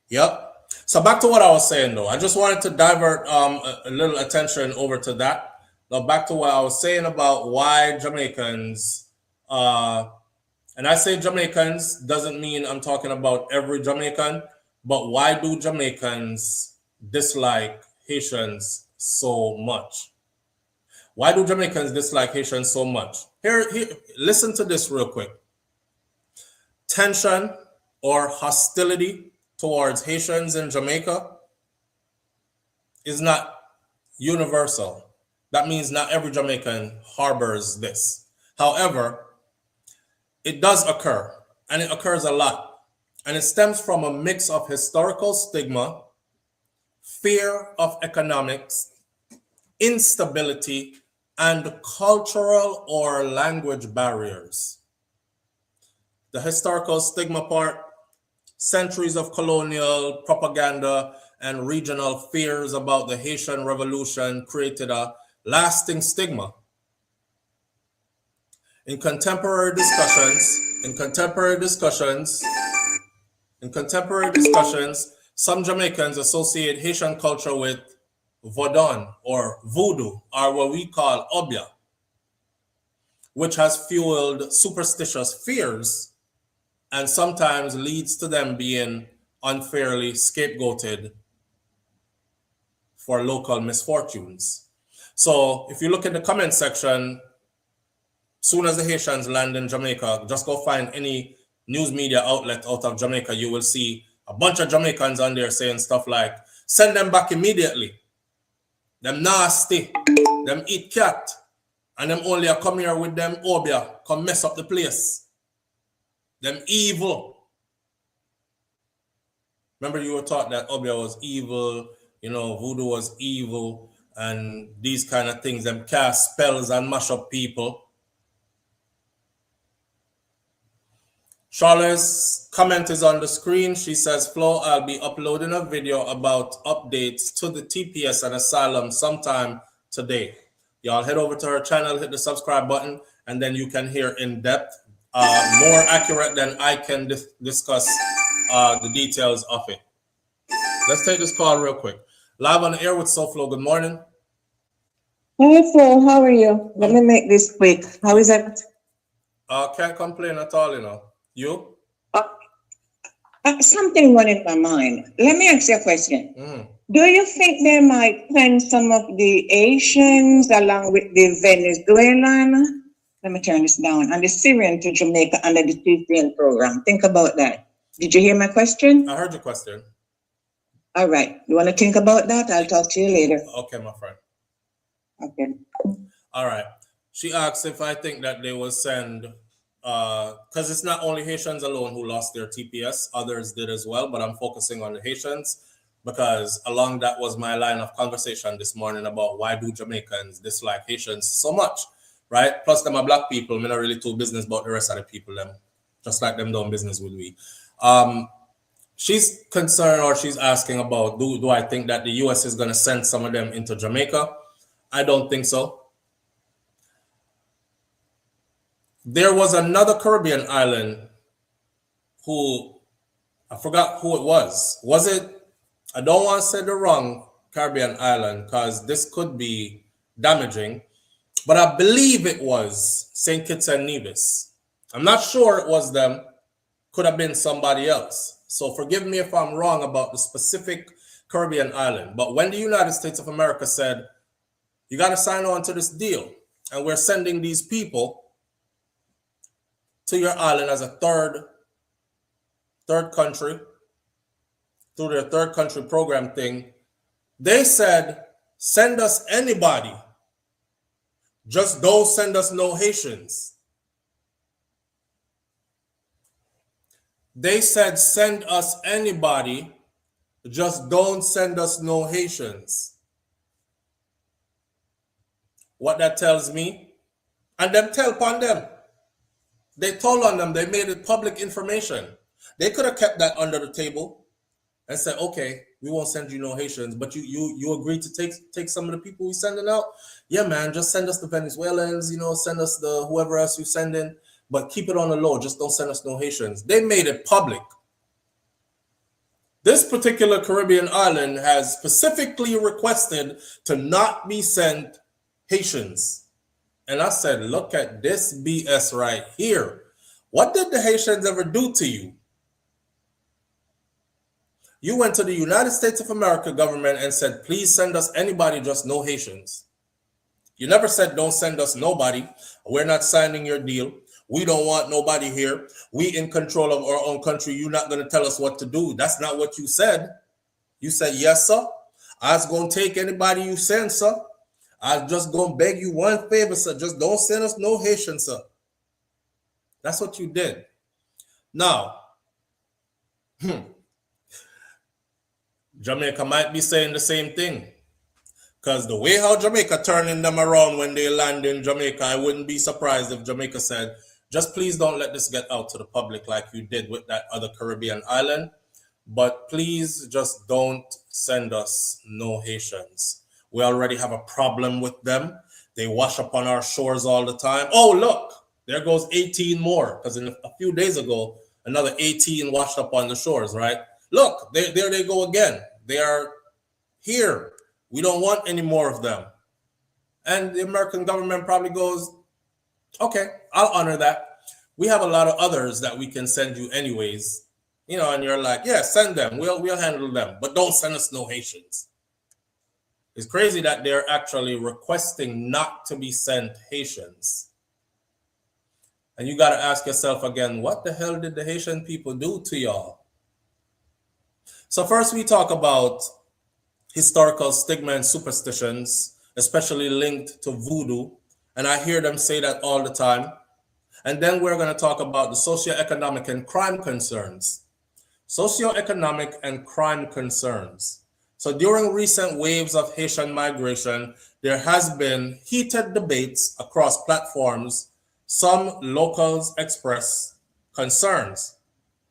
Yep. So back to what I was saying, though. I just wanted to divert a little attention over to that. Now back to what I was saying about why Jamaicans, and I say Jamaicans, doesn't mean I'm talking about every Jamaican, but why do Jamaicans dislike Haitians so much? Why do Jamaicans dislike Haitians so much? Here, listen to this real quick. Tension or hostility towards Haitians in Jamaica is not universal. That means not every Jamaican harbors this. However, it does occur, and it occurs a lot. And it stems from a mix of historical stigma, fear of economics, instability, and cultural or language barriers. The historical stigma part, centuries of colonial propaganda and regional fears about the Haitian Revolution created a lasting stigma. In contemporary discussions, some Jamaicans associate Haitian culture with Vodun or voodoo, or what we call obia, which has fueled superstitious fears and sometimes leads to them being unfairly scapegoated for local misfortunes. So if you look in the comment section, soon as the Haitians land in Jamaica, just go find any news media outlet out of Jamaica, you will see a bunch of Jamaicans on there saying stuff like, send them back immediately. Them nasty, them eat cat, and them only come here with them obia, come mess up the place. Them evil. Remember you were taught that obia was evil, voodoo was evil, and these kind of things, them cast spells and mash up people. Charlotte's comment is on the screen. She says, Flo, I'll be uploading a video about updates to the TPS and asylum sometime today. Y'all head over to her channel, hit the subscribe button, and then you can hear in depth, more accurate than I can discuss the details of it. Let's take this call real quick. Live on the air with SouFLo. Good morning. Hey, Flo, how are you? Let me make this quick. How is it? Can't complain at all, You? Something went in my mind. Let me ask you a question. Do you think they might send some of the Haitians along with the Venezuelan, let me turn this down, and the Syrian to Jamaica under the TPS program? Think about that. Did you hear my question? I heard your question. All right. You want to think about that? I'll talk to you later. Okay, my friend. Okay. All right. She asks if I think that they will send, because it's not only Haitians alone who lost their TPS, others did as well, but I'm focusing on the Haitians because along that was my line of conversation this morning about why do Jamaicans dislike Haitians so much, right? Plus them are black people, me not really do business about the rest of the people, them just like them doing business with me. She's concerned, or she's asking about, do I think that the US is going to send some of them into Jamaica? I don't think so. There was another Caribbean island who, I forgot who it was. Was it, I don't want to say the wrong Caribbean island because this could be damaging, but I believe it was St. Kitts and Nevis. I'm not sure it was them. Could have been somebody else. So forgive me if I'm wrong about the specific Caribbean island. But when the United States of America said, you got to sign on to this deal, and we're sending these people to your island as a third country, through their third country program thing, they said, send us anybody. Just don't send us no Haitians. They said, send us anybody, just don't send us no Haitians. What that tells me, and them tell upon them. They told on them, they made it public information. They could have kept that under the table and said, okay, we won't send you no Haitians, but you agreed to take some of the people we sending out? Yeah, man, just send us the Venezuelans, send us the whoever else you send in, but keep it on the low, just don't send us no Haitians. They made it public. This particular Caribbean island has specifically requested to not be sent Haitians. And I said, look at this BS right here. What did the Haitians ever do to you? You went to the United States of America government and said, please send us anybody, just no Haitians. You never said, don't send us nobody. We're not signing your deal. We don't want nobody here. We in control of our own country. You're not going to tell us what to do. That's not what you said. You said, yes, sir. I was going to take anybody you send, sir. I was just going to beg you one favor, sir. Just don't send us no Haitians, sir. That's what you did. Now, Jamaica might be saying the same thing. Because the way how Jamaica turning them around when they land in Jamaica, I wouldn't be surprised if Jamaica said, just please don't let this get out to the public like you did with that other Caribbean island. But please just don't send us no Haitians. We already have a problem with them. They wash up on our shores all the time. Oh, look, there goes 18 more. Because a few days ago, another 18 washed up on the shores, right? Look, there they go again. They are here. We don't want any more of them. And the American government probably goes, okay, I'll honor that. We have a lot of others that we can send you anyways. You know, and you're like, yeah, send them. We'll handle them. But don't send us no Haitians. It's crazy that they're actually requesting not to be sent Haitians. And you got to ask yourself again, what the hell did the Haitian people do to y'all? So first we talk about historical stigma and superstitions, especially linked to voodoo. And I hear them say that all the time. And then we're going to talk about the socioeconomic and crime concerns. Socioeconomic and crime concerns. So during recent waves of Haitian migration, there has been heated debates across platforms. Some locals express concerns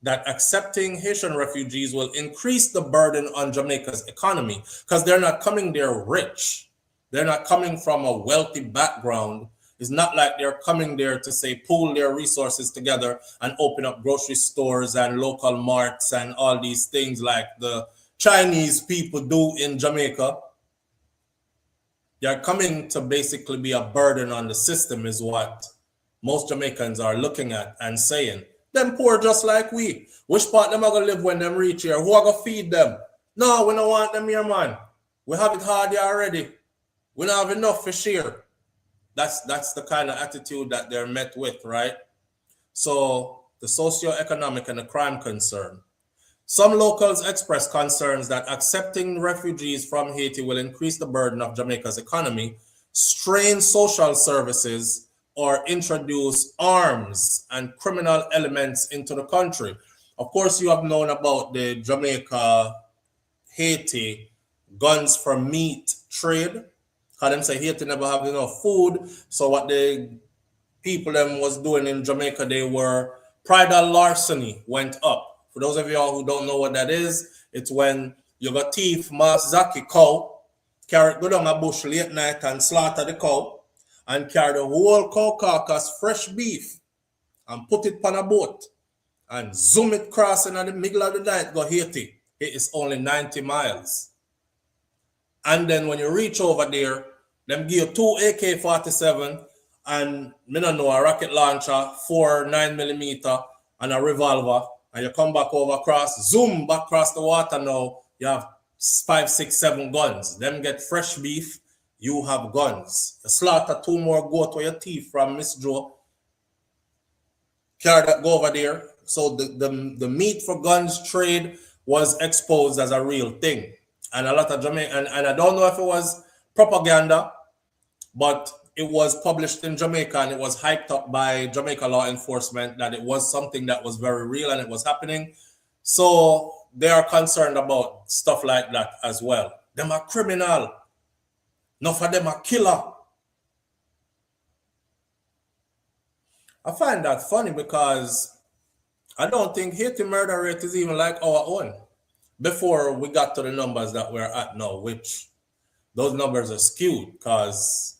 that accepting Haitian refugees will increase the burden on Jamaica's economy because they're not coming there rich. They're not coming from a wealthy background. It's not like they're coming there to say pool their resources together and open up grocery stores and local marts and all these things like the Chinese people do in Jamaica. They're coming to basically be a burden on the system is what most Jamaicans are looking at and saying. Them poor just like we. Which part them are going to live when them reach here? Who are going to feed them? No, we don't want them here, man. We have it hard here already. We don't have enough for share. That's the kind of attitude that they're met with, right? So the socioeconomic and the crime concern. Some locals express concerns that accepting refugees from Haiti will increase the burden of Jamaica's economy, strain social services, or introduce arms and criminal elements into the country. Of course, you have known about the Jamaica-Haiti guns for meat trade. Because them say Haiti never have enough food. So what the people them was doing in Jamaica, they were bridal larceny went up. For those of y'all who don't know what that is, it's when you got thief, mass Zaki cow, carry it, go down a bush late night and slaughter the cow, and carry the whole cow carcass, fresh beef, and put it on a boat, and zoom it crossing in the middle of the night, go Haiti. It is only 90 miles. And then when you reach over there, them give you 2 AK-47 and me don't know, a rocket launcher, 4 9mm, and a revolver. And you come back over across, zoom back across the water now, you have 5, 6, 7 guns. Them get fresh beef, you have guns. You slaughter 2 more goat or your teeth from Miss Joe. Carry that, go over there. So the meat for guns trade was exposed as a real thing. And a lot of Jamaican, and I don't know if it was propaganda, but it was published in Jamaica and it was hyped up by Jamaica law enforcement that it was something that was very real and it was happening. So they are concerned about stuff like that as well. Them are criminal. Enough of them are killer. I find that funny because I don't think Haiti murder rate is even like our own. Before we got to the numbers that we're at now, which those numbers are skewed because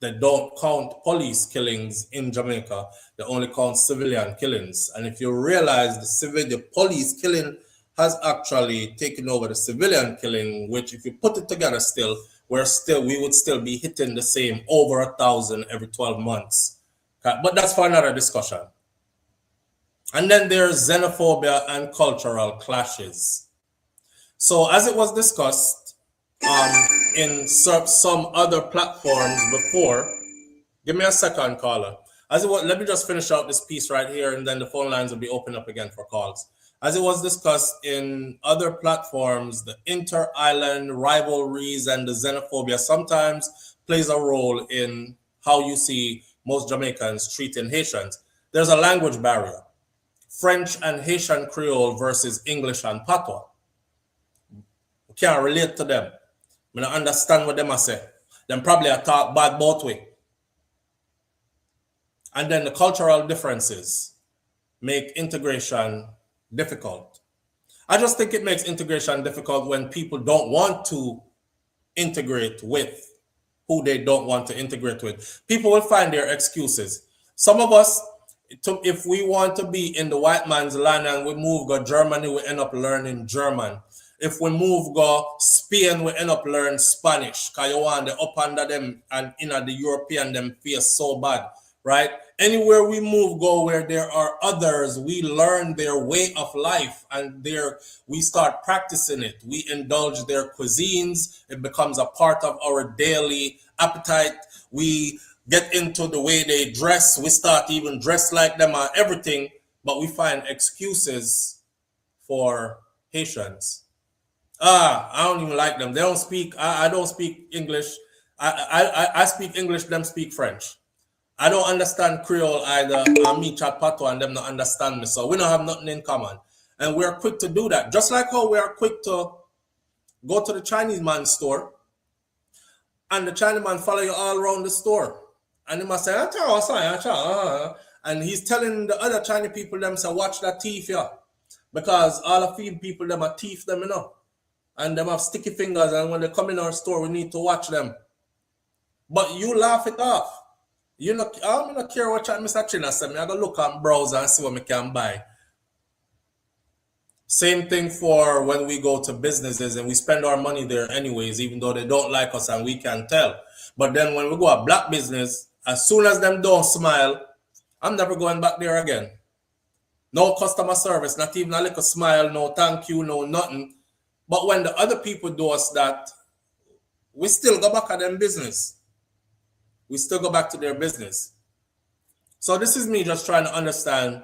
they don't count police killings in Jamaica. They only count civilian killings. And if you realize the police killing has actually taken over the civilian killing, which if you put it together we would still be hitting the same over 1,000 every 12 months. But that's for another discussion. And then there's xenophobia and cultural clashes. So as it was discussed in some other platforms before, give me a second, caller. As it was, let me just finish out this piece right here, and then the phone lines will be open up again for calls. As it was discussed in other platforms, the inter-island rivalries and the xenophobia sometimes plays a role in how you see most Jamaicans treating Haitians. There's a language barrier. French and Haitian Creole versus English and Patois. can't relate to them. I don't understand what them are say. Them probably are talk bad both way. And then the cultural differences make integration difficult. I just think it makes integration difficult when people don't want to integrate with who they don't want to integrate with. People will find their excuses. Some of us, if we want to be in the white man's land and we move go Germany, we end up learning German. If we move go Spain, we end up learning Spanish. Because you want the up under them and in the European, them feel so bad, right? Anywhere we move go where there are others, we learn their way of life and we start practicing it. We indulge their cuisines. It becomes a part of our daily appetite. We get into the way they dress. We start even dress like them and everything, but we find excuses for Haitians. I don't even like them. They don't speak, I don't speak English. I speak English, them speak French. I don't understand Creole either. I me chat patois and them not understand me. So we don't have nothing in common. And we're quick to do that. Just like how we are quick to go to the Chinese man's store and the Chinese man follow you all around the store. And he must say, and he's telling the other Chinese people them say, watch that teeth, yeah. Because all the feed people them are teeth them, you know. And them have sticky fingers, and when they come in our store, we need to watch them. But you laugh it off. I don't care what Mr. China said. I go look at browser and see what I can buy. Same thing for when we go to businesses and we spend our money there anyways, even though they don't like us and we can tell. But then when we go a black business, as soon as them don't smile, I'm never going back there again. No customer service, not even a little smile, no thank you, no nothing. But when the other people do us that, we still go back at them business. We still go back to their business. So this is me just trying to understand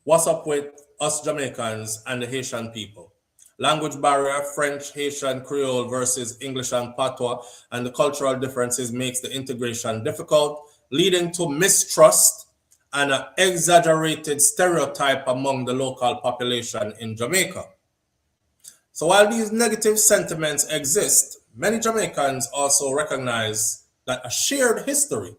what's up with us Jamaicans and the Haitian people. Language barrier, French, Haitian, Creole versus English and Patois, and the cultural differences makes the integration difficult, leading to mistrust and an exaggerated stereotype among the local population in Jamaica. So while these negative sentiments exist, many Jamaicans also recognize that a shared history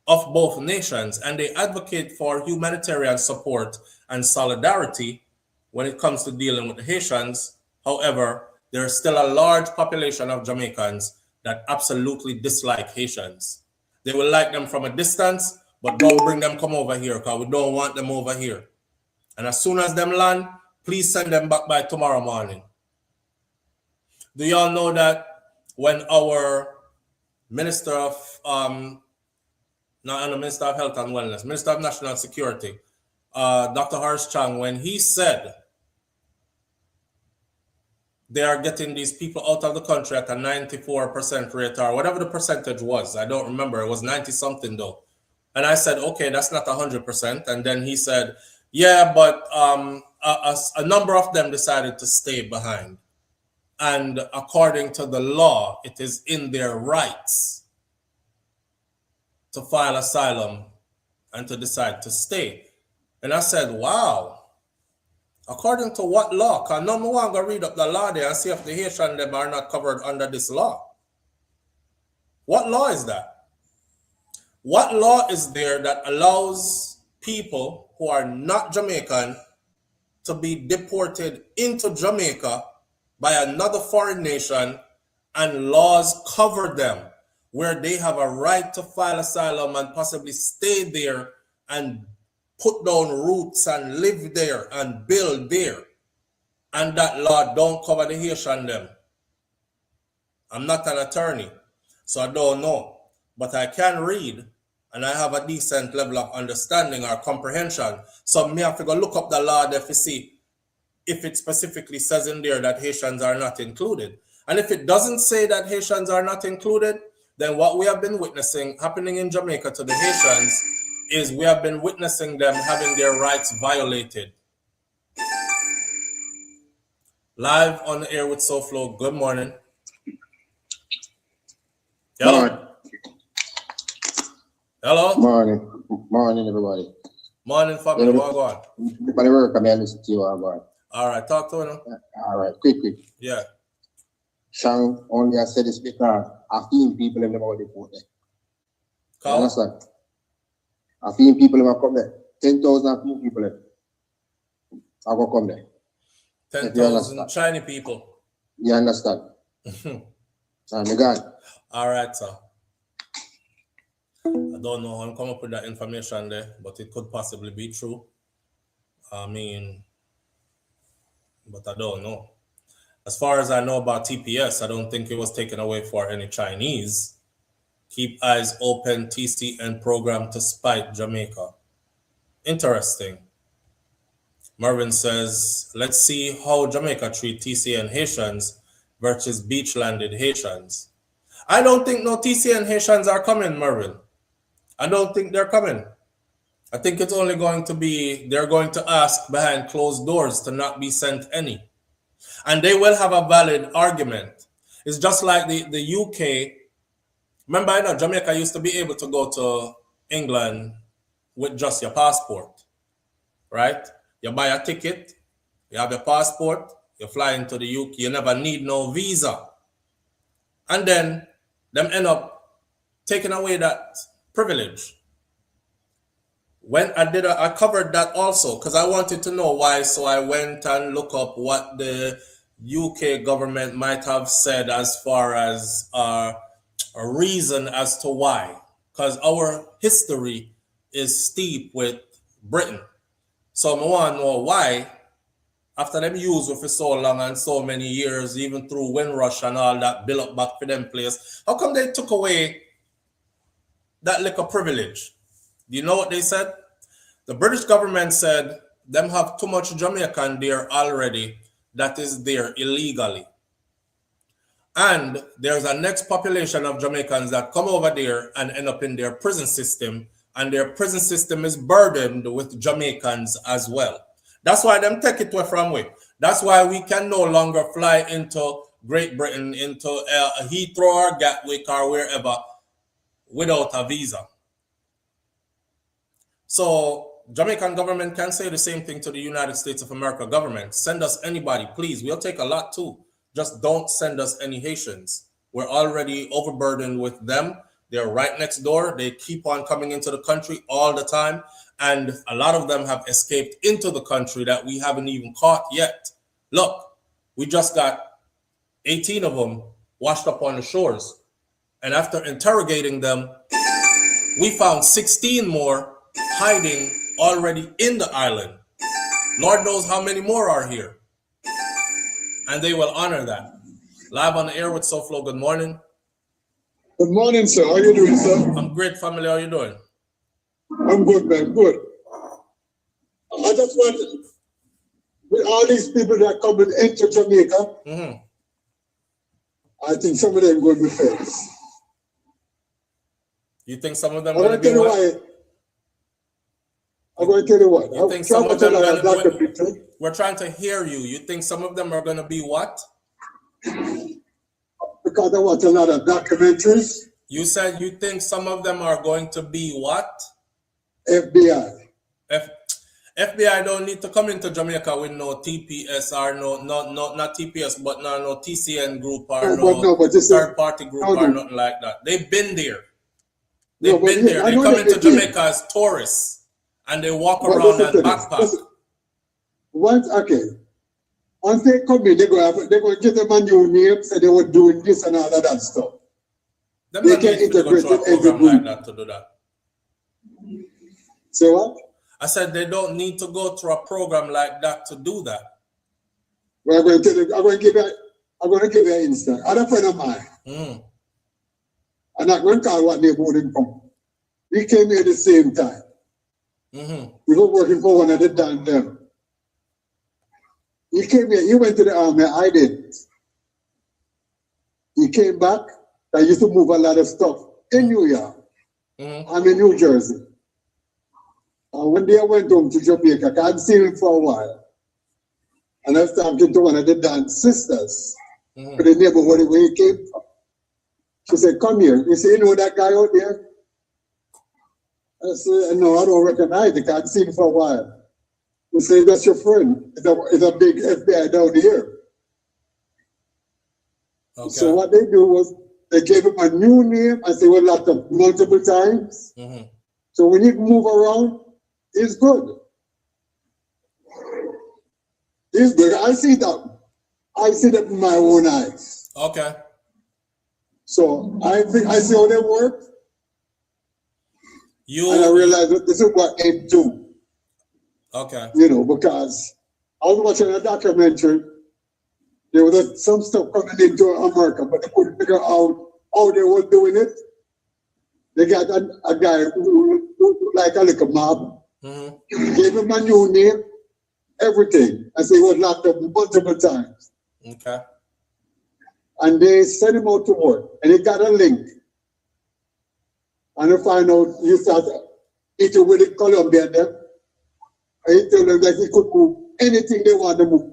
of both nations, and they advocate for humanitarian support and solidarity when it comes to dealing with the Haitians. However, there is still a large population of Jamaicans that absolutely dislike Haitians. They will like them from a distance, but don't bring them come over here because we don't want them over here. And as soon as them land, please send them back by tomorrow morning. Do y'all know that when our Minister of Minister of Health and Wellness, Minister of National Security, Dr. Harsh Chang, when he said they are getting these people out of the country at a 94% rate or whatever the percentage was, I don't remember, it was 90 something though. And I said, okay, that's not 100%. And then he said, yeah, but a number of them decided to stay behind. And according to the law, it is in their rights to file asylum and to decide to stay. And I said, wow, according to what law? Because no one going to read up the law there and see if the Haitian them are not covered under this law. What law is that? What law is there that allows people who are not Jamaican to be deported into Jamaica by another foreign nation, and laws cover them where they have a right to file asylum and possibly stay there and put down roots and live there and build there, and that law don't cover the Haitian them? I'm not an attorney, so I don't know, but I can read and I have a decent level of understanding or comprehension. So me have to go look up the law there to see if it specifically says in there that Haitians are not included. And if it doesn't say that Haitians are not included, then what we have been witnessing happening in Jamaica to the Haitians is we have been witnessing them having their rights violated. Live on the air with SouFLo. Good morning. Hello. Hello. Morning. Morning, everybody. Morning, family. What going on? Everybody work, I mean, listen to you, all right. All right, talk to him. All right, quick. Yeah. Shang only I said this because I feel people in the body put there. You understand? I feel people in come there. 10,000 people there. I go come there. 10,000 Chinese people. You understand? My God. All right, sir. I don't know how I'm coming up with that information there, but it could possibly be true. I mean, but I don't know. As far as I know about TPS, I don't think it was taken away for any Chinese. Keep eyes open, TCN program to spite Jamaica. Interesting. Marvin says, let's see how Jamaica treat TCN Haitians versus beach-landed Haitians. I don't think no TCN Haitians are coming, Marvin. I don't think they're coming. I think it's only going to be, they're going to ask behind closed doors to not be sent any. And they will have a valid argument. It's just like the UK. Remember, I know Jamaica used to be able to go to England with just your passport, right? You buy a ticket, you have your passport, you fly into the UK, you never need no visa. And then them end up taking away that privilege. When I covered that also because I wanted to know why, so I went and looked up what the UK government might have said as far as a reason as to why, because our history is steep with Britain. So I want to know why, after them use it for so long and so many years, even through Windrush and all that, build up back for them place, how come they took away that little privilege? Do you know what they said? The British government said them have too much Jamaican there already that is there illegally. And there's a next population of Jamaicans that come over there and end up in their prison system, and their prison system is burdened with Jamaicans as well. That's why them take it away from we. That's why we can no longer fly into Great Britain, into Heathrow or Gatwick or wherever without a visa. So Jamaican government can say the same thing to the United States of America government. Send us anybody, please. We'll take a lot too. Just don't send us any Haitians. We're already overburdened with them. They're right next door. They keep on coming into the country all the time. And a lot of them have escaped into the country that we haven't even caught yet. Look, we just got 18 of them washed up on the shores. And after interrogating them, we found 16 more hiding already in the island. Lord knows how many more are here. And they will honor that. Live on the air with SouFLo. Good morning. Good morning, sir. How are you doing, sir? I'm great, family. How are you doing? I'm good, man. Good. I just want, with all these people that are coming into Jamaica, I think some of them going to be famous. You think some of them are going to be what? I'm going to tell you what. You think some of them are going to be, we're trying to hear you. You think some of them are going to be what? Because I watch a lot of documentaries. You said you think some of them are going to be what? FBI. FBI don't need to come into Jamaica with no TPS or not TPS, but no TCN group or third party group or nothing like that. They've been there. They've been there. They come into Jamaica as tourists and they walk around and backpack. Once they come in, they're going to give them a new name, say they were doing this and all of that stuff. They can integrate it every like that to do that. Say what? I said they don't need to go through a program like that to do that. Well, I'm going to give you an instance. I had a friend of mine. I'm not going to call what neighborhood him from. He came here at the same time. We were working for one of the damn them. He came here, he went to the army, I didn't. He came back, I used to move a lot of stuff in New York. I'm in New Jersey. And one day I went home to Jamaica, I hadn't seen him for a while. And I was talking to one of the dance sisters for the neighborhood where he came from. She said, come here. He said, you know that guy out there? I said, no, I don't recognize him, I hadn't seen him for a while. We say that's your friend. It's a big FBI down here. Okay. So what they do was they gave him a new name and they were locked up multiple times. So when you move around, it's good. It's good. I see that. I see that with my own eyes. Okay. So I see how they work. And I realize that this is what they do. Okay. You know, because I was watching a documentary. There was some stuff coming into America, but they couldn't figure out how they were doing it. They got a guy who like a little mob. Gave him a new name, everything. And so he was locked up multiple times. Okay. And they sent him out to work. And he got a link. And they find out he started eating with the Colombian them. And he told them that he could move anything they want to move.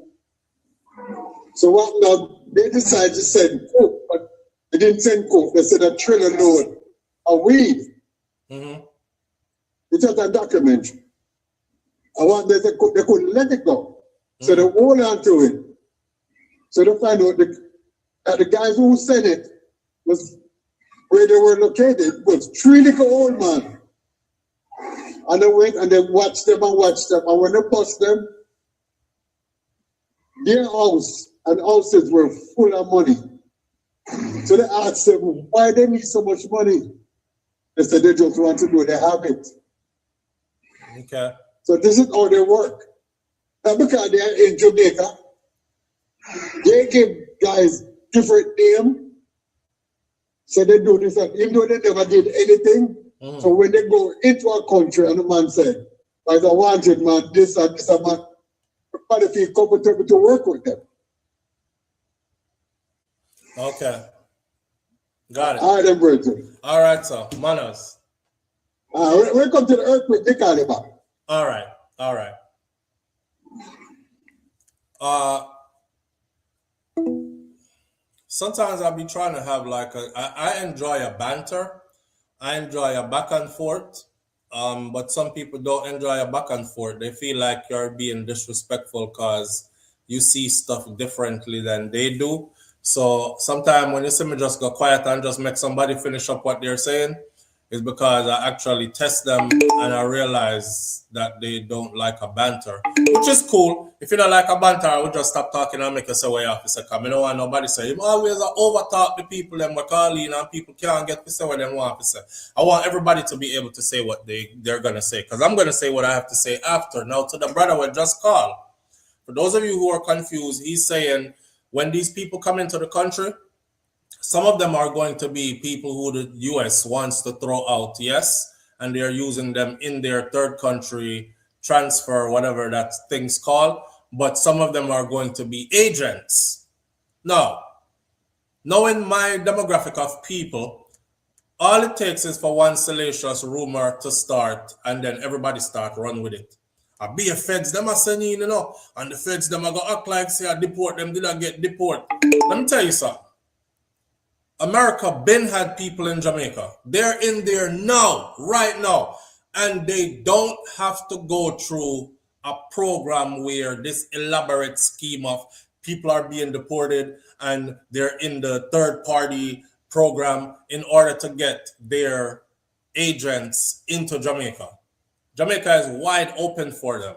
So what now? They decided to send coke, but they didn't send coke. They sent a trailer load of weed. It's just a documentary. And what they couldn't let it go. So they hold on to it. So they find out that the guys who sent it was where they were located was 3 little old men. And they went and they watched them. And when they bust them, their house and houses were full of money. So they asked them why they need so much money. They said they just want to do they have it. Okay. So this is how they work. Now because they are in Jamaica, they give guys different names. So they do this, and even though they never did anything, so when they go into a country and the man said, like a wanted man, this and this and man, everybody feel comfortable to work with them. Okay. Got it. All right, then, Bridget. All right, so manners. Welcome to the earthquake, they call it back. All right. All right. Sometimes I'll be trying to have like I enjoy a banter. I enjoy a back and forth. But some people don't enjoy a back and forth. They feel like you're being disrespectful because you see stuff differently than they do. So sometimes when you see me just go quiet and just make somebody finish up what they're saying, is because I actually test them and I realize that they don't like a banter, which is cool. If you don't like a banter, I would just stop talking and make you say what you have to say. Because I don't want nobody to say, you always over-talk the people and we're calling and people can't get to say what they want to say. I want everybody to be able to say what they're going to say, because I'm going to say what I have to say after. Now, to the brother we just called, for those of you who are confused, he's saying when these people come into the country, some of them are going to be people who the U.S. wants to throw out, yes, and they're using them in their third country transfer, whatever that thing's called, but some of them are going to be agents. Now, knowing my demographic of people, all it takes is for one salacious rumor to start, and then everybody start run with it. I be a feds, them are saying, you know, and the feds, them are going to act like, say, I deport them, did I get deport? Let me tell you something. America been had people in Jamaica. They're in there now, right now. And they don't have to go through a program where this elaborate scheme of people are being deported and they're in the third party program in order to get their agents into Jamaica. Jamaica is wide open for them.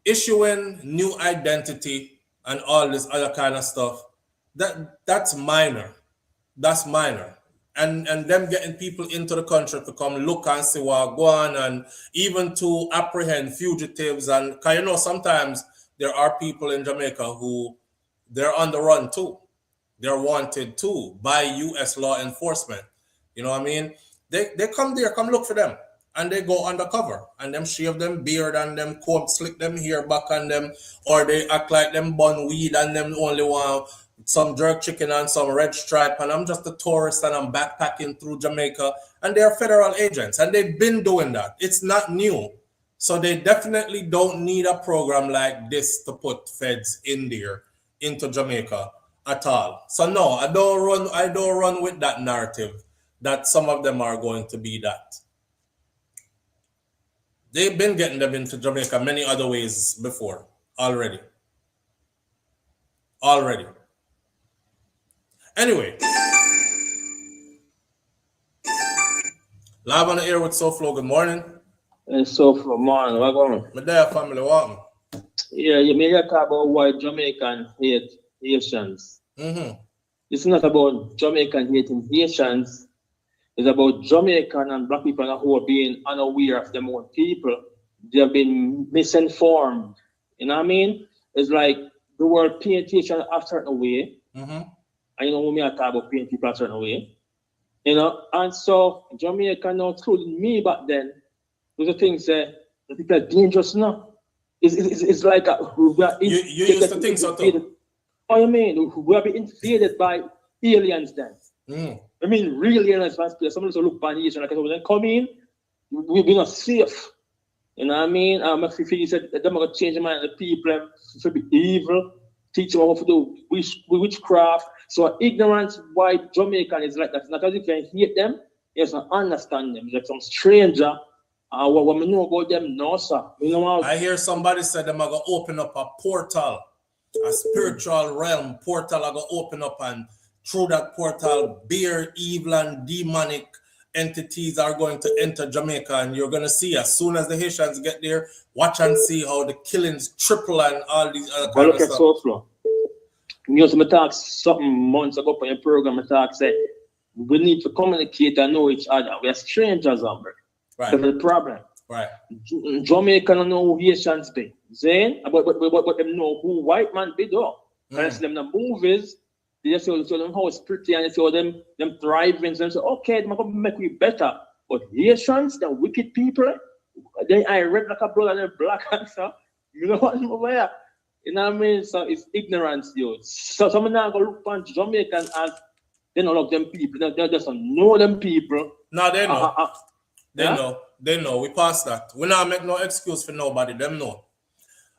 Issuing new identity and all this other kind of stuff, that's minor. That's minor. And them getting people into the country to come look and see what go on, and even to apprehend fugitives. And because you know, sometimes there are people in Jamaica who they're on the run too. They're wanted too by U.S. law enforcement. You know what I mean? They come there, come look for them. And they go undercover and them shave them beard and them comb, slick them hair back on them, or they act like them bun weed and them only want some jerk chicken and some red stripe, and I'm just a tourist and I'm backpacking through Jamaica, and they're federal agents and they've been doing that. It's not new. So they definitely don't need a program like this to put feds in there into Jamaica at all. So no, I don't run with that narrative that some of them are going to be that. They've been getting them into Jamaica many other ways before already. Anyway, live on the air with SouFLo. Good morning. SouFLo, morning. What going on? My dad family, welcome. Yeah, you may talk about white Jamaican hate Haitians. It's not about Jamaican hating Haitians. It's about Jamaican and black people who are being unaware of their own people. They have been misinformed. You know what I mean? It's like the word paint Haitian a certain way. And you know, when we talk about paint people a certain way. You know, and so Jamaica now, including me back then, those are things that people are dangerous now. It's like we are you used to think so too. Oh, you mean we are being invaded by aliens then? I mean, real aliens. Somebody will look by Haitian like then come in, we'll be not safe. You know what I mean? If you said they're going to change the mind of the people to be evil, teach them how to do witchcraft. So ignorance white Jamaican is like that. It's not as if you hate them, you just understand them. It's like some stranger. What we know about them, no, sir. You know, I hear somebody said they're going to open up a portal, a spiritual realm portal. Are going to open up, and through that portal, bare, evil, and demonic entities are going to enter Jamaica, and you're going to see as soon as the Haitians get there, watch and see how the killings triple and all these other kind of stuff. SouFLo. You know, I talked something months ago on your program. I talked said we need to communicate and know each other. We are strangers, Amber. Right. That's the problem. Right. Jamaica don't know who Haitians be. Then, but them know who white man be though. And see them in the movies, they just show them how it's pretty and they show them thriving. And say, okay, they're going to make you better. But Haitians, the wicked people, they are red like a brother and they're black and stuff. You know what I'm aware? You know what I mean? So it's ignorance, yo. So someone now go look on Jamaicans as they don't love them people. They just don't know them people. No, they know. They know. We passed that. We not make no excuse for nobody. Them know.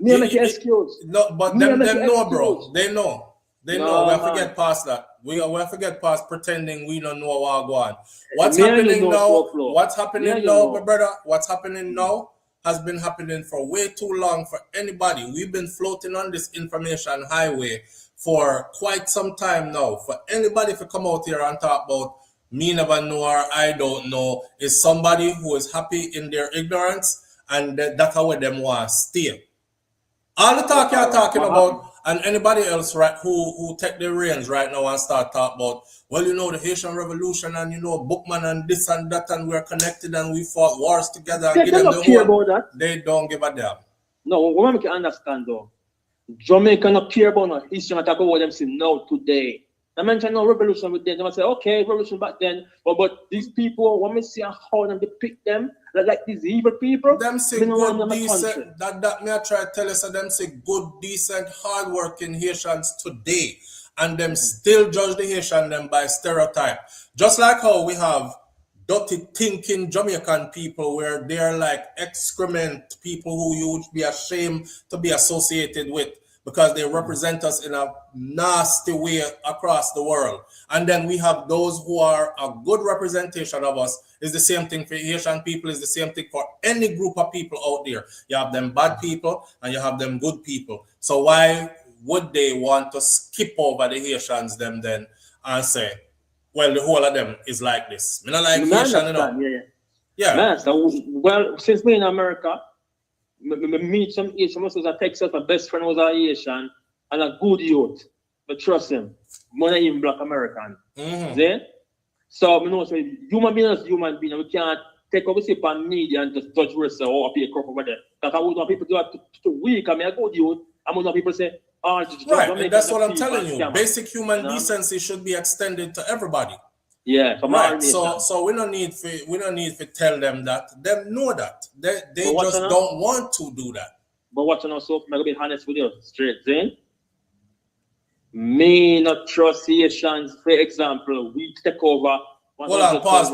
Me make excuse. No, but them know, bro. They know. They know. We have to get past that. We have to get past pretending we don't know what going on. What's happening now? What's happening now, my brother? What's happening now has been happening for way too long for anybody. We've been floating on this information highway for quite some time now. For anybody to come out here and talk about me never know or I don't know is somebody who is happy in their ignorance, and that's how them want to stay. All the talk you're talking about, and anybody else right who take the reins right now and start talking about, well, you know, the Haitian Revolution and you know Bookman and this and that, and we're connected and we fought wars together. And They don't care about that. They don't give a damn. No, what we can understand though, Jamaica not care about no history. I talk about them say no today. I mentioned no revolution with them. They say, okay, revolution back then. But these people, when we see how them depict them, like these evil people, them say good, decent, that me I try to tell you, so them say good, decent, hardworking Haitians today. And them still judge the Haitian them by stereotype. Just like how we have dirty thinking Jamaican people where they're like excrement, people who you would be ashamed to be associated with, because they represent us in a nasty way across the world. And then we have those who are a good representation of us. It's the same thing for Haitian people. It's the same thing for any group of people out there. You have them bad people and you have them good people. So why would they want to skip over the Haitians them then and say, well, the whole of them is like this? I don't like Haitian, you know. Yeah. Man, so, well, since being in America, me meet some Haitian, most of the Texas, my best friend was a Haitian and a good youth. But trust him, more than even black American. See? So, you know, so human being is human being, and we can't take over sip on media and just judge where say, oh, I pay a crop over there. Because I would want people to do that to weak. I mean, a good youth, I would want people to say, oh, right, and that's what I'm telling you. Basic human decency should be extended to everybody. Yeah, right. So we don't need to tell them that. Them know that. They just don't want to do that. But what you know, so I'm gonna be honest with you, straight then. Me not trust Haitians, for example, we take over. Hold on, pause.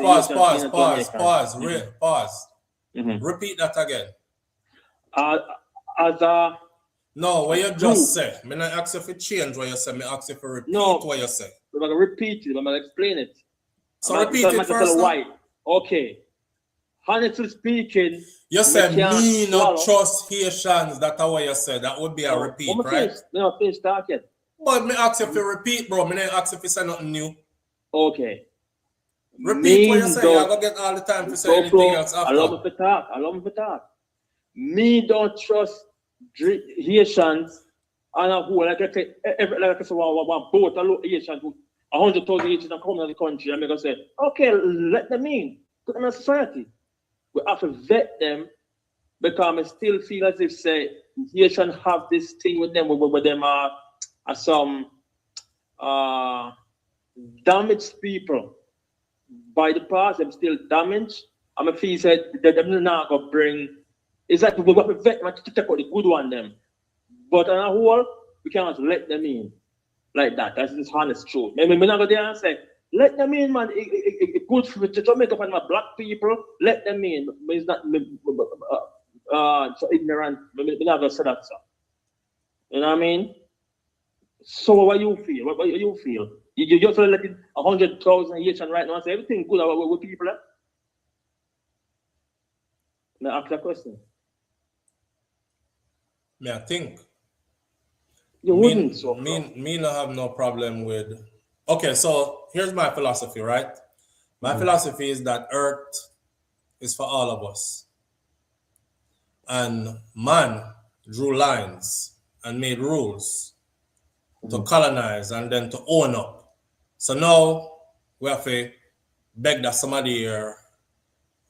Repeat that again. As a no, what you just say. Me not ask you for change what you say. Me ask you for repeat what you say. I'm gonna repeat it. I'm gonna explain it. So repeat it first. Why? Okay. honestly speaking, you said me not trust Haitians. That's what you said. That would be a repeat, right? No, finish talking. But me ask you if you repeat, bro. Me didn't ask if you say nothing new. Okay. Repeat what you say. You're going to get all the time to say anything else after. Allow me to talk. Me don't trust Haitians and who like I say one boat a Haitian who 100,000 Haitians come to the country and make us say, okay, let them in. Put them in society. We have to vet them because I still feel as if say Haitians have this thing with them where them are some damaged people. By the past, them still damaged. I'm a feel said that them not gonna bring. It's like we have to vet them to take out the good one them. But on a whole, we can't let them in like that. That's the honest truth. Maybe me not go there and say, let them in, man. It good for Jamaica and my black people. Let them in. But it's not so ignorant. Me not gonna say that, sir. You know what I mean? So what you feel? What you feel? You just let 100,000 Haitian right now and say everything good about with people. Now ask that question. I think. You wouldn't. Me not have no problem with. Okay, so here's my philosophy, right? My philosophy is that Earth is for all of us, and man drew lines and made rules to colonize and then to own up. So now we have to beg that somebody here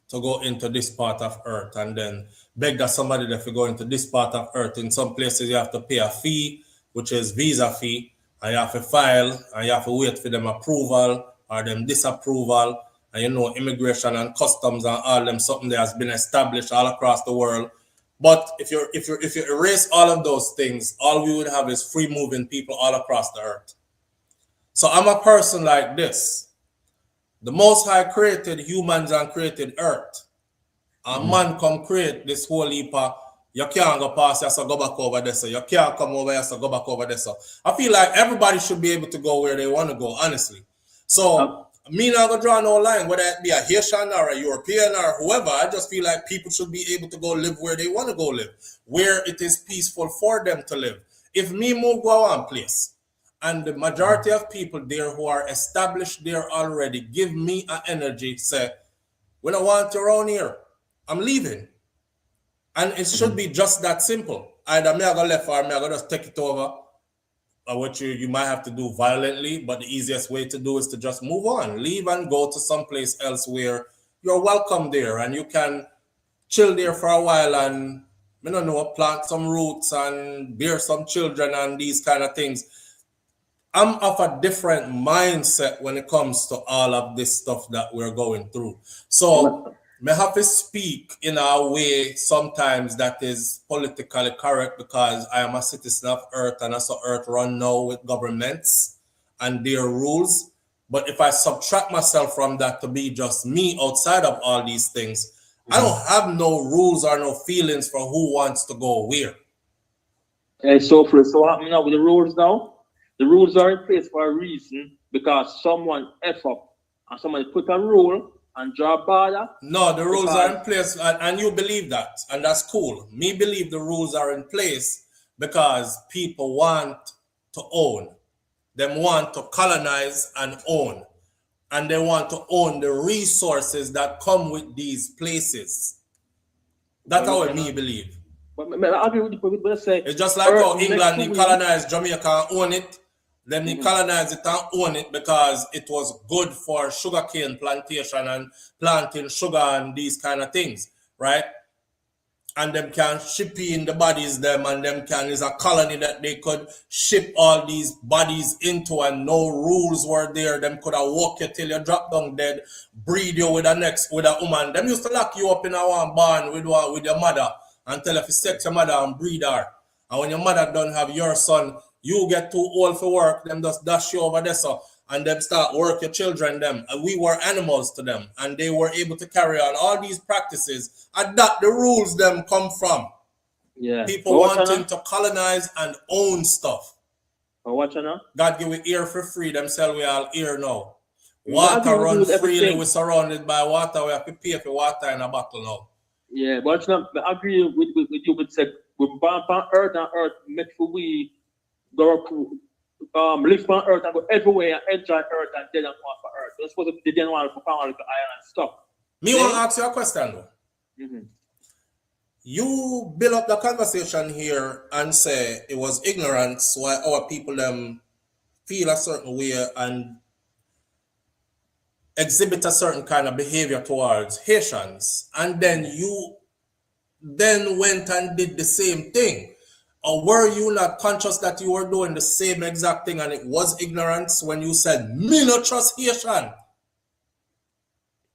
to go into this part of Earth, and then beg that somebody that to go into this part of Earth. In some places you have to pay a fee, which is visa fee, and you have to file, and you have to wait for them approval or them disapproval, and you know immigration and customs and all them something that has been established all across the world. But if you erase all of those things, all we would have is free moving people all across the earth. So I'm a person like this. The Most High created humans and created earth. And man come create this whole heap of, you can't go past, you have to go back over there. So you can't come over, you have to go back over there. So I feel like everybody should be able to go where they want to go, honestly. So me not gonna draw no line, whether it be a Haitian or a European or whoever. I just feel like people should be able to go live where they want to go live, where it is peaceful for them to live. If me move go one place, and the majority of people there who are established there already give me an energy, say, we don't want you around here, I'm leaving. And it should be just that simple. Either me I go left or me I go just take it over. Or what you might have to do violently, but the easiest way to do is to just move on, leave and go to someplace else where you're welcome there and you can chill there for a while and, I don't know, plant some roots and bear some children and these kind of things. I'm of a different mindset when it comes to all of this stuff that we're going through. So I have to speak in a way sometimes that is politically correct because I am a citizen of Earth and I saw Earth run now with governments and their rules. But if I subtract myself from that to be just me outside of all these things, I don't have no rules or no feelings for who wants to go where. Okay, so what happening now with the rules now? The rules are in place for a reason because someone F up and somebody put a rule and draw a border. No, the rules are in place and you believe that, and that's cool. Me believe the rules are in place because people want to own. They want to colonize and own. And they want to own the resources that come with these places. That's how me believe. It's just like how England colonized Jamaica and own it. Then they colonized it and own it because it was good for sugarcane plantation and planting sugar and these kind of things, right? And them can ship in the bodies them and them can is a colony that they could ship all these bodies into and no rules were there. Them could have walked you till you drop down dead, breed you with a woman. Them used to lock you up in a one barn with your mother and tell you if you sex your mother and breed her. And when your mother don't have your son, you get too old for work, them just dash you over there, so, and them start work your children, them. And we were animals to them, and they were able to carry on all these practices, and that the rules them come from. Yeah. People wanting to colonize and own stuff. Watch now. God give we ear for free, them sell we all ear now. Water runs freely. We're surrounded by water. We have to pay for water in a bottle now. Yeah, but I agree with you. But say we born on earth and earth make for we go live on earth and go everywhere and enjoy earth and then and for earth. You're supposed to be the one for power to iron and stuff. Me want to ask you a question though. You build up the conversation here and say it was ignorance why our people feel a certain way and exhibit a certain kind of behavior towards Haitians, and then you then went and did the same thing. Or were you not conscious that you were doing the same exact thing and it was ignorance when you said, me no trust Haitian?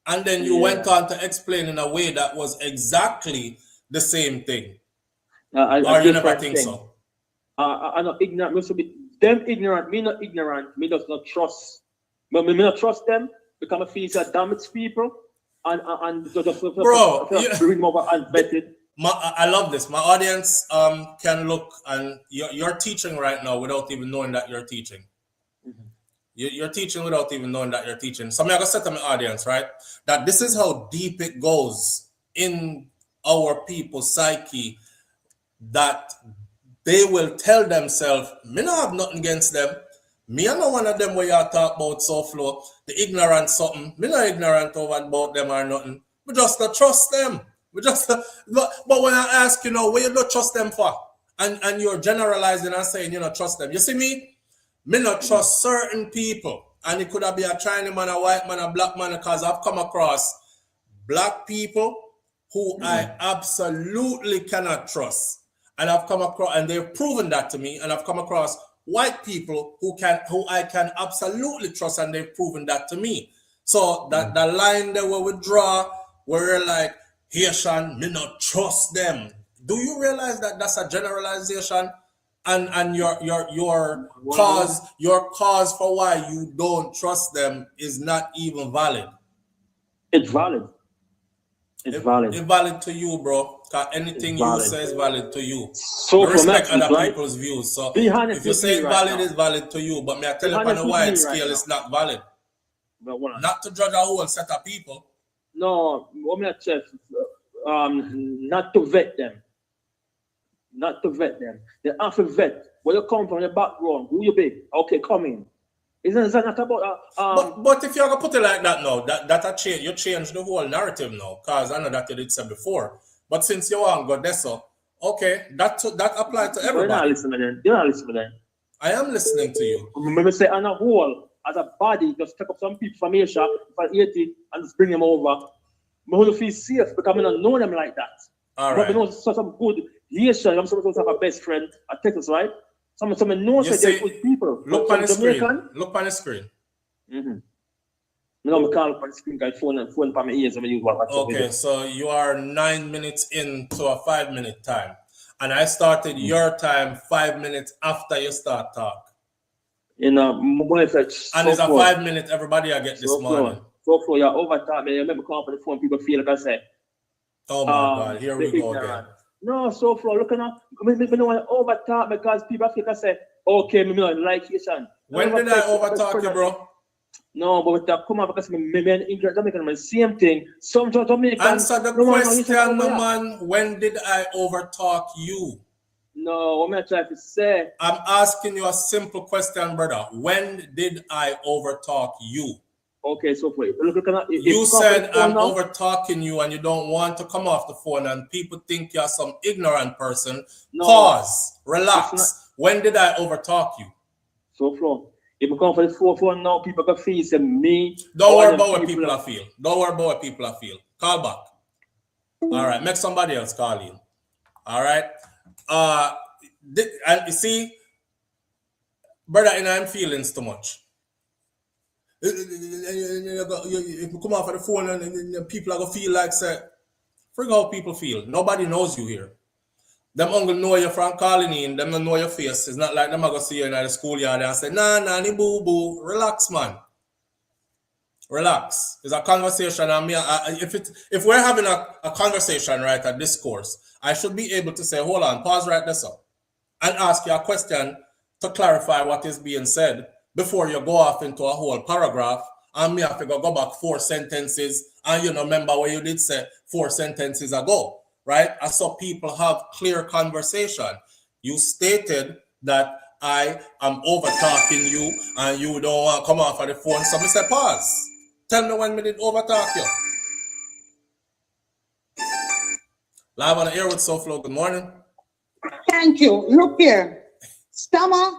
And then you went on to explain in a way that was exactly the same thing. Or you never think so? I'm not ignorant. Them ignorant, me not ignorant, me does not trust. But me not trust them because I feel that damaged people and just bro, bring them over and vetted. I love this. My audience can look, and you're teaching right now without even knowing that you're teaching. You're teaching without even knowing that you're teaching. So I'm going to say to my audience, right, that this is how deep it goes in our people's psyche, that they will tell themselves, me not have nothing against them. Me I know one of them where y'all talk about SouFLo, the ignorant something. Me not ignorant over about them or nothing. We just don't trust them. We just but when I ask, you know, where you don't trust them for? And you're generalizing and saying you don't trust them. You see me not trust certain people. And it could have been a Chinese man, a white man, a black man, because I've come across black people who I absolutely cannot trust. And I've come across, and they've proven that to me, and I've come across white people who I can absolutely trust, and they've proven that to me. So that the line there where we draw, where we're like, Haitian, me not trust them. Do you realize that that's a generalization? And your cause for why you don't trust them is not even valid. It's valid. It's valid. It's valid to you, bro. Because anything you say is valid to you. So respect other people's views. So if you say it's valid, it's valid to you. But me I tell you on a wide scale, it's not valid. Not to judge a whole set of people. No, what me I say, not to vet them. Not to vet them. They have to vet. Where you come from, your background, who you be? Okay, come in. Isn't that not about but if you're gonna put it like that now, that change, you change the whole narrative now, because I know that you did say before. But since you want to go there, so okay, that applies to everybody. You're not listening then. You're not listening then. I am listening to you. Remember, say on a whole, as a body, just take up some people from Asia, from Haiti, and just bring them over. I want to feel safe because I don't know them like that. All right. But I know some good Haitian, I'm supposed to have a best friend at Texas, right? Some knows that they're good people. Look on the screen. Look on the screen. No, I call up on the screen, guys. Phone for my ears. Okay, so you are 9 minutes into a 5-minute time. And I started your time 5 minutes after you start talk. You know, and it's a 5 minute everybody I get this morning. So you're over time. I remember calling for the phone, people feel like I said. Oh my God, here we go again. No, SouFLo, look at that. I don't want to over talk because people think I say, okay, me not like Haitian. When did I over talk you, bro? No, but with that come up because me and English Jamaican the same thing. Some Jamaican. Answer the question, man. When did I over talk you? No, what am I trying to say? I'm asking you a simple question, brother. When did I over talk you? Okay, so wait. You said I'm over talking you and you don't want to come off the phone and people think you're some ignorant person. No, pause. Relax. When did I over talk you? SouFLo. If you come for the phone now, people can feel it's me. Don't worry about what people are feel. Don't worry about what people are feel. Call back. All right. Make somebody else call in. All right. And you see, brother, and I'm feelings too much. If you come off of the phone and people are going to feel like, say, figure how people feel. Nobody knows you here. Them uncle know you from calling in. Them don't know your face. It's not like them are going to see you in the schoolyard and say, nah, ni boo boo. Relax, man. Relax. It's a conversation. And if we're having a conversation, right, a discourse, I should be able to say, hold on, pause right there, sir, and ask you a question to clarify what is being said before you go off into a whole paragraph and me have to go back 4 sentences, and you know, remember what you did say 4 sentences ago, right? I saw people have clear conversation. You stated that I am over talking you and you don't want to come off of the phone. So I said, pause. Tell me when we did over talk you. Live on the air with SouFLo. Good morning. Thank you. Look here. Stammer.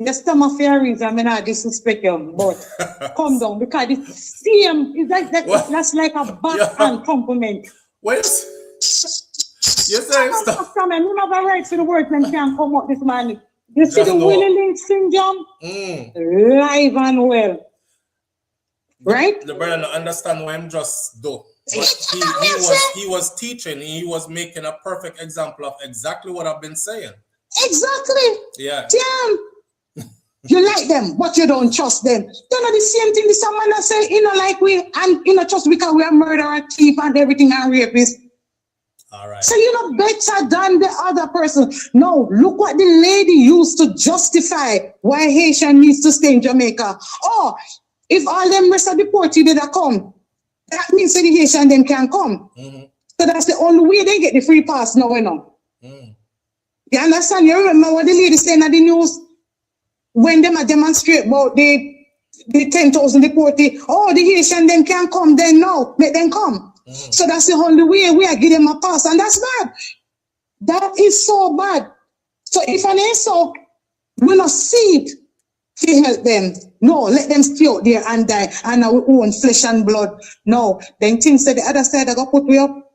The stammer for a reason. I mean, I disrespect you, but come down because it's same. It's like that's like a backhand compliment. What? You say stammer. You never right for the words when can come up this morning. You see the Willie Lynch syndrome? Live and well. Right? The brother don't understand what I'm just do. But he was teaching, he was making a perfect example of exactly what I've been saying. Exactly. Yeah. Damn. You like them, but you don't trust them. You know the same thing the someone that say, you know, like we and you know, just because we are murderer, thief, and everything and rapists. All right. So you're not better than the other person. No, look what the lady used to justify why Haitian needs to stay in Jamaica. Oh, if all them rest of the deportees did come, that means that the Haitian them can come. So that's the only way they get the free pass now, you know. You understand? You remember what the lady saying at the news when them a demonstrate about the 10,000 deportees. Oh, the Haitian them can come then now. Make them come. So that's the only way we are giving them a pass, and that's bad. That is so bad. So if an ain't so, we not see it to help them. No, let them stay out there and die and our own flesh and blood. No, then things that the other side are gonna put we up.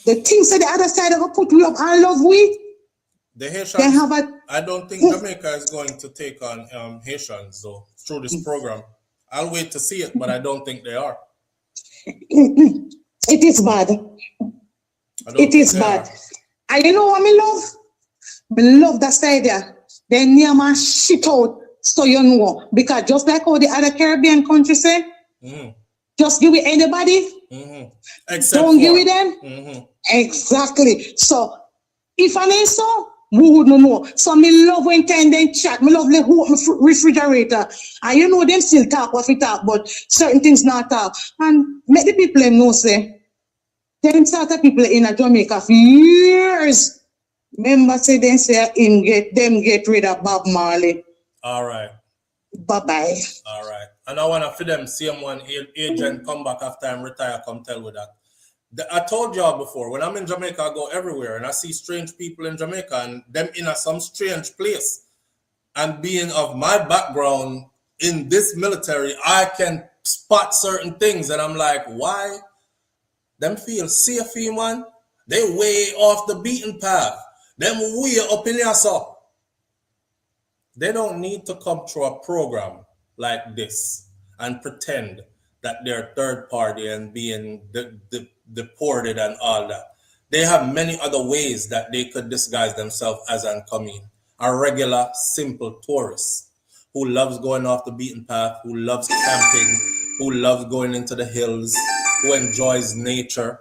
The things that the other side are gonna put we up and love we. The Haitians, I don't think Jamaica is going to take on Haitians though through this program. I'll wait to see it, but I don't think they are. It is bad. It is bad. And you know what I love? I love that side there. They near my shit out, so you know. Because just like how the other Caribbean countries say, just give it anybody. Don't give it them. Exactly. So if I ain't so, we would not know. So me love when time they chat. Me love like who refrigerator. And you know them still talk what we talk, but certain things not talk. And make the people know say, them sort of people in Jamaica for years. Remember say them say get rid of Bob Marley. All right. Bye-bye. All right. And I want to for them same one agent come back after I'm retired, come tell with that. I told y'all before, when I'm in Jamaica, I go everywhere and I see strange people in Jamaica and them in some strange place. And being of my background in this military, I can spot certain things and I'm like, why? Them feel safe, man. They way off the beaten path. Them way up in here, so. They don't need to come through a program like this and pretend that they're third party and being deported and all that. They have many other ways that they could disguise themselves as incoming. A regular, simple tourist who loves going off the beaten path, who loves camping, who loves going into the hills, who enjoys nature.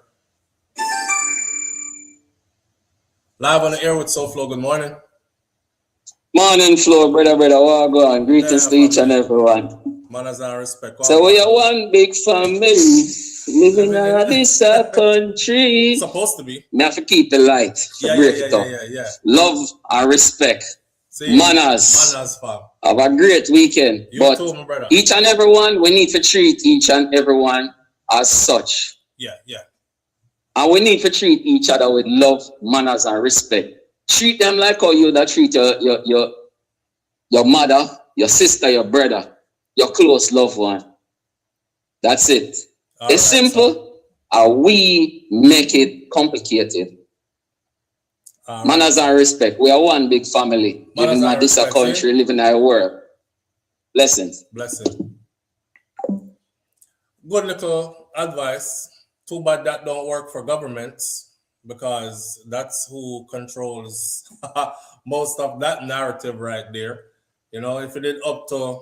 Live on the air with SouFLo. Good morning. Morning, Flo, brother. What go on? Greetings to each and everyone. Manners and respect. So we are one big family living in this country. Supposed to be. We have to keep the light. To break it up. Love and respect. Manners. Manners, fam. Have a great weekend. You too, my brother. Each and everyone, we need to treat each and everyone as such. Yeah. And we need to treat each other with love, manners, and respect. Treat them like how you that treat your mother, your sister, your brother, your close loved one. That's it. It's simple, and we make it complicated. Manners and respect. We are one big family. Living in this country, living in our world. Blessings. Blessings. Good little advice. Too bad that don't work for governments, because that's who controls most of that narrative right there. You know, if it is up to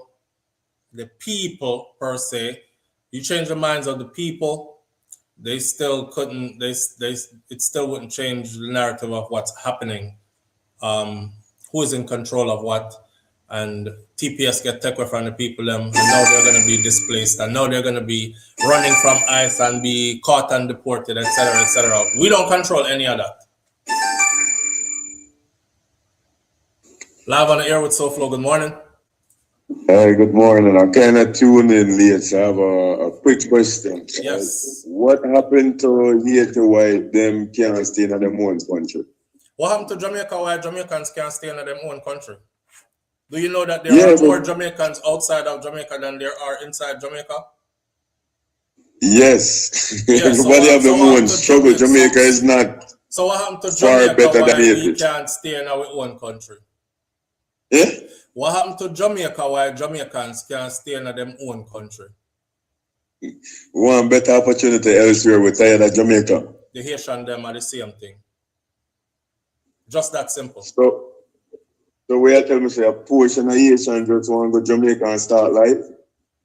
the people per se, you change the minds of the people, they still couldn't, it still wouldn't change the narrative of what's happening. Who is in control of what? and TPS get taken away from the people them, and now they're going to be displaced, and now they're going to be running from ICE and be caught and deported, etc., etc. We don't control any of that. Live on the air with SouFLo. Good morning. Hi, good morning. I kind of tuned in late, so I have a quick question. Yes. What happened to Haiti why them can't stay in their own country? What happened to Jamaica why Jamaicans can't stay in their own country? Do you know that there are more Jamaicans outside of Jamaica than there are inside Jamaica? Yes. Yes, Everybody have their own struggle. Jamaica is not so what happened to far Jamaica better why than we Haiti. can't stay in our own country? Yeah? What happened to Jamaica why Jamaicans can't stay in their own country? We want better opportunity elsewhere. We're tired of Jamaica. The Haitian them are the same thing. Just that simple. So we are telling me say a portion of Haitians just want to go to Jamaica and start life?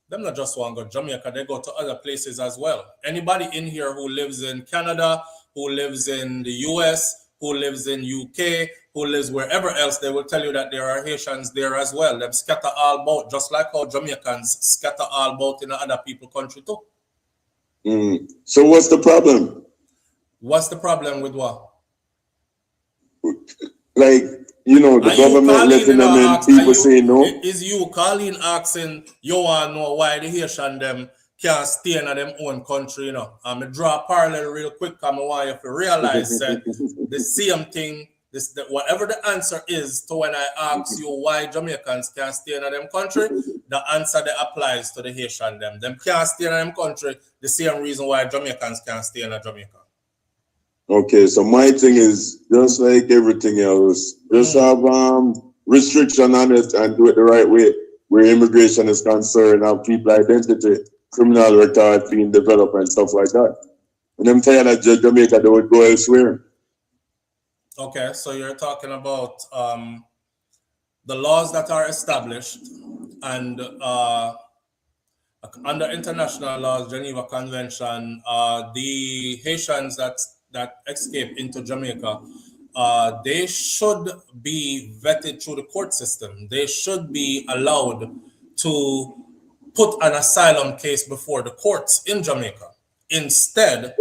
Them not just want to go to Jamaica, they go to other places as well. Anybody in here who lives in Canada, who lives in the US, who lives in UK, who lives wherever else, they will tell you that there are Haitians there as well. Them scatter all about, just like how Jamaicans scatter all about in other people's country too. So what's the problem? What's the problem with what? Like, you know, the government letting them in, people say no. Is you calling asking, you want to know why the Haitian them can't stay in their own country, you know? I'm going to draw a parallel real quick, because I want you to realize that the same thing, whatever the answer is to when I ask you why Jamaicans can't stay in their country, the answer that applies to the Haitian them. Them can't stay in their country, the same reason why Jamaicans can't stay in Jamaica. Okay, so my thing is just like everything else, just have restriction on it and do it the right way. Where immigration is concerned, have people identity, criminal record being developed and stuff like that. And I'm tired of Jamaica, they would go elsewhere. Okay, so you're talking about the laws that are established and under international laws, Geneva Convention, the Haitians that escape into Jamaica, they should be vetted through the court system. They should be allowed to put an asylum case before the courts in Jamaica. Instead,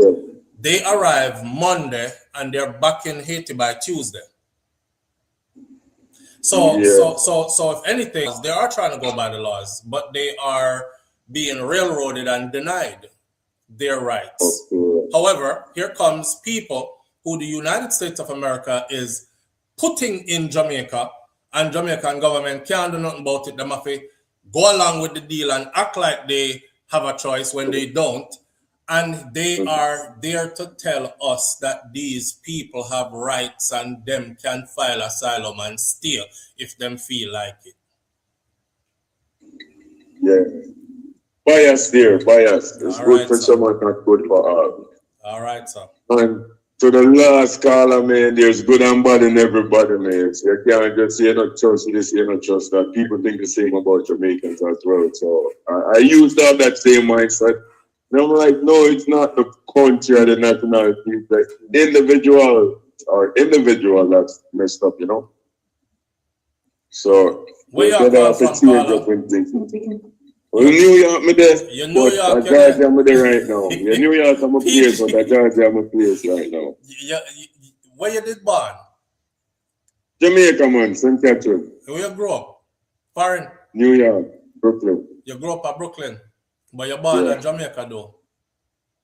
they arrive Monday and they're back in Haiti by Tuesday. So if anything, they are trying to go by the laws, but they are being railroaded and denied their rights. However, here comes people who the United States of America is putting in Jamaica, and Jamaican government can't do nothing about it. They have to go along with the deal and act like they have a choice when they don't. And they are there to tell us that these people have rights and them can file asylum and stay if them feel like it. Yeah. Bias there, bias. It's All good right, for sir. someone, not good for all. All right, sir. And to the last caller, man, there's good and bad in everybody, man. So you can't just say not trust this, you not trust that. People think the same about Jamaicans as well. So I used to have that same mindset. And I'm like, no, it's not the country or the nationality. It's like individual that's messed up, you know? So where you have to change up when things. Well, New York, me there. You New York, Georgia, I'm there right now. Yeah, New York, I'm a place, but Georgia, I'm a place right now. Where you did born? Jamaica, man, St. Catherine. Where you grew up? Foreign? New York, Brooklyn. You grew up at Brooklyn, but you're born in Jamaica, though.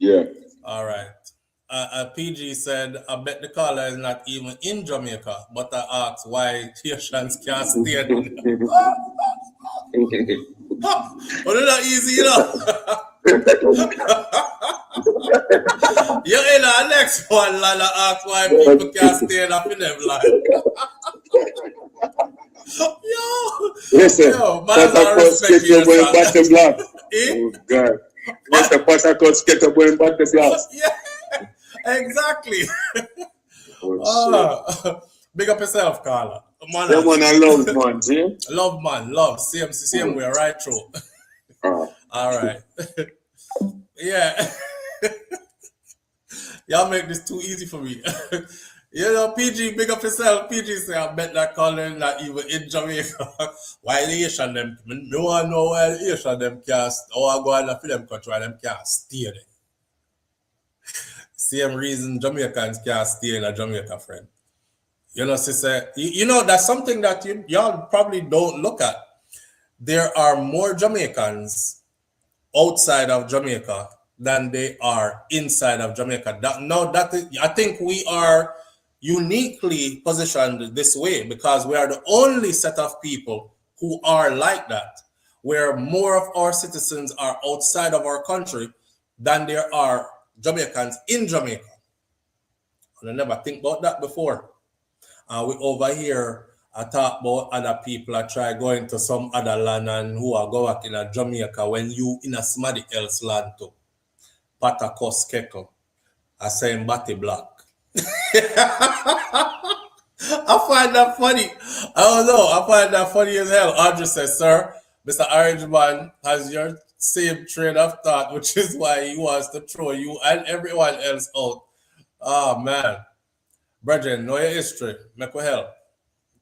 Yeah. All right. PG said, I bet the caller is not even in Jamaica, but I asked why Haitians can't stay in. Well, it's not easy, you know. You're in our next one, Lala asked why people can't stay in up in them line. Listen, Pastor skate up when bottom block. Oh, God. Mr. Pastor skate up when bottom block. Yeah, exactly. Big up yourself, Carla. Man, that one I love, man, see? Love, man, love. Same way, right through. All right. Yeah. Y'all make this too easy for me. You know, PG, big up yourself. PG say, I bet that calling not even in Jamaica. Why the Haitian them? No one know why the Haitian them can't, or I go on for them country, why them can't stay there. Same reason Jamaicans can't stay in a Jamaica, friend. You know, sister, you know, that's something that y'all probably don't look at. There are more Jamaicans outside of Jamaica than they are inside of Jamaica. I think we are uniquely positioned this way because we are the only set of people who are like that, where more of our citizens are outside of our country than there are Jamaicans in Jamaica. And I never think about that before. We over here, I talk about other people. I try going to some other land and who are go back in a Jamaica when you in a somebody else land too. Patakos Kekel. I say in Batty Black. I find that funny. I don't know. I find that funny as hell. Audrey says, sir, Mr. Orange Man has your same train of thought, which is why he wants to throw you and everyone else out. Oh, man. Brethren, know your history. Make we help.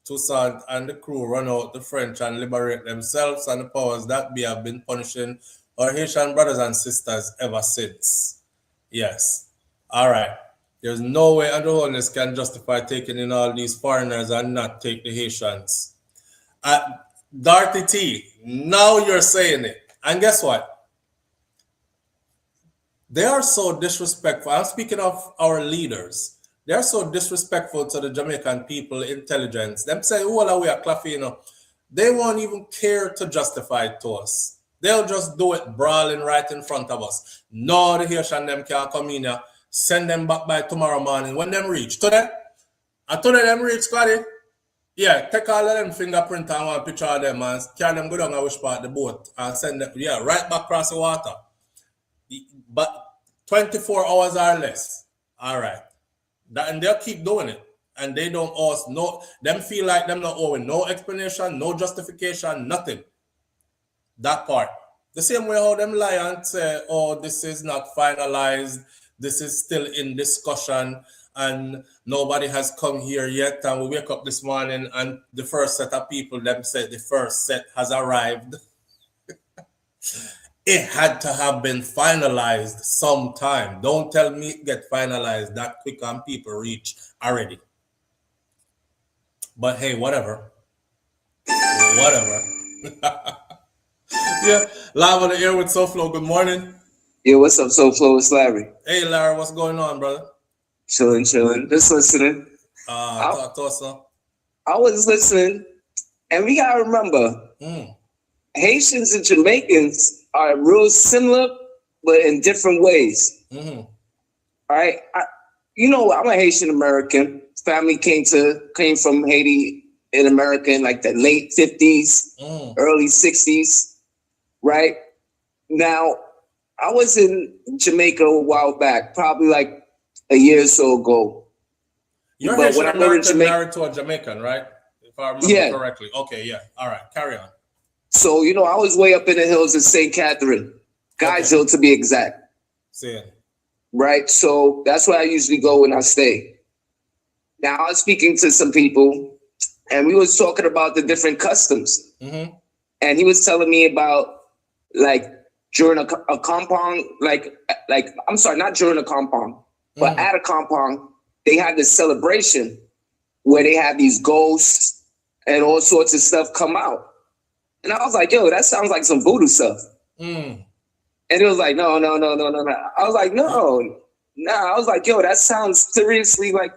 Toussaint and the crew run out the French and liberate themselves and the powers that be have been punishing our Haitian brothers and sisters ever since. Yes. All right. There's no way Andrew Holness can justify taking in all these foreigners and not take the Haitians. Dorothy T, now you're saying it. And guess what? They are so disrespectful. I'm speaking of our leaders. They're so disrespectful to the Jamaican people, intelligence. Them say, oh, well, we are clapping, you know. They won't even care to justify it to us. They'll just do it brawling right in front of us. No, the Haitian them can't come in here. Send them back by tomorrow morning. When them reach, today? I told them reach, Scotty. Yeah, take all of them fingerprint and one picture of them and carry them go down and wish part the boat and send them, yeah, right back across the water. But 24 hours or less. All right. And they'll keep doing it. And they don't owe us no, them feel like them not owing no explanation, no justification, nothing. That part. The same way how them lie and say, oh, this is not finalized, this is still in discussion, and nobody has come here yet. And we wake up this morning and the first set of people, them said the first set has arrived. It had to have been finalized sometime. Don't tell me it get finalized that quick and people reach already. But hey, whatever. Whatever. Yeah, live on the air with SouFLo. Good morning. Yeah, what's up, SouFLo? It's Larry. Hey, Larry, what's going on, brother? Chilling. Just listening. Talk to us, son. I was listening, and we gotta remember, Haitians and Jamaicans are real similar, but in different ways. All right, I'm a Haitian American. Family came from Haiti in America in like the late 50s, early 60s. Right now, I was in Jamaica a while back, probably like a year or so ago. You're Haitian American married to a Jamaican, right? If I remember correctly. Okay, yeah. All right, carry on. So, I was way up in the hills in St. Catherine, Guys Hill to be exact. Same. Right? So that's where I usually go when I stay. Now, I was speaking to some people, and we was talking about the different customs. And he was telling me about, like, during a compound, I'm sorry, not during a compound, but at a compound, they had this celebration where they had these ghosts and all sorts of stuff come out. And I was like, yo, that sounds like some voodoo stuff. And it was like, no. I was like, no. I was like, yo, that sounds seriously like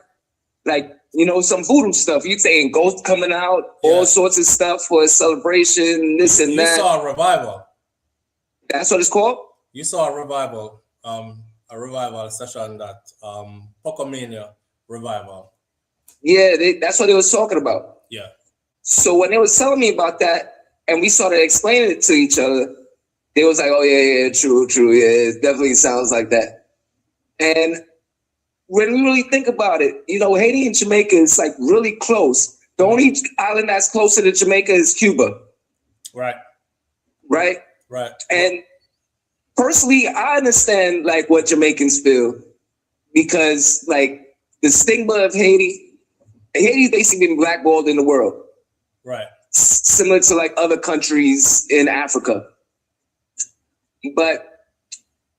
some voodoo stuff. You saying ghosts coming out, all sorts of stuff for a celebration, this and that. You saw a revival. That's what it's called? You saw a revival session that Pocomania revival. Yeah, that's what they was talking about. Yeah. So when they was telling me about that, and we started explaining it to each other, they was like, oh, yeah, true. Yeah, it definitely sounds like that. And when we really think about it, Haiti and Jamaica is like really close. The only island that's closer to Jamaica is Cuba. Right. And personally, I understand like what Jamaicans feel because like the the stigma of Haiti's basically been blackballed in the world. Right. Similar to like other countries in Africa. But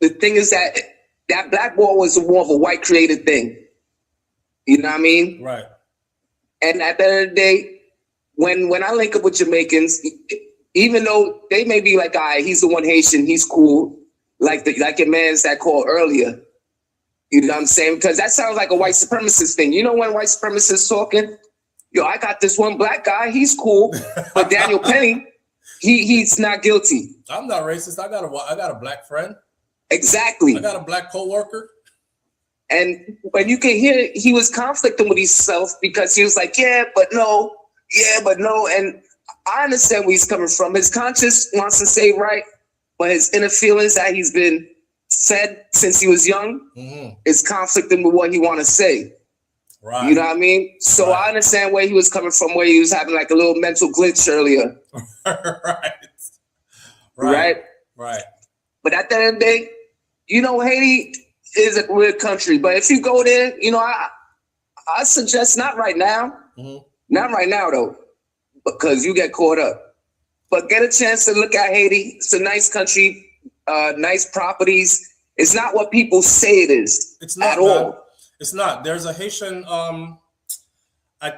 the thing is that blackball was more of a white created thing. You know what I mean? Right. And at the end of the day, when I link up with Jamaicans, even though they may be like, he's the one Haitian, he's cool, like your man's that called earlier. You know what I'm saying? Because that sounds like a white supremacist thing. You know when white supremacists talking, yo, I got this one black guy, he's cool, but Daniel Penny, he's not guilty. I'm not racist. I got a black friend. Exactly. I got a black coworker. But you can hear he was conflicting with himself because he was like, yeah, but no. And I understand where he's coming from. His conscience wants to say right, but his inner feelings that he's been fed since he was young is conflicting with what he want to say. Right. You know what I mean? So I understand where he was coming from, where he was having like a little mental glitch earlier. Right. But at the end of the day, you know, Haiti is a weird country. But if you go there, you know, I suggest not right now. Not right now, though, because you get caught up. But get a chance to look at Haiti. It's a nice country, nice properties. It's not what people say it is. It's not at all. It's not. There's a Haitian. I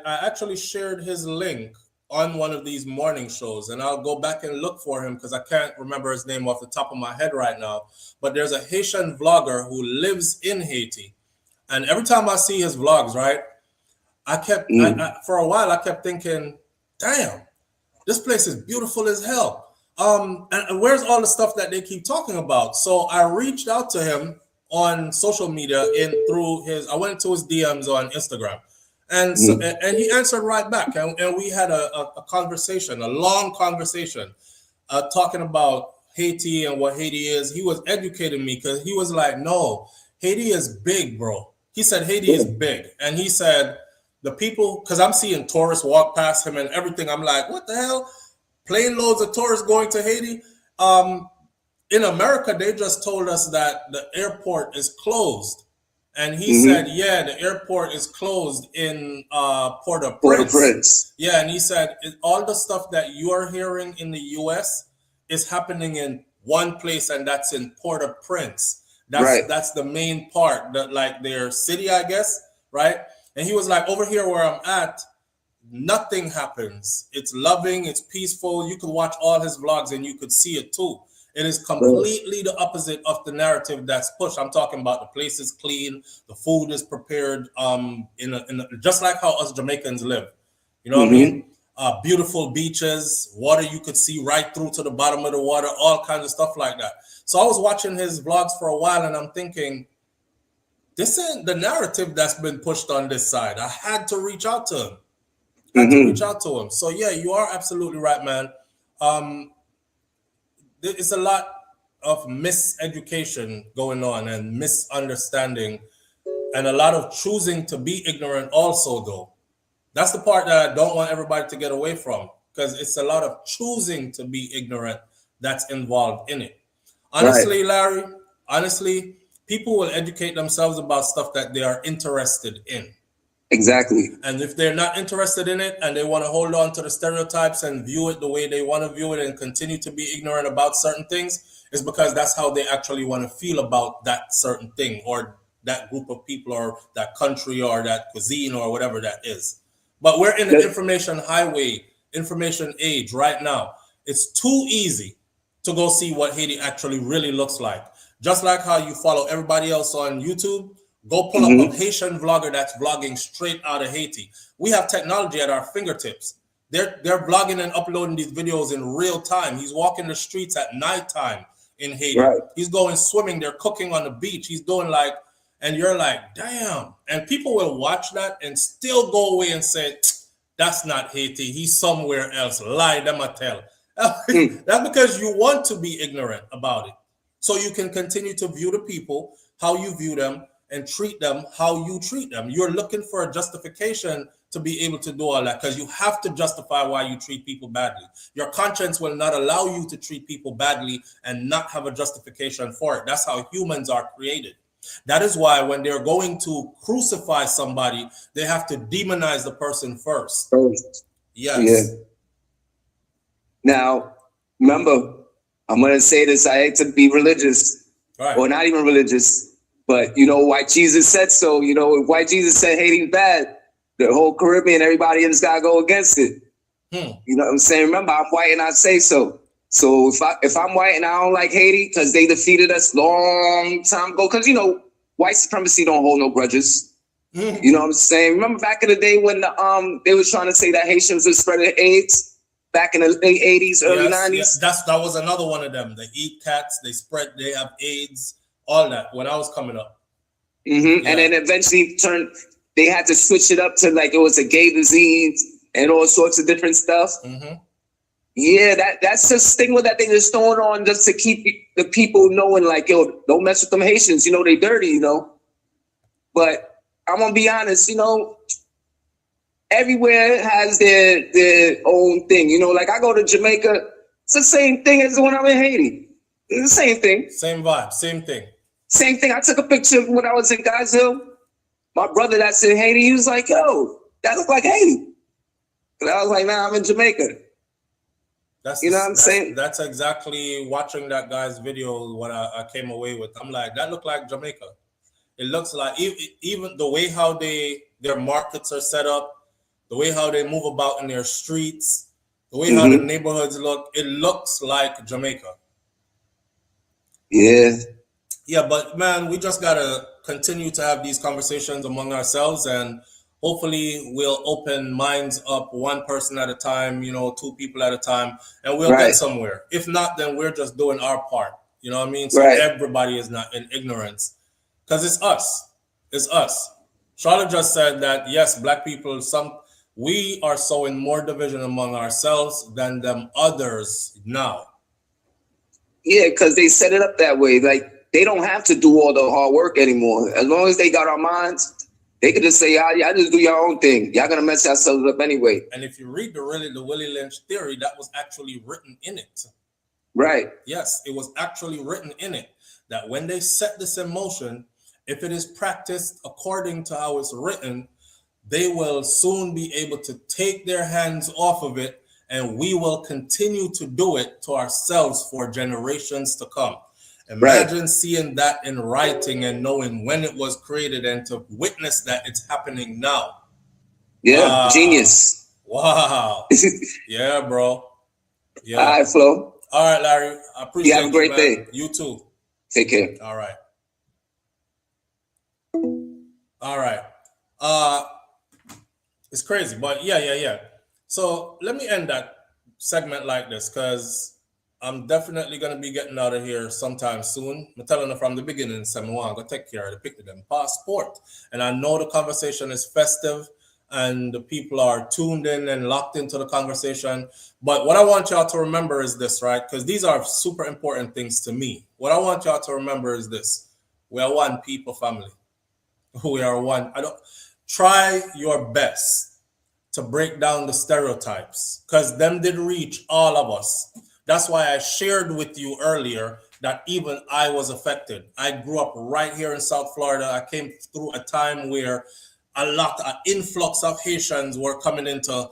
actually shared his link on one of these morning shows, and I'll go back and look for him because I can't remember his name off the top of my head right now. But there's a Haitian vlogger who lives in Haiti, and every time I see his vlogs, right, I kept for a while I kept thinking, damn, this place is beautiful as hell. And where's all the stuff that they keep talking about? So I reached out to him on social media I went into his DMs on Instagram, and so, and he answered right back, and we had a conversation, a long conversation, talking about Haiti and what Haiti is. He was educating me because he was like, no, Haiti is big, bro. He said Haiti is big, and he said the people, because I'm seeing tourists walk past him and everything. I'm like, what the hell? Plane loads of tourists going to Haiti. In America, they just told us that the airport is closed. And he said, yeah, the airport is closed in Port-au-Prince. Yeah, and he said, all the stuff that you're hearing in the U.S. is happening in one place, and that's in Port-au-Prince. That's the main part, like their city, I guess, right? And he was like, over here where I'm at, nothing happens. It's loving, it's peaceful. You could watch all his vlogs and you could see it too. It is completely the opposite of the narrative that's pushed. I'm talking about the place is clean, the food is prepared, just like how us Jamaicans live. You know what I mean? Beautiful beaches, water you could see right through to the bottom of the water, all kinds of stuff like that. So I was watching his vlogs for a while and I'm thinking, this ain't the narrative that's been pushed on this side. I had to reach out to him. So yeah, you are absolutely right, man. There's a lot of miseducation going on and misunderstanding and a lot of choosing to be ignorant also, though. That's the part that I don't want everybody to get away from, because it's a lot of choosing to be ignorant that's involved in it. Honestly, Larry, people will educate themselves about stuff that they are interested in. Exactly. And if they're not interested in it and they want to hold on to the stereotypes and view it the way they want to view it and continue to be ignorant about certain things, it's because that's how they actually want to feel about that certain thing or that group of people or that country or that cuisine or whatever that is. But we're in the information highway, information age right now. It's too easy to go see what Haiti actually really looks like. Just like how you follow everybody else on YouTube, go pull up a Haitian vlogger that's vlogging straight out of Haiti. We have technology at our fingertips. They're vlogging and uploading these videos in real time. He's walking the streets at nighttime in Haiti. Right. He's going swimming. They're cooking on the beach. He's doing like, and you're like, damn. And people will watch that and still go away and say, that's not Haiti. He's somewhere else. Lie, them I tell. That's because you want to be ignorant about it. So you can continue to view the people, how you view them, and treat them how you treat them. You're looking for a justification to be able to do all that because you have to justify why you treat people badly. Your conscience will not allow you to treat people badly and not have a justification for it. That's how humans are created. That is why when they're going to crucify somebody, they have to demonize the person first. Yes. Yeah. Now, remember, I'm going to say this. I hate to be religious, or not even religious, but you know, white Jesus said so. You know, if white Jesus said Haiti's bad, the whole Caribbean, everybody in this got to go against it. You know what I'm saying? Remember, I'm white and I say so. So if I'm white and I don't like Haiti because they defeated us long time ago, because, you know, white supremacy don't hold no grudges. You know what I'm saying? Remember back in the day when they was trying to say that Haitians were spreading AIDS back in the late 80s, early 90s? Yeah, that was another one of them. They eat cats, they have AIDS, all that when I was coming up. And then eventually they had to switch it up to like it was a gay disease and all sorts of different stuff. Yeah, that's the stigma that they just throwing on just to keep the people knowing, like, yo, don't mess with them Haitians. You know, they dirty, you know. But I'm going to be honest, you know, everywhere has their own thing. You know, like I go to Jamaica, it's the same thing as when I'm in Haiti. It's the same thing. Same vibe, same thing. Same thing. I took a picture when I was in Gazelle. My brother that's in Haiti, he was like, yo, that look like Haiti. And I was like, nah, I'm in Jamaica. You know what I'm saying? That's exactly watching that guy's video what I came away with. I'm like, that looked like Jamaica. It looks like even the way how their markets are set up, the way how they move about in their streets, the way how the neighborhoods look, it looks like Jamaica. Yeah. Yeah, but man, we just gotta continue to have these conversations among ourselves, and hopefully we'll open minds up one person at a time, you know, two people at a time, and we'll get somewhere. If not, then we're just doing our part. You know what I mean? So everybody is not in ignorance. Because it's us. It's us. Charlotte just said that, yes, black people, we are sowing more division among ourselves than them others now. Yeah, because they set it up that way. Like, they don't have to do all the hard work anymore. As long as they got our minds, they could just say, y'all just do your own thing. Y'all gonna mess yourselves up anyway. And if you read the Willie Lynch theory, that was actually written in it. Right. Yes, it was actually written in it that when they set this in motion, if it is practiced according to how it's written, they will soon be able to take their hands off of it, and we will continue to do it to ourselves for generations to come. Imagine seeing that in writing and knowing when it was created and to witness that it's happening now. Yeah, genius. Wow. Yeah, bro. Yeah. All right, Flo. All right, Larry. I appreciate you. Have a great man. day. You too. Take care. All right. All right. It's crazy, but yeah. So let me end that segment like this, because I'm definitely going to be getting out of here sometime soon. I'm telling you from the beginning, I'm going to take care of the pick them passport. And I know the conversation is festive and the people are tuned in and locked into the conversation. But what I want y'all to remember is this, right? Because these are super important things to me. What I want y'all to remember is this. We are one people family. We are one. Try your best to break down the stereotypes, because them did reach all of us. That's why I shared with you earlier that even I was affected. I grew up right here in South Florida. I came through a time where an influx of Haitians were coming into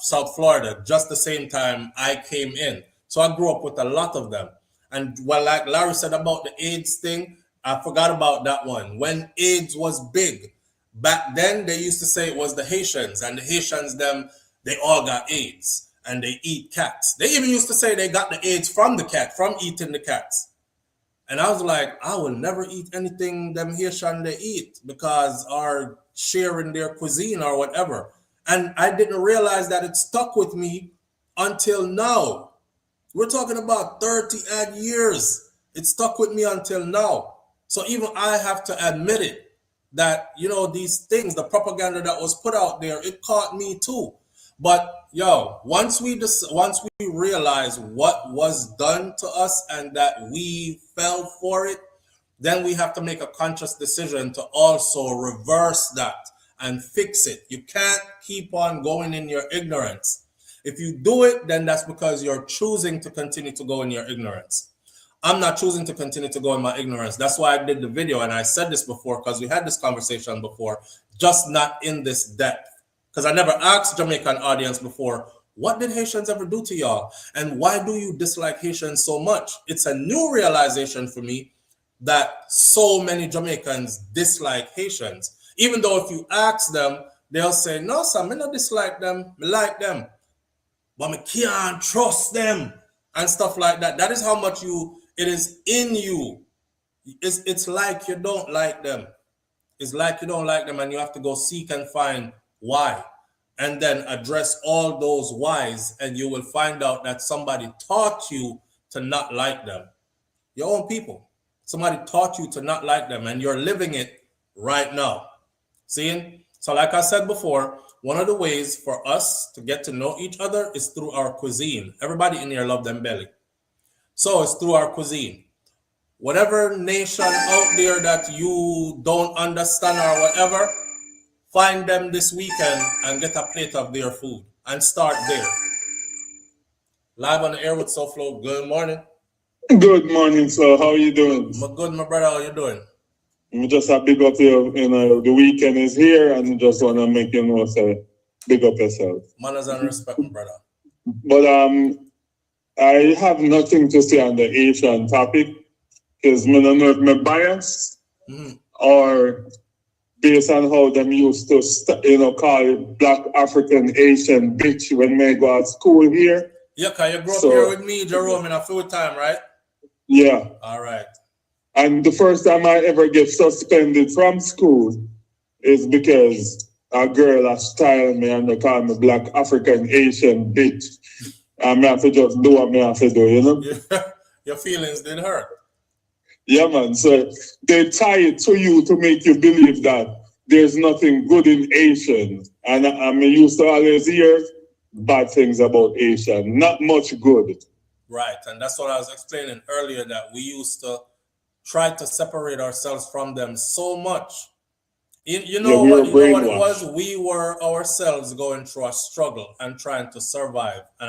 South Florida just the same time I came in. So I grew up with a lot of them. And like Larry said about the AIDS thing, I forgot about that one. When AIDS was big, back then they used to say it was the Haitians, and the Haitians, they all got AIDS. And they eat cats. They even used to say they got the AIDS from the cat, from eating the cats. And I was like, I will never eat anything them Haitian they eat, because are sharing their cuisine or whatever. And I didn't realize that it stuck with me until now. We're talking about 30 odd years. It stuck with me until now. So even I have to admit it, that, you know, these things, the propaganda that was put out there, it caught me too. But yo, once we realize what was done to us and that we fell for it, then we have to make a conscious decision to also reverse that and fix it. You can't keep on going in your ignorance. If you do it, then that's because you're choosing to continue to go in your ignorance. I'm not choosing to continue to go in my ignorance. That's why I did the video, and I said this before because we had this conversation before, just not in this depth. Because I never asked Jamaican audience before, what did Haitians ever do to y'all? And why do you dislike Haitians so much? It's a new realization for me that so many Jamaicans dislike Haitians. Even though if you ask them, they'll say, no, sir, me not dislike them, me like them. But me can't trust them and stuff like that. That is how much it is in you. It's like you don't like them. It's like you don't like them, and you have to go seek and find why. And then address all those whys, and you will find out that somebody taught you to not like them. Your own people. Somebody taught you to not like them, and you're living it right now. See? So like I said before, one of the ways for us to get to know each other is through our cuisine. Everybody in here love them belly. So it's through our cuisine. Whatever nation out there that you don't understand or whatever, find them this weekend and get a plate of their food and start there. Live on the air with SouFLo. Good morning. Good morning, sir. How are you doing? I'm good, my brother. How you doing? I'm just a big up here. The weekend is here, and just want to make you know, say, big up yourself. Manners and respect, my brother. But I have nothing to say on the Asian topic, because I don't know if I'm biased or based on how them used to, call it Black African Asian bitch when they go to school here. Yeah, because you grew up here with me, Jerome, in a full time, right? Yeah. All right. And the first time I ever get suspended from school is because a girl has styled me and they call me Black African Asian bitch. And I have to just do what I have to do, you know? Your feelings did hurt. Yeah, man. So they tie it to you to make you believe that there's nothing good in Asian. And I used to always hear bad things about Asian. Not much good. Right. And that's what I was explaining earlier, that we used to try to separate ourselves from them so much. You know what it was? We were ourselves going through a struggle and trying to survive. And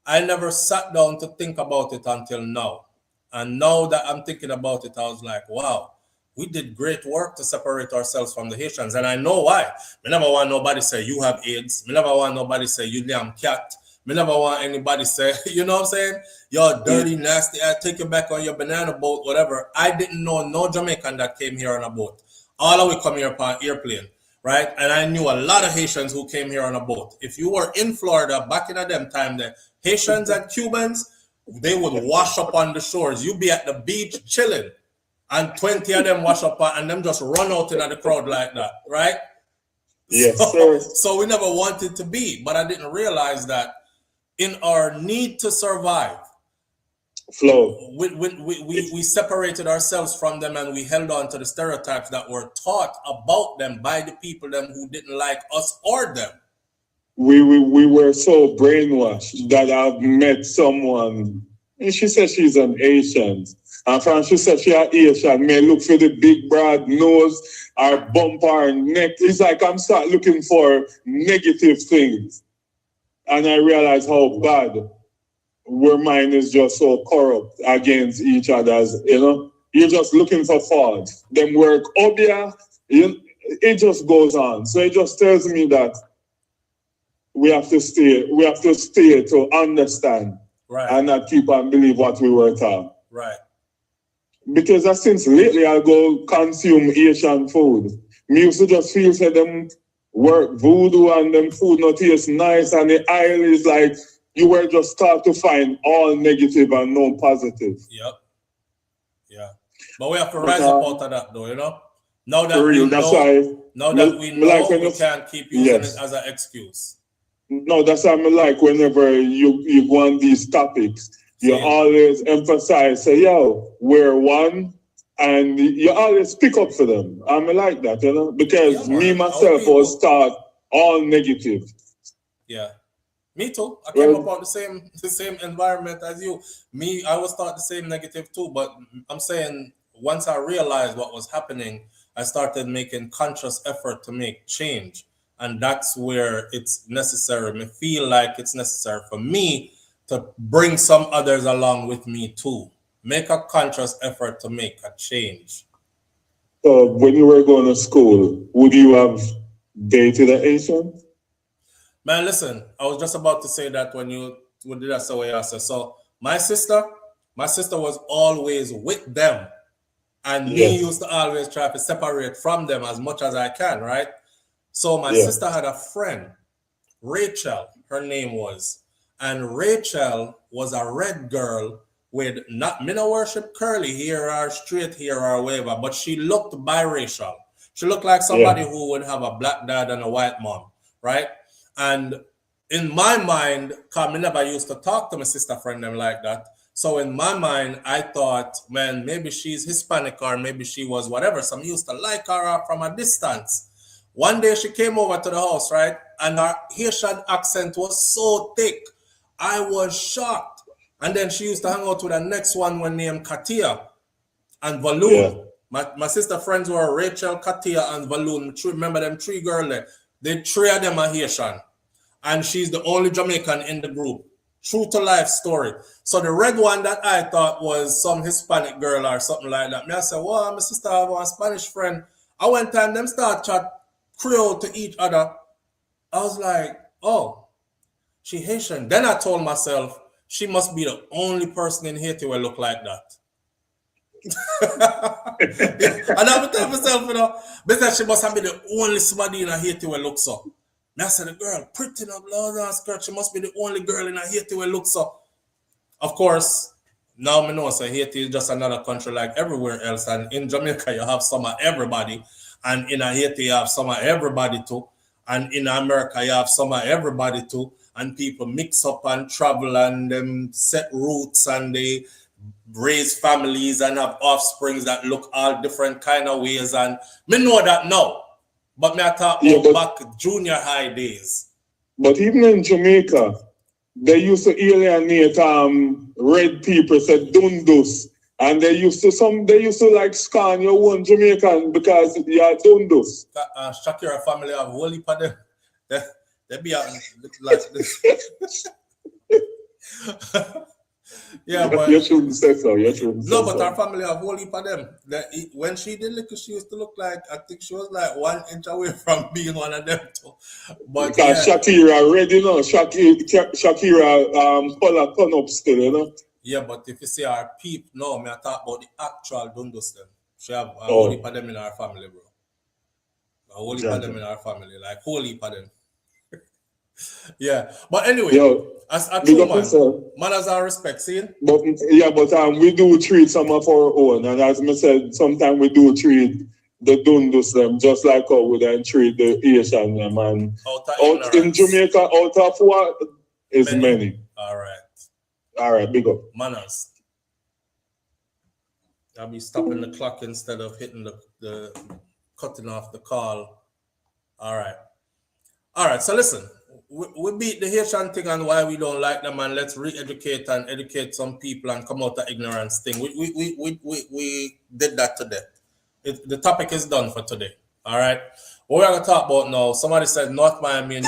I never sat down to think about it until now. And now that I'm thinking about it, I was like, wow, we did great work to separate ourselves from the Haitians. And I know why. I never want nobody say you have AIDS. I never want nobody say you damn cat. I never want anybody say, you know what I'm saying? You're dirty, nasty. I take you back on your banana boat, whatever. I didn't know no Jamaican that came here on a boat. All of we come here upon airplane, right? And I knew a lot of Haitians who came here on a boat. If you were in Florida back in them time, the Haitians and Cubans, they would wash up on the shores. You'd be at the beach chilling, and 20 of them wash up and them just run out into the crowd like that, right? Yes, so we never wanted to be, but I didn't realize that in our need to survive, we separated ourselves from them, and we held on to the stereotypes that were taught about them by the people them who didn't like us or them. We were so brainwashed that I've met someone, and she said she's an Asian. And from she said she an Asian, may look for the big broad nose, or bump, or neck. It's like I'm start looking for negative things. And I realize how bad our mind is just so corrupt against each other's, You're just looking for faults. Them work up here, it just goes on. So it just tells me that we have to stay to understand, right, and not keep on believe what we were taught. Right. Because since lately I go consume Asian food. Me used to just feel that them work voodoo and them food not taste nice, and the aisle is like you were just taught to find all negative and no positive. Yep. Yeah. But we have to rise up out of that though, Now that we can't keep using it as an excuse. No, that's what I like whenever you go on these topics. You always emphasize, say, yo, we're one, and you always pick up for them. I like that, because myself was taught all negative. Yeah. Me too. I came up on the same environment as you. I was taught the same negative too, but I'm saying once I realized what was happening, I started making conscious effort to make change. And that's where it's necessary. I feel like it's necessary for me to bring some others along with me too. make a conscious effort to make a change. So when you were going to school, would you have dated an Haitian? Man, listen, I was just about to say that when did that say what you said. So my sister was always with them. And me used to always try to separate from them as much as I can, right? So my sister had a friend, Rachel, her name was. And Rachel was a red girl with me no worship curly hair or straight hair or whatever, but she looked biracial. She looked like somebody who would have a black dad and a white mom, right? And in my mind, because I never used to talk to my sister friend them like that. So in my mind, I thought, man, maybe she's Hispanic or maybe she was whatever. So I used to like her from a distance. One day she came over to the house, right? And her Haitian accent was so thick. I was shocked. And then she used to hang out with the next one named Katia and Valoon. My sister friends were Rachel, Katia, and Valoon. Remember them three girls there? The three of them are Haitian. And she's the only Jamaican in the group. True to life story. So the red one that I thought was some Hispanic girl or something like that. Me I said, well, my sister have one Spanish friend. I went time them start chat Creole to each other. I was like, oh, she Haitian. Then I told myself, she must be the only person in Haiti who look like that. And I would tell myself, because she must have been the only somebody in Haiti who look so. And I said, the girl, pretty enough, blouse and skirt, she must be the only girl in Haiti who looks so. Of course, now I know so Haiti is just another country like everywhere else. And in Jamaica, you have some of everybody. And in Haiti, you have some of everybody too. And in America, you have some of everybody too. And people mix up and travel and set roots and they raise families and have offsprings that look all different kind of ways. And me know that now. But me I talk about back junior high days. But even in Jamaica, they used to alienate red people, said dundus. And they used to like scan your own Jamaican because you're dundus. Shakira family have whole heap of them. They be out like this. Yeah, but you shouldn't say so. You shouldn't say no, but so. our family have whole heap of them. When she did look, she used to look like, I think she was like 1 inch away from being one of them too. But because Shakira red, you know, Shakira color turn up still, you know. Yeah, but if you see our peep, no, me I talk about the actual Dundus them. She have a whole heap of them in our family, bro. A whole heap of them in our family, like whole heap of them. Yeah, but anyway, as a true man, manners and respect, see? But we do treat some of our own, and as I said, sometimes we do treat the Dundus them just like how we then treat the Asian them, and out in Jamaica, out of what is many. All right, big up. Manners. I'll be stopping the clock instead of hitting the cutting off the call. All right, so listen. We beat the Haitian thing and why we don't like them, and let's re-educate and educate some people and come out of ignorance thing. We did that today. The topic is done for today. All right. What we're gonna talk about now? Somebody said North Miami.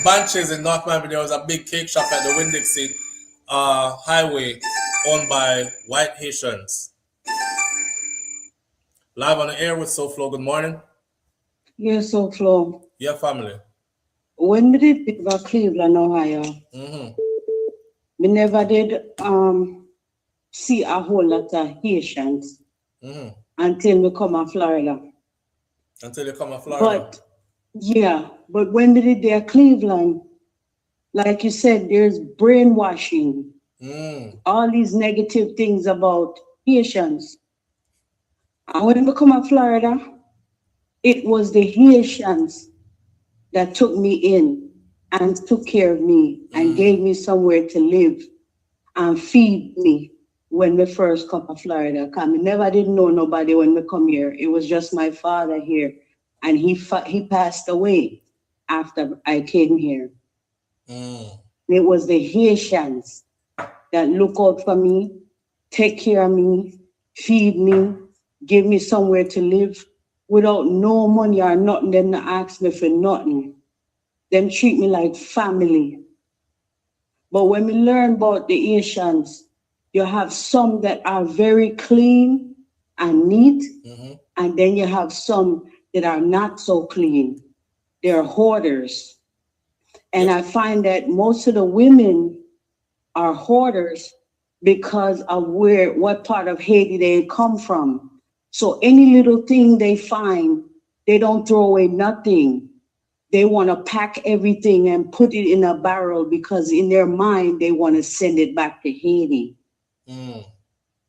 Bunches in North Miami. There was a big cake shop at the Winn-Dixie highway owned by white Haitians. Live on the air with SouFLo. Good morning. Yes, SouFLo. Yeah, family. When we did pick about Cleveland, Ohio, we never did see a whole lot of Haitians until we come to Florida. Until you come to Florida. But when we did there Cleveland, like you said, there's brainwashing. All these negative things about Haitians. And when we come to Florida, it was the Haitians that took me in and took care of me and gave me somewhere to live and feed me when we first come to Florida. Because we never did know nobody when we come here. It was just my father here. And he passed away after I came here. It was the Haitians that look out for me, take care of me, feed me, give me somewhere to live. Without no money or nothing, them not ask me for nothing. Them treat me like family. But when we learn about the Asians, You have some that are very clean and neat, and then you have some that are not so clean. They're hoarders. And I find that most of the women are hoarders because of what part of Haiti they come from. So any little thing they find, they don't throw away nothing. They want to pack everything and put it in a barrel because in their mind, they want to send it back to Haiti.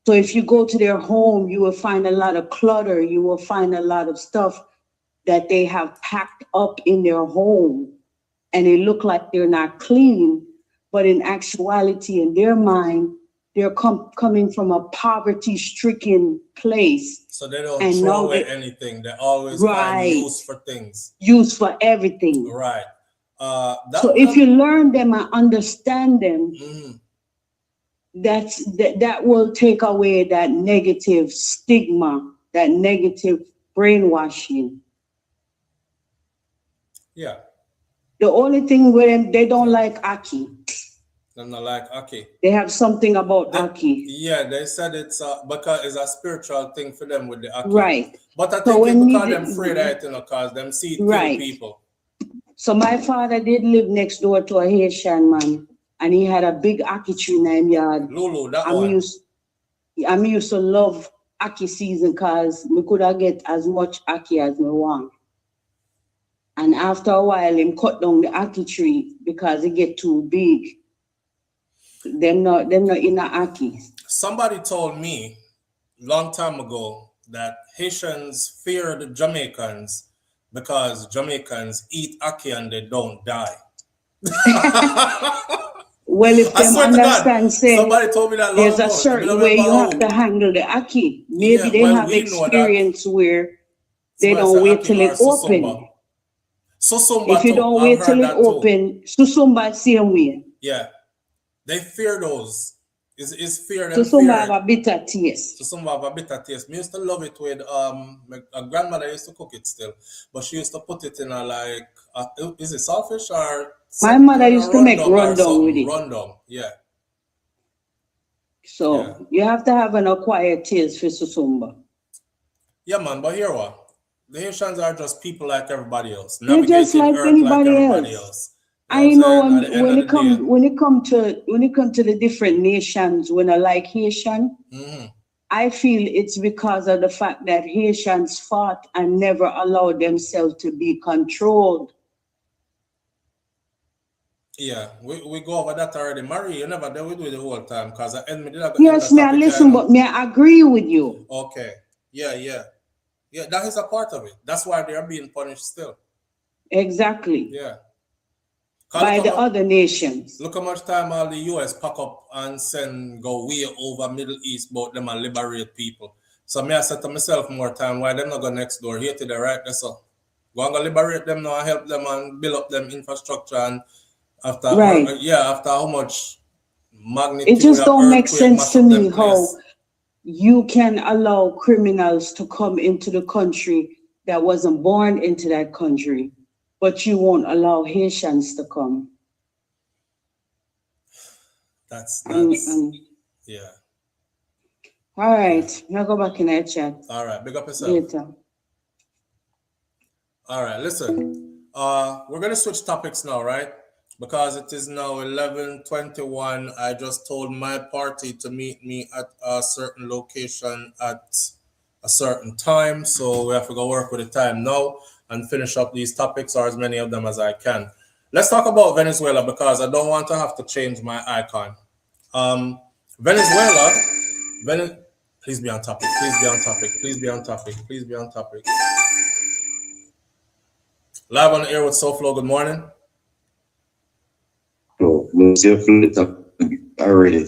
So if you go to their home, you will find a lot of clutter. You will find a lot of stuff that they have packed up in their home. And they look like they're not clean. But in actuality, in their mind, they're coming from a poverty-stricken place. So they don't throw away anything. They always find use for things. Use for everything. Right. So if you learn them and understand them, that will take away that negative stigma, that negative brainwashing. Yeah. The only thing with them, they don't like Aki. They don't like Aki. They have something about Aki. Yeah, they said it's because it's a spiritual thing for them with the Aki. Right. But I think it's because them afraid of it, because them see it kill people. So my father did live next door to a Haitian man, and he had a big Aki tree in his yard. Lulu, that one. I used to love Aki season because we could get as much Aki as we want. And after a while, him cut down the Aki tree because it get too big. Them not in the Aki. Somebody told me long time ago that Haitians fear the Jamaicans because Jamaicans eat Aki and they don't die. Well, if them understand, say, somebody told me that there's a certain way you have to handle the Aki. Maybe they have experience where they don't wait till it open. If you don't wait till it open, Susumba same way. Yeah. They fear those. It's fear. Susumba have a bitter taste. Susumba have a bitter taste. Me used to love it with my grandmother used to cook it still, but she used to put it in a like is it saltfish or my mother used to make rundown with it. Rundown, yeah. So you have to have an acquired taste for Susumba. Yeah, man, but here what? The Haitians are just people like everybody else. They're just like anybody else. I know when it come to the different nations, when I like Haitian, I feel it's because of the fact that Haitians fought and never allowed themselves to be controlled. Yeah, we go over that already. Marie, you never dealt with it the whole time because I ended up. Yes, may I listen, but may I agree with you? Okay. Yeah, that is a part of it. That's why they are being punished still. Exactly. Yeah. By the other nations. Look how much time all the US pack up and go way over Middle East about them and liberate people. So me I said to myself more time, why them not go next door? Here to the right, that's all. Go and go liberate them now and help them and build up them infrastructure and after after how much magnitude. It just don't make sense to me how you can allow criminals to come into the country that wasn't born into that country, but you won't allow Haitians to come. That's yeah. All right, now go back in that chat. All right, big up yourself. Later. All right, listen. We're gonna switch topics now, right? Because it is now 11:21. I just told my party to meet me at a certain location at a certain time. So we have to go work with the time now and finish up these topics, or as many of them as I can. Let's talk about Venezuela because I don't want to have to change my icon. Venezuela, please be on topic. Please be on topic. Please be on topic. Please be on topic. Live on the air with SouFLo. Good morning. Already. You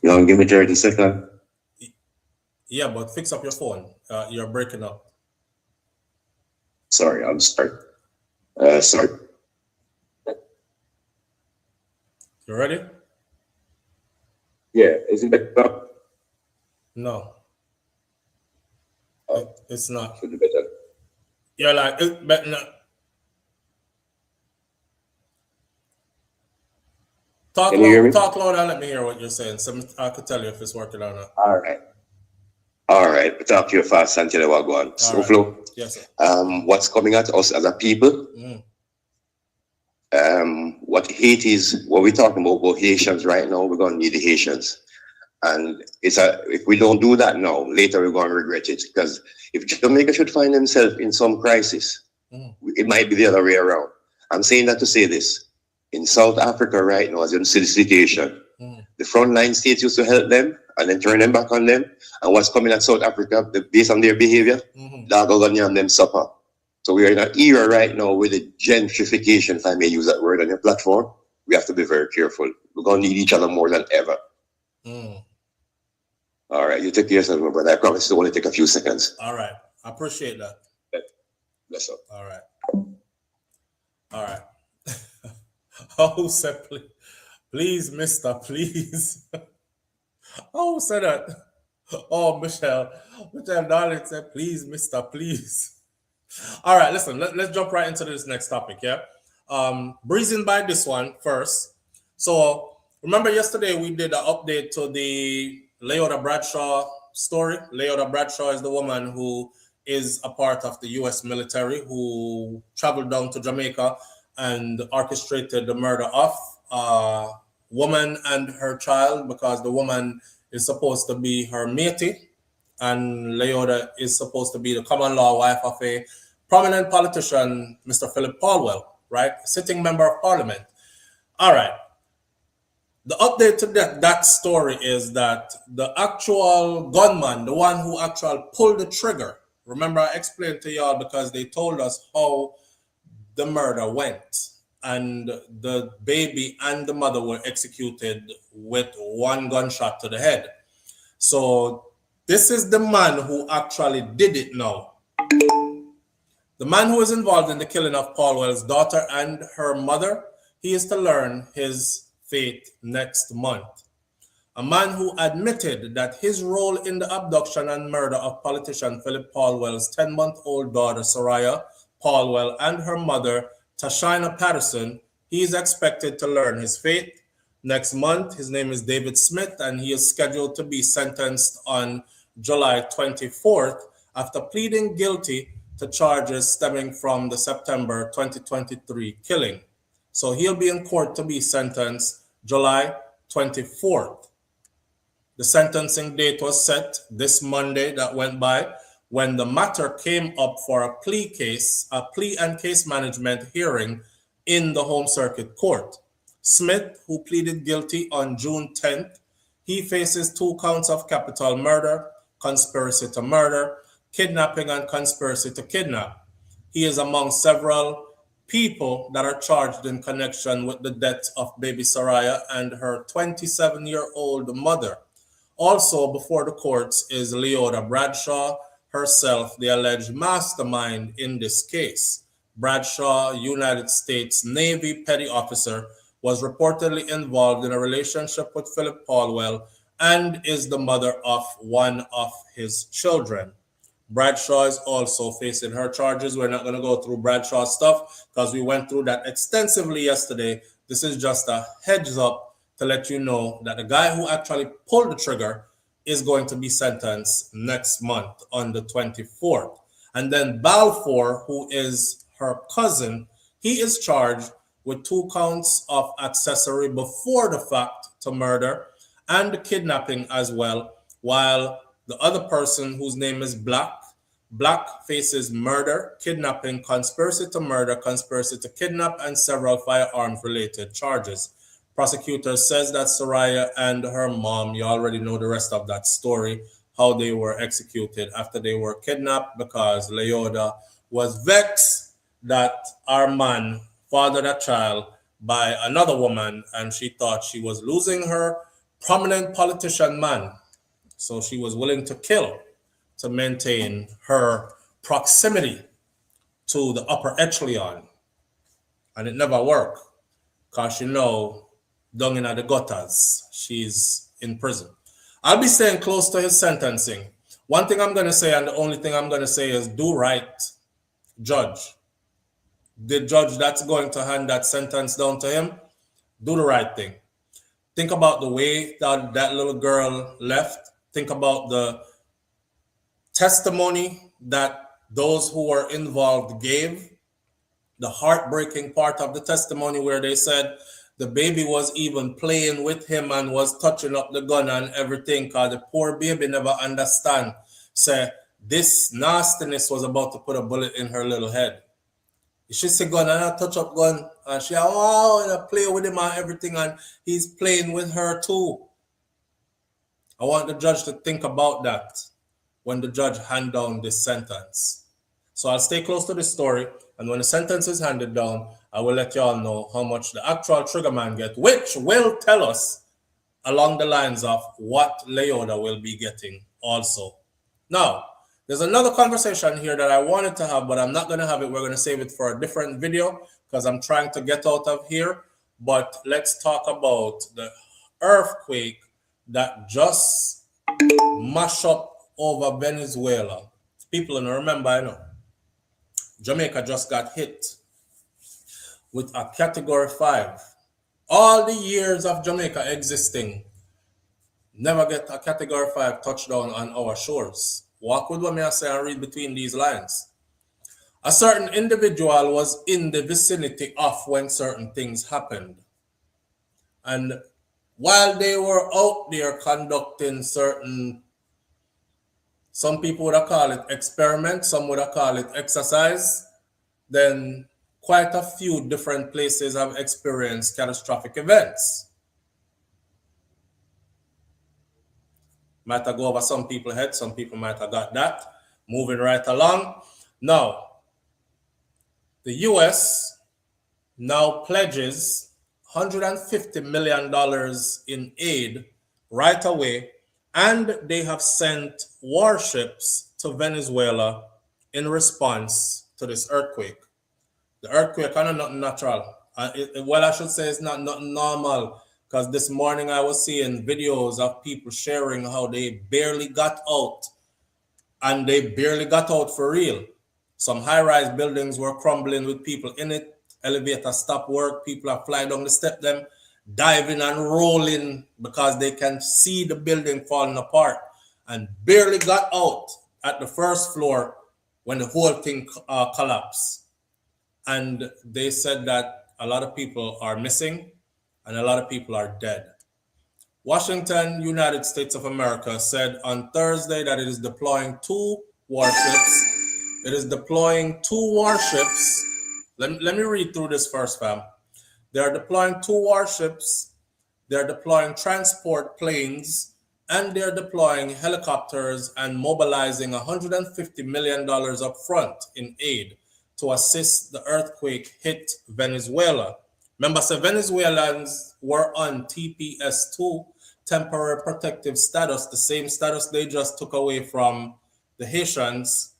want to give me 30 seconds? Yeah, but fix up your phone. You're breaking up. Sorry, I'm sorry. Sorry. You ready? Yeah, is it better? No. It's not. Should be better. You're like, it's better not. Talk Can you hear loud, me? talk loud and let me hear what you're saying. So I could tell you if it's working or not. All right. All right. We talk to you fast and tell you what going on. SouFLo. Yes, sir. What's coming at us as a people? What Haiti's, what we're talking about Haitians right now, we're going to need the Haitians. And if we don't do that now, later we're going to regret it. Because if Jamaica should find themselves in some crisis, it might be the other way around. I'm saying that to say this. In South Africa right now, as you see the situation, the frontline states used to help them and then turn them back on them. And what's coming at South Africa, based on their behavior, they're going to them suffer. So we are in an era right now with the gentrification, if I may use that word on your platform. We have to be very careful. We're going to need each other more than ever. All right, you take care of yourself, my brother. I promise it'll only take a few seconds. All right, I appreciate that. Bless up. All right. All right. Oh, said please, mister, please. Oh, said that. Oh, Michelle Darling said, please, mister, please. All right, listen, let's jump right into this next topic, yeah? Breezing by this one first. So, remember yesterday we did an update to the Leoda Bradshaw story. Leoda Bradshaw is the woman who is a part of the U.S. military who traveled down to Jamaica and orchestrated the murder of a woman and her child, because the woman is supposed to be her matey and Leoda is supposed to be the common law wife of a prominent politician, Mr. Philip Paulwell, right? Sitting member of parliament. All right. The update to that story is that the actual gunman, the one who actually pulled the trigger, remember I explained to y'all because they told us how the murder went, and the baby and the mother were executed with one gunshot to the head. So this is the man who actually did it now. The man who is involved in the killing of Paulwell's daughter and her mother, he is to learn his fate next month. A man who admitted that his role in the abduction and murder of politician Philip Paulwell's 10-month-old daughter, Soraya Paulwell, and her mother, Tashina Patterson, he is expected to learn his fate next month. His name is David Smith, and he is scheduled to be sentenced on July 24th after pleading guilty to charges stemming from the September 2023 killing. So he'll be in court to be sentenced July 24th. The sentencing date was set this Monday that went by, when the matter came up for a plea and case management hearing in the Home Circuit Court. Smith, who pleaded guilty on June 10th, he faces 2 counts of capital murder, conspiracy to murder, kidnapping, and conspiracy to kidnap. He is among several people that are charged in connection with the death of baby Soraya and her 27-year-old mother. Also before the courts is Leoda Bradshaw, herself the alleged mastermind in this case. Bradshaw, United States Navy petty officer, was reportedly involved in a relationship with Philip Paulwell and is the mother of one of his children. Bradshaw is also facing her charges. We're not going to go through Bradshaw stuff because we went through that extensively yesterday. This is just a heads up to let you know that the guy who actually pulled the trigger is going to be sentenced next month on the 24th. And then Balfour, who is her cousin, he is charged with 2 counts of accessory before the fact to murder and kidnapping as well, while the other person, whose name is Black faces murder, kidnapping, conspiracy to murder, conspiracy to kidnap, and several firearms-related charges. Prosecutor says that Soraya and her mom, you already know the rest of that story, how they were executed after they were kidnapped because Leoda was vexed that our man fathered a child by another woman, and she thought she was losing her prominent politician man. So she was willing to kill to maintain her proximity to the upper echelon. And it never worked because, down in the gutters, she's in prison. I'll be staying close to his sentencing. One thing I'm going to say, and the only thing I'm going to say, is do right, judge. The judge that's going to hand that sentence down to him, do the right thing. Think about the way that that little girl left. Think about the testimony that those who were involved gave. The heartbreaking part of the testimony where they said the baby was even playing with him and was touching up the gun and everything because the poor baby never understand. Say, this nastiness was about to put a bullet in her little head. She see gun and I touch up gun and she and I play with him and everything and he's playing with her too. I want the judge to think about that when the judge hand down this sentence. So I'll stay close to this story, and when the sentence is handed down, I will let y'all know how much the actual trigger man get, which will tell us along the lines of what Leoda will be getting also. Now, there's another conversation here that I wanted to have, but I'm not going to have it. We're going to save it for a different video because I'm trying to get out of here. But let's talk about the earthquake that just mashed up over Venezuela. People don't remember, I know. Jamaica just got hit with a category 5. All the years of Jamaica existing, never get a category 5 touchdown on our shores. Walk with what I say and read between these lines. A certain individual was in the vicinity of when certain things happened. And while they were out there conducting certain, some people would have called it experiment, some would have called it exercise, then quite a few different places have experienced catastrophic events. Might have go over some people's head, some people might have got that. Moving right along. Now, the US now pledges $150 million in aid right away, and they have sent warships to Venezuela in response to this earthquake. The earthquake kind of not natural. Well, I should say it's not normal, because this morning I was seeing videos of people sharing how they barely got out, and they barely got out for real. Some high-rise buildings were crumbling with people in it. Elevator stopped work. People are flying down the step, them diving and rolling because they can see the building falling apart, and barely got out at the first floor when the whole thing collapsed. And they said that a lot of people are missing and a lot of people are dead. Washington, United States of America, said on Thursday that it is deploying 2 warships. It is deploying 2 warships. Let me read through this first, fam. They are deploying 2 warships. They're deploying transport planes, and they're deploying helicopters and mobilizing $150 million up front in aid to assist the earthquake hit Venezuela. Remember, so Venezuelans were on TPS 2, temporary protective status, the same status they just took away from the Haitians.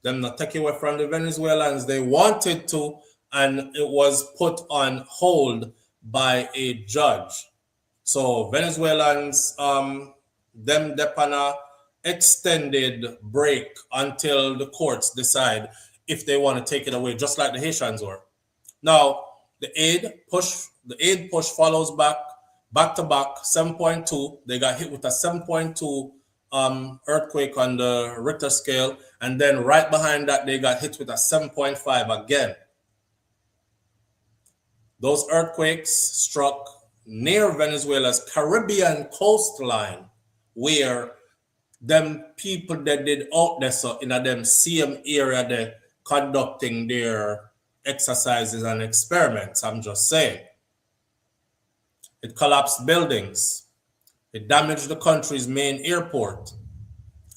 Them not take away from the Venezuelans. They wanted to, and it was put on hold by a judge. So Venezuelans, them depana extended break until the courts decide if they want to take it away, just like the Haitians were. Now, the aid push follows back to back, 7.2. They got hit with a 7.2 earthquake on the Richter scale, and then right behind that, they got hit with a 7.5 again. Those earthquakes struck near Venezuela's Caribbean coastline, where them people that did out there, so in a them same area, they conducting their exercises and experiments. I'm just saying. It collapsed buildings. It damaged the country's main airport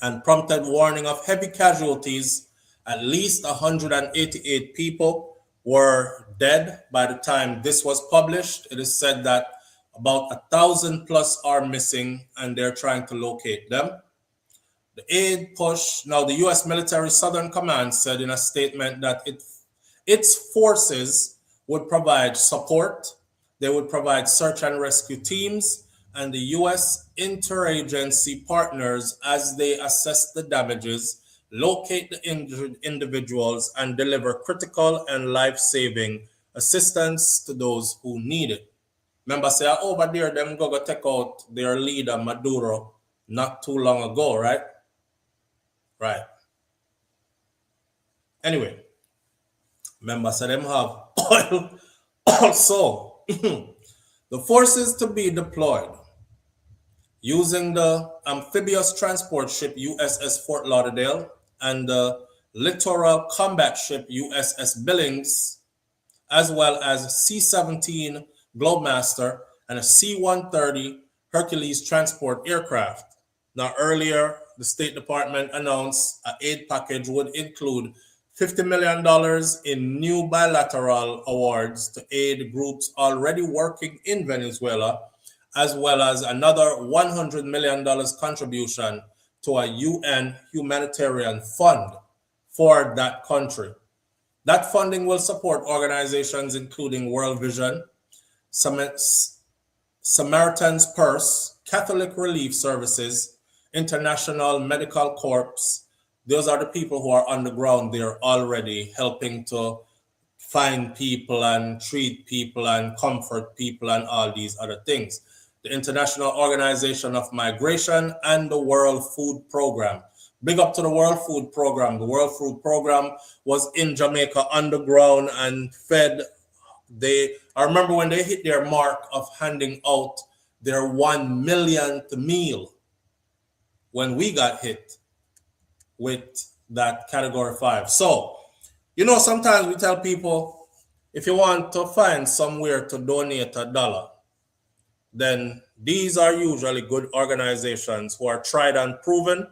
and prompted warning of heavy casualties. At least 188 people were dead by the time this was published. It is said that about 1,000 plus are missing, and they're trying to locate them. The aid push, now the U.S. Military Southern Command said in a statement that its forces would provide support. They would provide search and rescue teams and the U.S. interagency partners as they assess the damages, locate the injured individuals, and deliver critical and life-saving assistance to those who need it. Remember, say over there, them go take out their leader, Maduro, not too long ago, right? Right. Anyway, remember, say them have oil also. The forces to be deployed using the amphibious transport ship USS Fort Lauderdale and the littoral combat ship USS Billings, as well as C-17 Globemaster and a C-130 Hercules transport aircraft. Now, earlier, the State Department announced an aid package would include $50 million in new bilateral awards to aid groups already working in Venezuela, as well as another $100 million contribution to a UN humanitarian fund for that country. That funding will support organizations including World Vision, Samaritan's Purse, Catholic Relief Services, International Medical Corps. Those are the people who are on the ground there already helping to find people and treat people and comfort people and all these other things. The International Organization of Migration and the World Food Program. Big up to the World Food Program. The World Food Program was in Jamaica underground and fed. I remember when they hit their mark of handing out their 1 millionth meal when we got hit with that category 5. So, sometimes we tell people, if you want to find somewhere to donate $1, then these are usually good organizations who are tried and proven,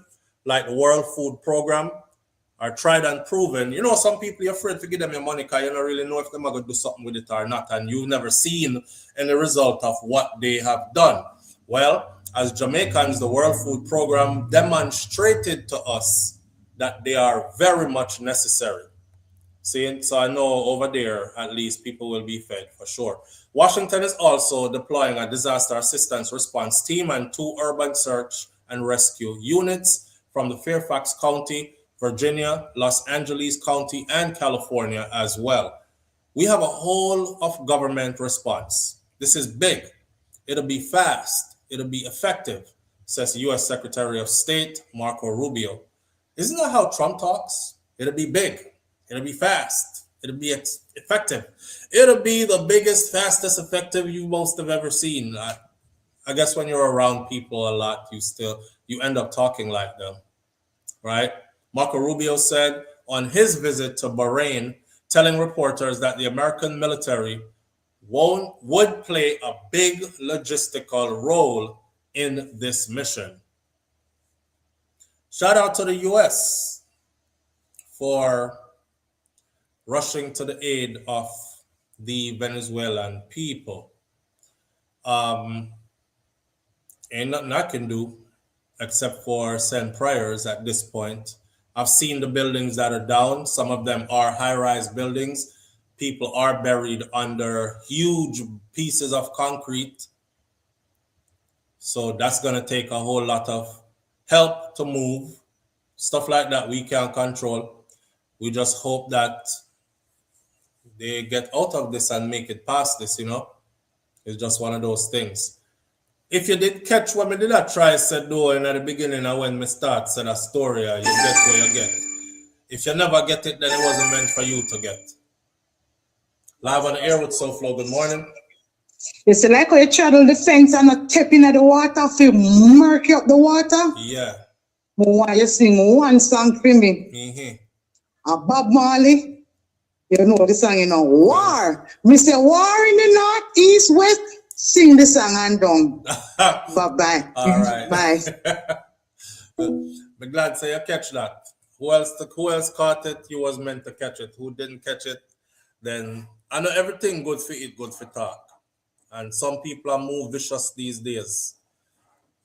like the World Food Program, are tried and proven. Some people are afraid to give them your money because you don't really know if they're going to do something with it or not, and you've never seen any result of what they have done. Well, as Jamaicans, the World Food Program demonstrated to us that they are very much necessary. See, so I know over there, at least people will be fed for sure. Washington is also deploying a disaster assistance response team and 2 urban search and rescue units from the Fairfax County, Virginia, Los Angeles County, and California as well. We have a whole of government response. This is big. It'll be fast. It'll be effective, says U.S. Secretary of State Marco Rubio. Isn't that how Trump talks? It'll be big. It'll be fast. It'll be effective. It'll be the biggest, fastest, effective you most have ever seen. I guess when you're around people a lot, you end up talking like them, right? Marco Rubio said on his visit to Bahrain, telling reporters that the American military would play a big logistical role in this mission. Shout out to the U.S. for rushing to the aid of the Venezuelan people. Ain't nothing I can do except for send prayers at this point. I've seen the buildings that are down. Some of them are high-rise buildings. People are buried under huge pieces of concrete. So that's going to take a whole lot of help to move. Stuff like that we can't control. We just hope that they get out of this and make it past this, It's just one of those things. If you did catch what me did I try said though in the beginning and when me start said a story, you get what you get. If you never get it, then it wasn't meant for you to get. Live on the air with SouFLo, good morning. It's like when you straddle the fence and not tap in the water, feel murky up the water. Yeah. Why you sing one song for me? Bob Marley. You know the song, War. Me say war in the north, east, west. Sing the song and done. Bye-bye. All right. Bye. I'm glad say you catch that. Who else caught it? You was meant to catch it. Who didn't catch it? Then I know everything good for eat, good for talk. And some people are more vicious these days.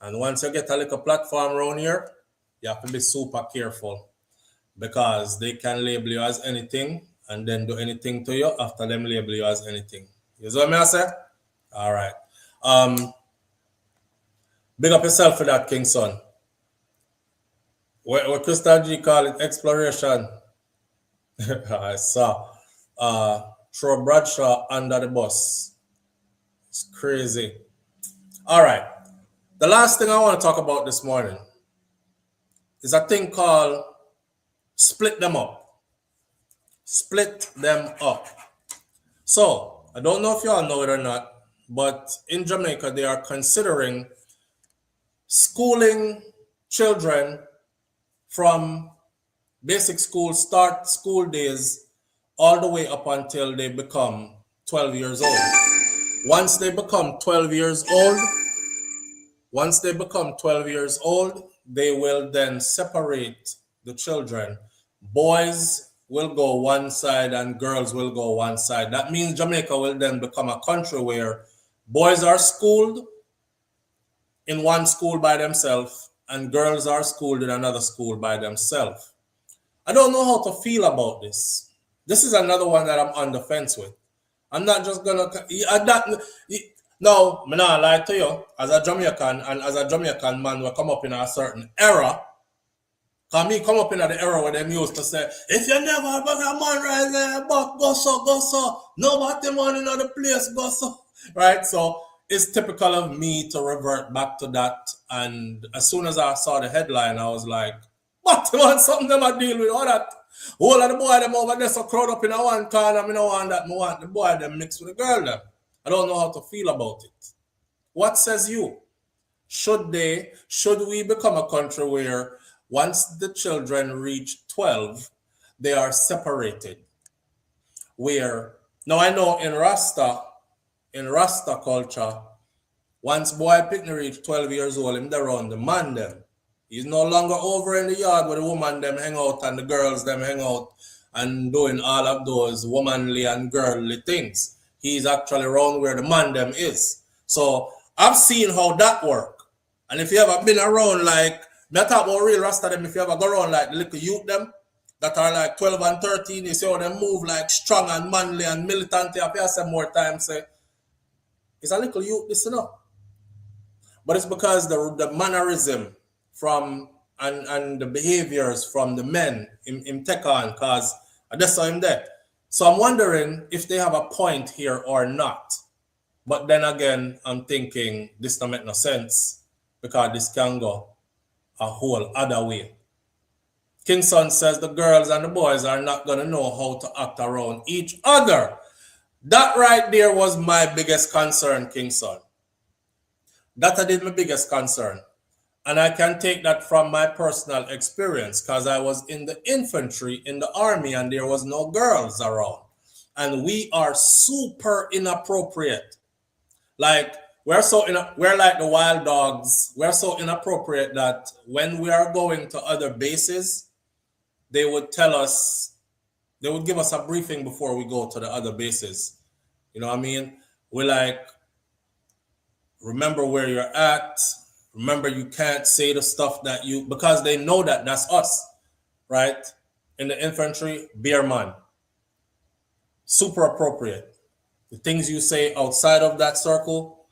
And once you get a little platform around here, you have to be super careful because they can label you as anything and then do anything to you after them label you as anything. You see what I say? All right. Big up yourself for that, King Son. What Crystal G call it? Exploration. I saw. Throw Bradshaw under the bus. It's crazy. All right. The last thing I want to talk about this morning is a thing called split them up. Split them up. So, I don't know if y'all know it or not, but in Jamaica, they are considering schooling children from basic school, start school days, all the way up until they become 12 years old. Once they become 12 years old, they will then separate the children. Boys will go one side and girls will go one side. That means Jamaica will then become a country where boys are schooled in one school by themselves and girls are schooled in another school by themselves. I don't know how to feel about this. This is another one that I'm on the fence with. I'm not just gonna. No, I'm not lie to you. As a Jamaican and as a Jamaican man, we come up in a certain era. Cause me come up in the era where them used to say, if you never bring a man right there, but go so. Nobody man in the place, go so. Right? So it's typical of me to revert back to that. And as soon as I saw the headline, I was like, what man, something them I deal with, all that. All of the boy them over there so crowd up in a one corner. I don't want that. I want the boy them mixed with the girl them. I don't know how to feel about it. What says you? Should we become a country where once the children reach 12, they are separated? Now I know in Rasta culture, once boy picnic reach 12 years old, him there around the man them. He's no longer over in the yard where the woman them hang out and the girls them hang out and doing all of those womanly and girly things. He's actually around where the man them is. So I've seen how that work. And if you ever been around like, not talk about real Rasta them, if you ever go around like the little youth them that are like 12 and 13, you see how they move like strong and manly and militant. You have some more time say, it's a little youth, this, you know. But it's because the mannerism from and the behaviors from the men in take on, because I just saw him there. So I'm wondering if they have a point here or not. But then again, I'm thinking this don't make no sense because this can go a whole other way. Kingston says the girls and the boys are not going to know how to act around each other. That right there was my biggest concern, Kingston. That I did my biggest concern. And I can take that from my personal experience because I was in the infantry in the army and there was no girls around. And we are super inappropriate. Like we're like the wild dogs. We're so inappropriate that when we are going to other bases, they would give us a briefing before we go to the other bases. You know what I mean? We're like, remember where you're at. Remember, you can't say the stuff that because they know that that's us, right? In the infantry, beer man. Super appropriate. The things you say outside of that circle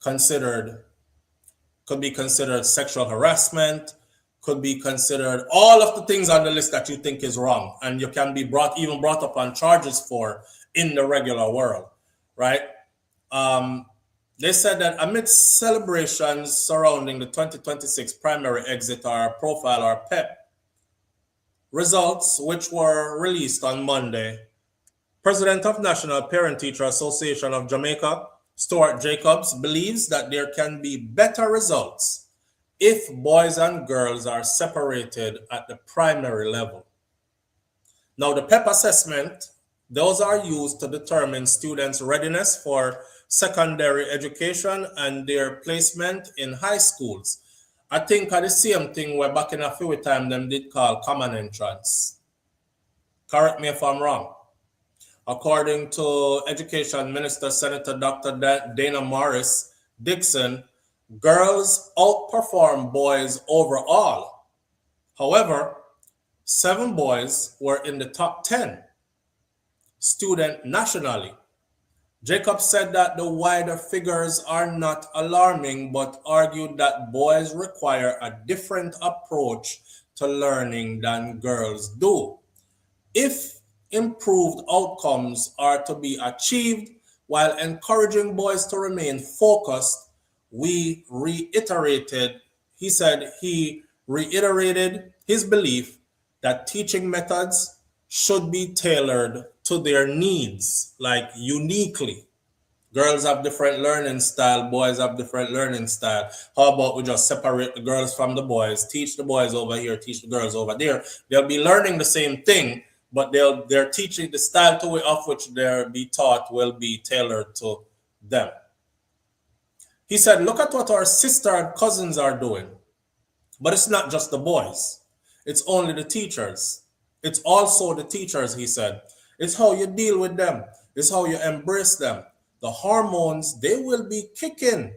could be considered sexual harassment, could be considered all of the things on the list that you think is wrong. And you can be brought up on charges for in the regular world, right? They said that amidst celebrations surrounding the 2026 primary exit or profile or PEP results, which were released on Monday, President of National Parent-Teacher Association of Jamaica, Stuart Jacobs, believes that there can be better results if boys and girls are separated at the primary level. Now, the PEP assessment, those are used to determine students' readiness for secondary education and their placement in high schools. I think the same thing where back in a few time them did call common entrance. Correct me if I'm wrong. According to Education Minister Senator Dr. Dana Morris Dixon, girls outperform boys overall. However, 7 boys were in the top 10 student nationally. Jacob said that the wider figures are not alarming, but argued that boys require a different approach to learning than girls do. If improved outcomes are to be achieved, While encouraging boys to remain focused, he reiterated his belief that teaching methods should be tailored to their needs, like uniquely. Girls have different learning style, boys have different learning style. How about we just separate the girls from the boys, teach the boys over here, teach the girls over there. They'll be learning the same thing, but they're teaching the style of which they'll be taught will be tailored to them. He said, look at what our sister and cousins are doing. But it's not just the boys. It's only the teachers. It's also the teachers, he said. It's how you deal with them. It's how you embrace them. The hormones, they will be kicking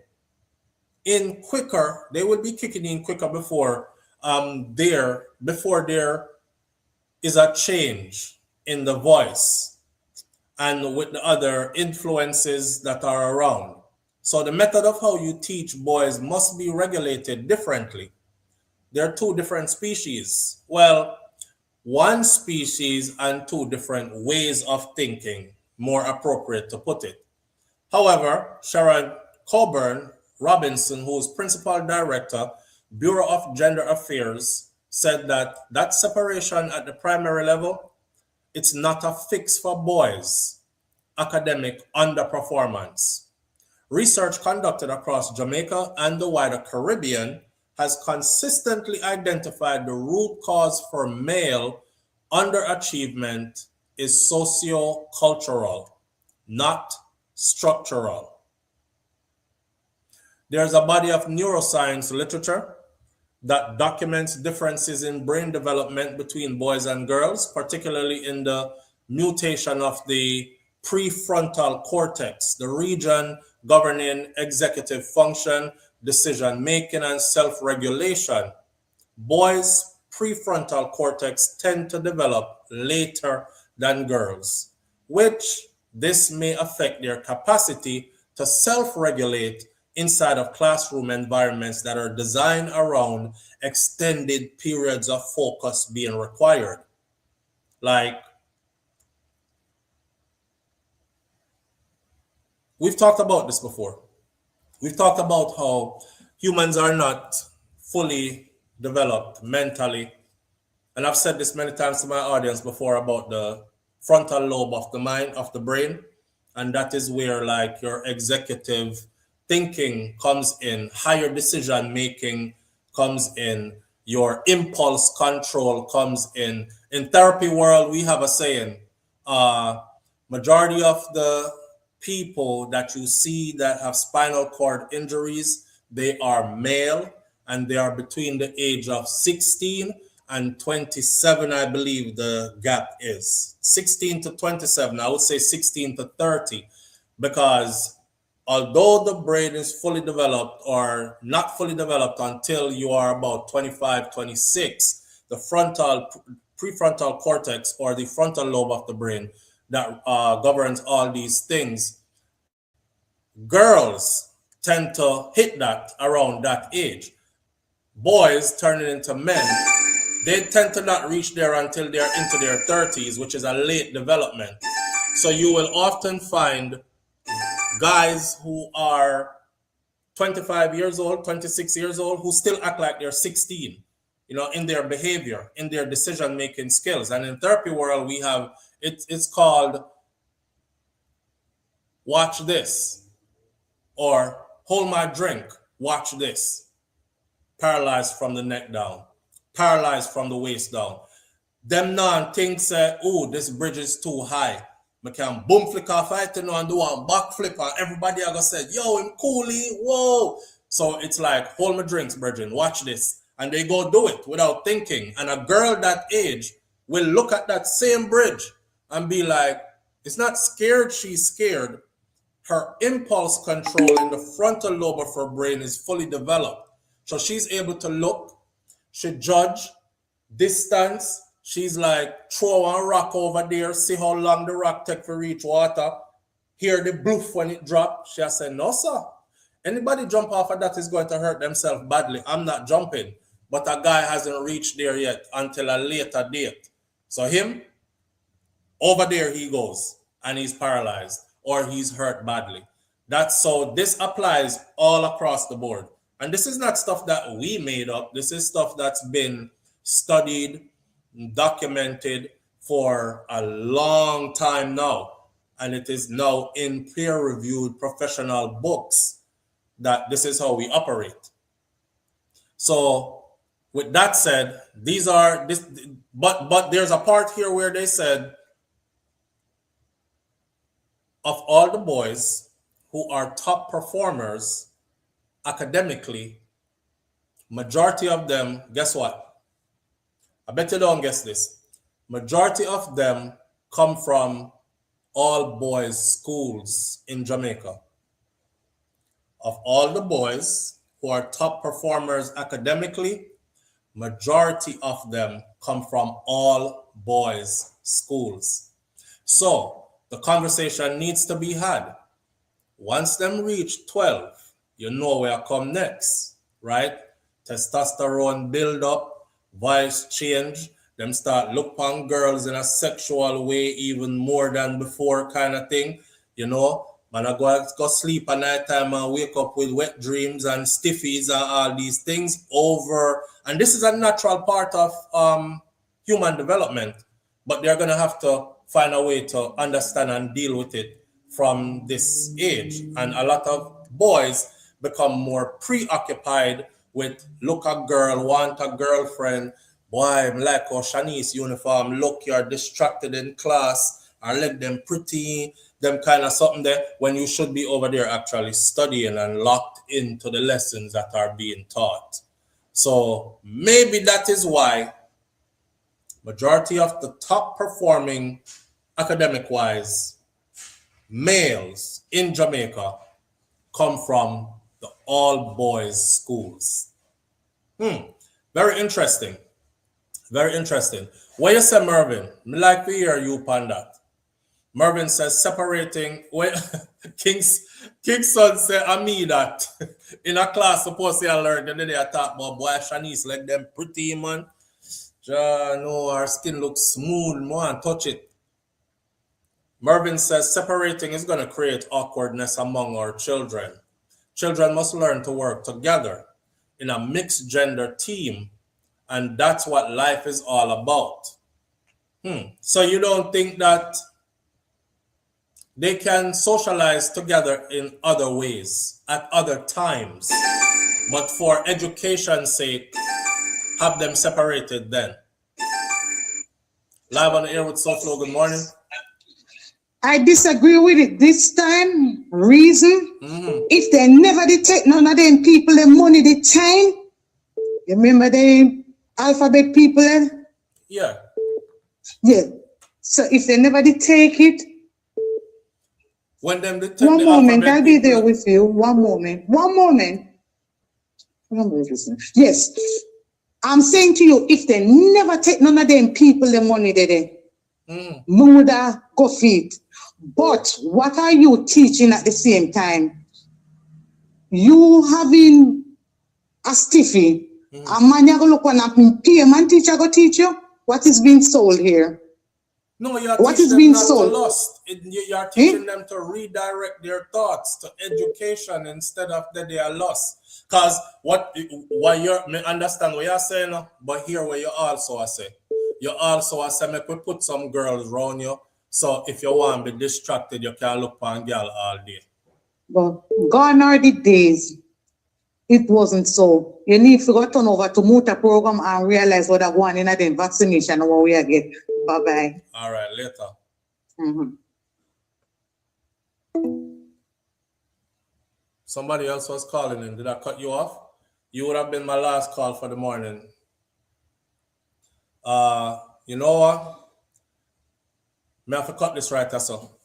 in quicker. They will be kicking in quicker before there is a change in the voice and with the other influences that are around. So the method of how you teach boys must be regulated differently. There are two different species. Well, one species and two different ways of thinking, more appropriate to put it. However, Sharon Coburn Robinson, who is Principal Director, Bureau of Gender Affairs, said that separation at the primary level, it's not a fix for boys' academic underperformance. Research conducted across Jamaica and the wider Caribbean has consistently identified the root cause for male underachievement is socio-cultural, not structural. There's a body of neuroscience literature that documents differences in brain development between boys and girls, particularly in the mutation of the prefrontal cortex, the region governing executive function, decision-making, and self-regulation. Boys' prefrontal cortex tend to develop later than girls, which this may affect their capacity to self-regulate inside of classroom environments that are designed around extended periods of focus being required. Like, we've talked about this before. We've talked about how humans are not fully developed mentally. And I've said this many times to my audience before about the frontal lobe of the mind, of the brain. And that is where like your executive thinking comes in, higher decision making comes in, your impulse control comes in. In therapy world, we have a saying, majority of the people that you see that have spinal cord injuries, they are male and they are between the age of 16 and 27, I believe the gap is. 16 to 27, I would say 16 to 30, because although the brain is fully developed or not fully developed until you are about 25, 26, the prefrontal cortex or the frontal lobe of the brain that governs all these things, girls tend to hit that around that age. Boys turning into men, they tend to not reach there until they're into their 30s, which is a late development. So you will often find guys who are 25 years old, 26 years old, who still act like they're 16, in their behavior, in their decision-making skills. And in therapy world, we have, it's called watch this, or hold my drink, watch this. Paralyzed from the neck down, paralyzed from the waist down. Them non-things say, oh, this bridge is too high. I can boom flick off it and do one backflip and everybody are gonna say, yo, I'm coolie, whoa. So it's like, hold my drinks, brethren, watch this. And they go do it without thinking. And a girl that age will look at that same bridge and be like, it's not scared, she's scared. Her impulse control in the frontal lobe of her brain is fully developed. So she's able to look, she judge, distance. She's like, throw one rock over there, see how long the rock take to reach water. Hear the bloof when it drops. She has said, no, sir. Anybody jump off of that is going to hurt themselves badly. I'm not jumping. But a guy hasn't reached there yet until a later date. So him, over there he goes, and he's paralyzed. or he's hurt badly. So this applies all across the board. And this is not stuff that we made up. This is stuff that's been studied, documented for a long time now. And it is now in peer-reviewed professional books that this is how we operate. So with that said, but there's a part here where they said of all the boys who are top performers academically, majority of them, guess what? I bet you don't guess this. Majority of them come from all boys schools in Jamaica. Of all the boys who are top performers academically, majority of them come from all boys schools. So the conversation needs to be had. Once them reach 12, you know where I come next, right? Testosterone build up, voice change, them start look upon girls in a sexual way even more than before kind of thing, you know. Man, I go sleep at night time and wake up with wet dreams and stiffies and all these things over. And this is a natural part of human development, but they're going to have to find a way to understand and deal with it from this age. And a lot of boys become more preoccupied with look a girl, want a girlfriend. Boy, I'm like, oh, Shanice uniform, look, you're distracted in class, or let them pretty, them kind of something there, when you should be over there actually studying and locked into the lessons that are being taught. So maybe that is why majority of the top performing academic-wise males in Jamaica come from the all-boys schools. Very interesting. Very interesting. What you say, Mervin? Me like to hear you upon that. Mervin says separating. Well, King's son say, I mean that. In a class, supposed to learn, the day they talk about boy Shanice, like them pretty, man. No, our skin looks smooth, man, touch it. Mervin says separating is going to create awkwardness among our children. Children must learn to work together in a mixed gender team, and that's what life is all about. So you don't think that they can socialize together in other ways, at other times, but for education's sake, have them separated then? Live on the air with SouFLo, good morning. I disagree with it this time. Reason, if they never detect none of them people, the money, the time, you remember the alphabet people then? Yeah. Yeah. So if they never take it, when them detect one the moment, alphabet I'll be people, there with you. One moment. Yes. I'm saying to you, if they never take none of them people the money, they Muda go feed. But what are you teaching at the same time? You having a stiffy, a man you go look on a payment teacher go teach you what is being sold here. no, you're What teaching is them being not sold? to lust. You're teaching them to redirect their thoughts to education instead of that they are lost. Because what you may understand what you're saying, but hear what you also are saying. You also are saying, make we put some girls around you, so if you want to be distracted, you can look on girl all day. But gone are the days. It wasn't so. You need to go turn over to Muta program and realize what I want in the vaccination and what we are getting. Bye-bye. All right, later. Somebody else was calling in. Did I cut you off? You would have been my last call for the morning. You know what? May I have to cut this right or so?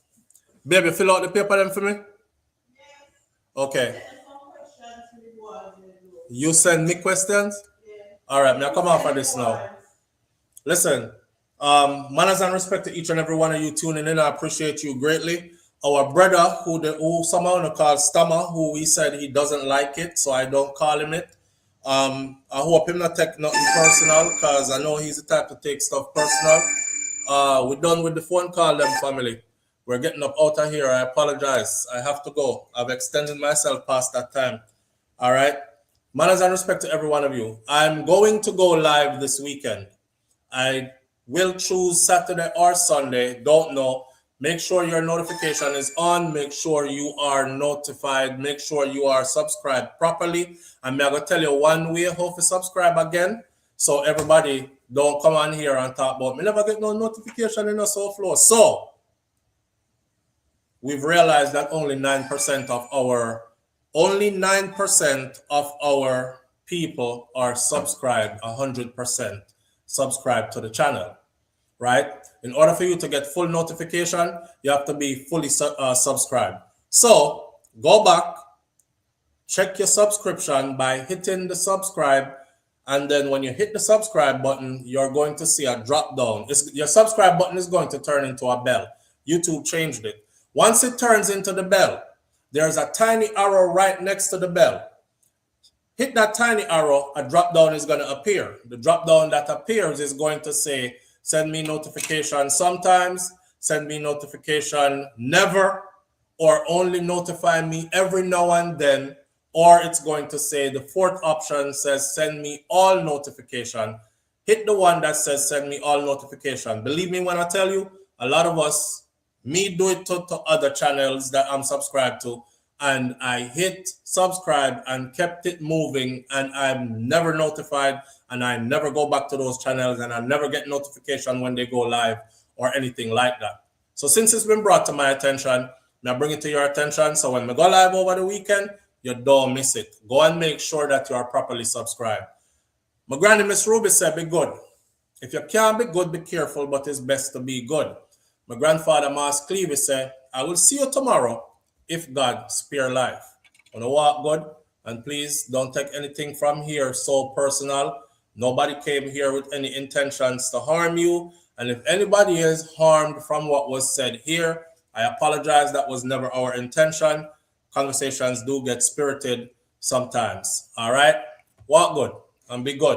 Baby, fill out the paper then for me? Okay. You send me questions? All right, may I come off of this now? Listen, manners and respect to each and every one of you tuning in. I appreciate you greatly. Our brother, who someone called Stammer, who he said he doesn't like it, so I don't call him it. I hope him not take nothing personal, because I know he's the type to take stuff personal. We're done with the phone call, them family. We're getting up out of here. I apologize. I have to go. I've extended myself past that time. All right. Manners and respect to every one of you. I'm going to go live this weekend. I will choose Saturday or Sunday. Don't know. Make sure your notification is on. Make sure you are notified. Make sure you are subscribed properly. I'm going to tell you one way how to subscribe again. So everybody don't come on here and talk about me never get no notification in a SouFLo. So we've realized that only 9% of our people are subscribed, 100% subscribed to the channel, right? In order for you to get full notification, you have to be fully subscribed. So go back, check your subscription by hitting the subscribe, and then when you hit the subscribe button, you're going to see a drop down. Your subscribe button is going to turn into a bell. YouTube changed it. Once it turns into the bell, there's a tiny arrow right next to the bell. Hit that tiny arrow, a drop down is going to appear. The drop down that appears is going to say, send me notification sometimes, send me notification never, or only notify me every now and then, or it's going to say the fourth option says, send me all notification. Hit the one that says, send me all notification. Believe me when I tell you, a lot of us, me do it to other channels that I'm subscribed to, and I hit subscribe and kept it moving, and I'm never notified, and I never go back to those channels, and I never get notification when they go live or anything like that. So since it's been brought to my attention, now bring it to your attention. So when we go live over the weekend, you don't miss it. Go and make sure that you are properly subscribed. My granny, Miss Ruby, said, be good. If you can't be good, be careful, but it's best to be good. My grandfather, Mas Clevey, said, I will see you tomorrow if God spare life. Want to walk good? And please don't take anything from here so personal. Nobody came here with any intentions to harm you. And if anybody is harmed from what was said here, I apologize. That was never our intention. Conversations do get spirited sometimes. All right? Walk good and be good.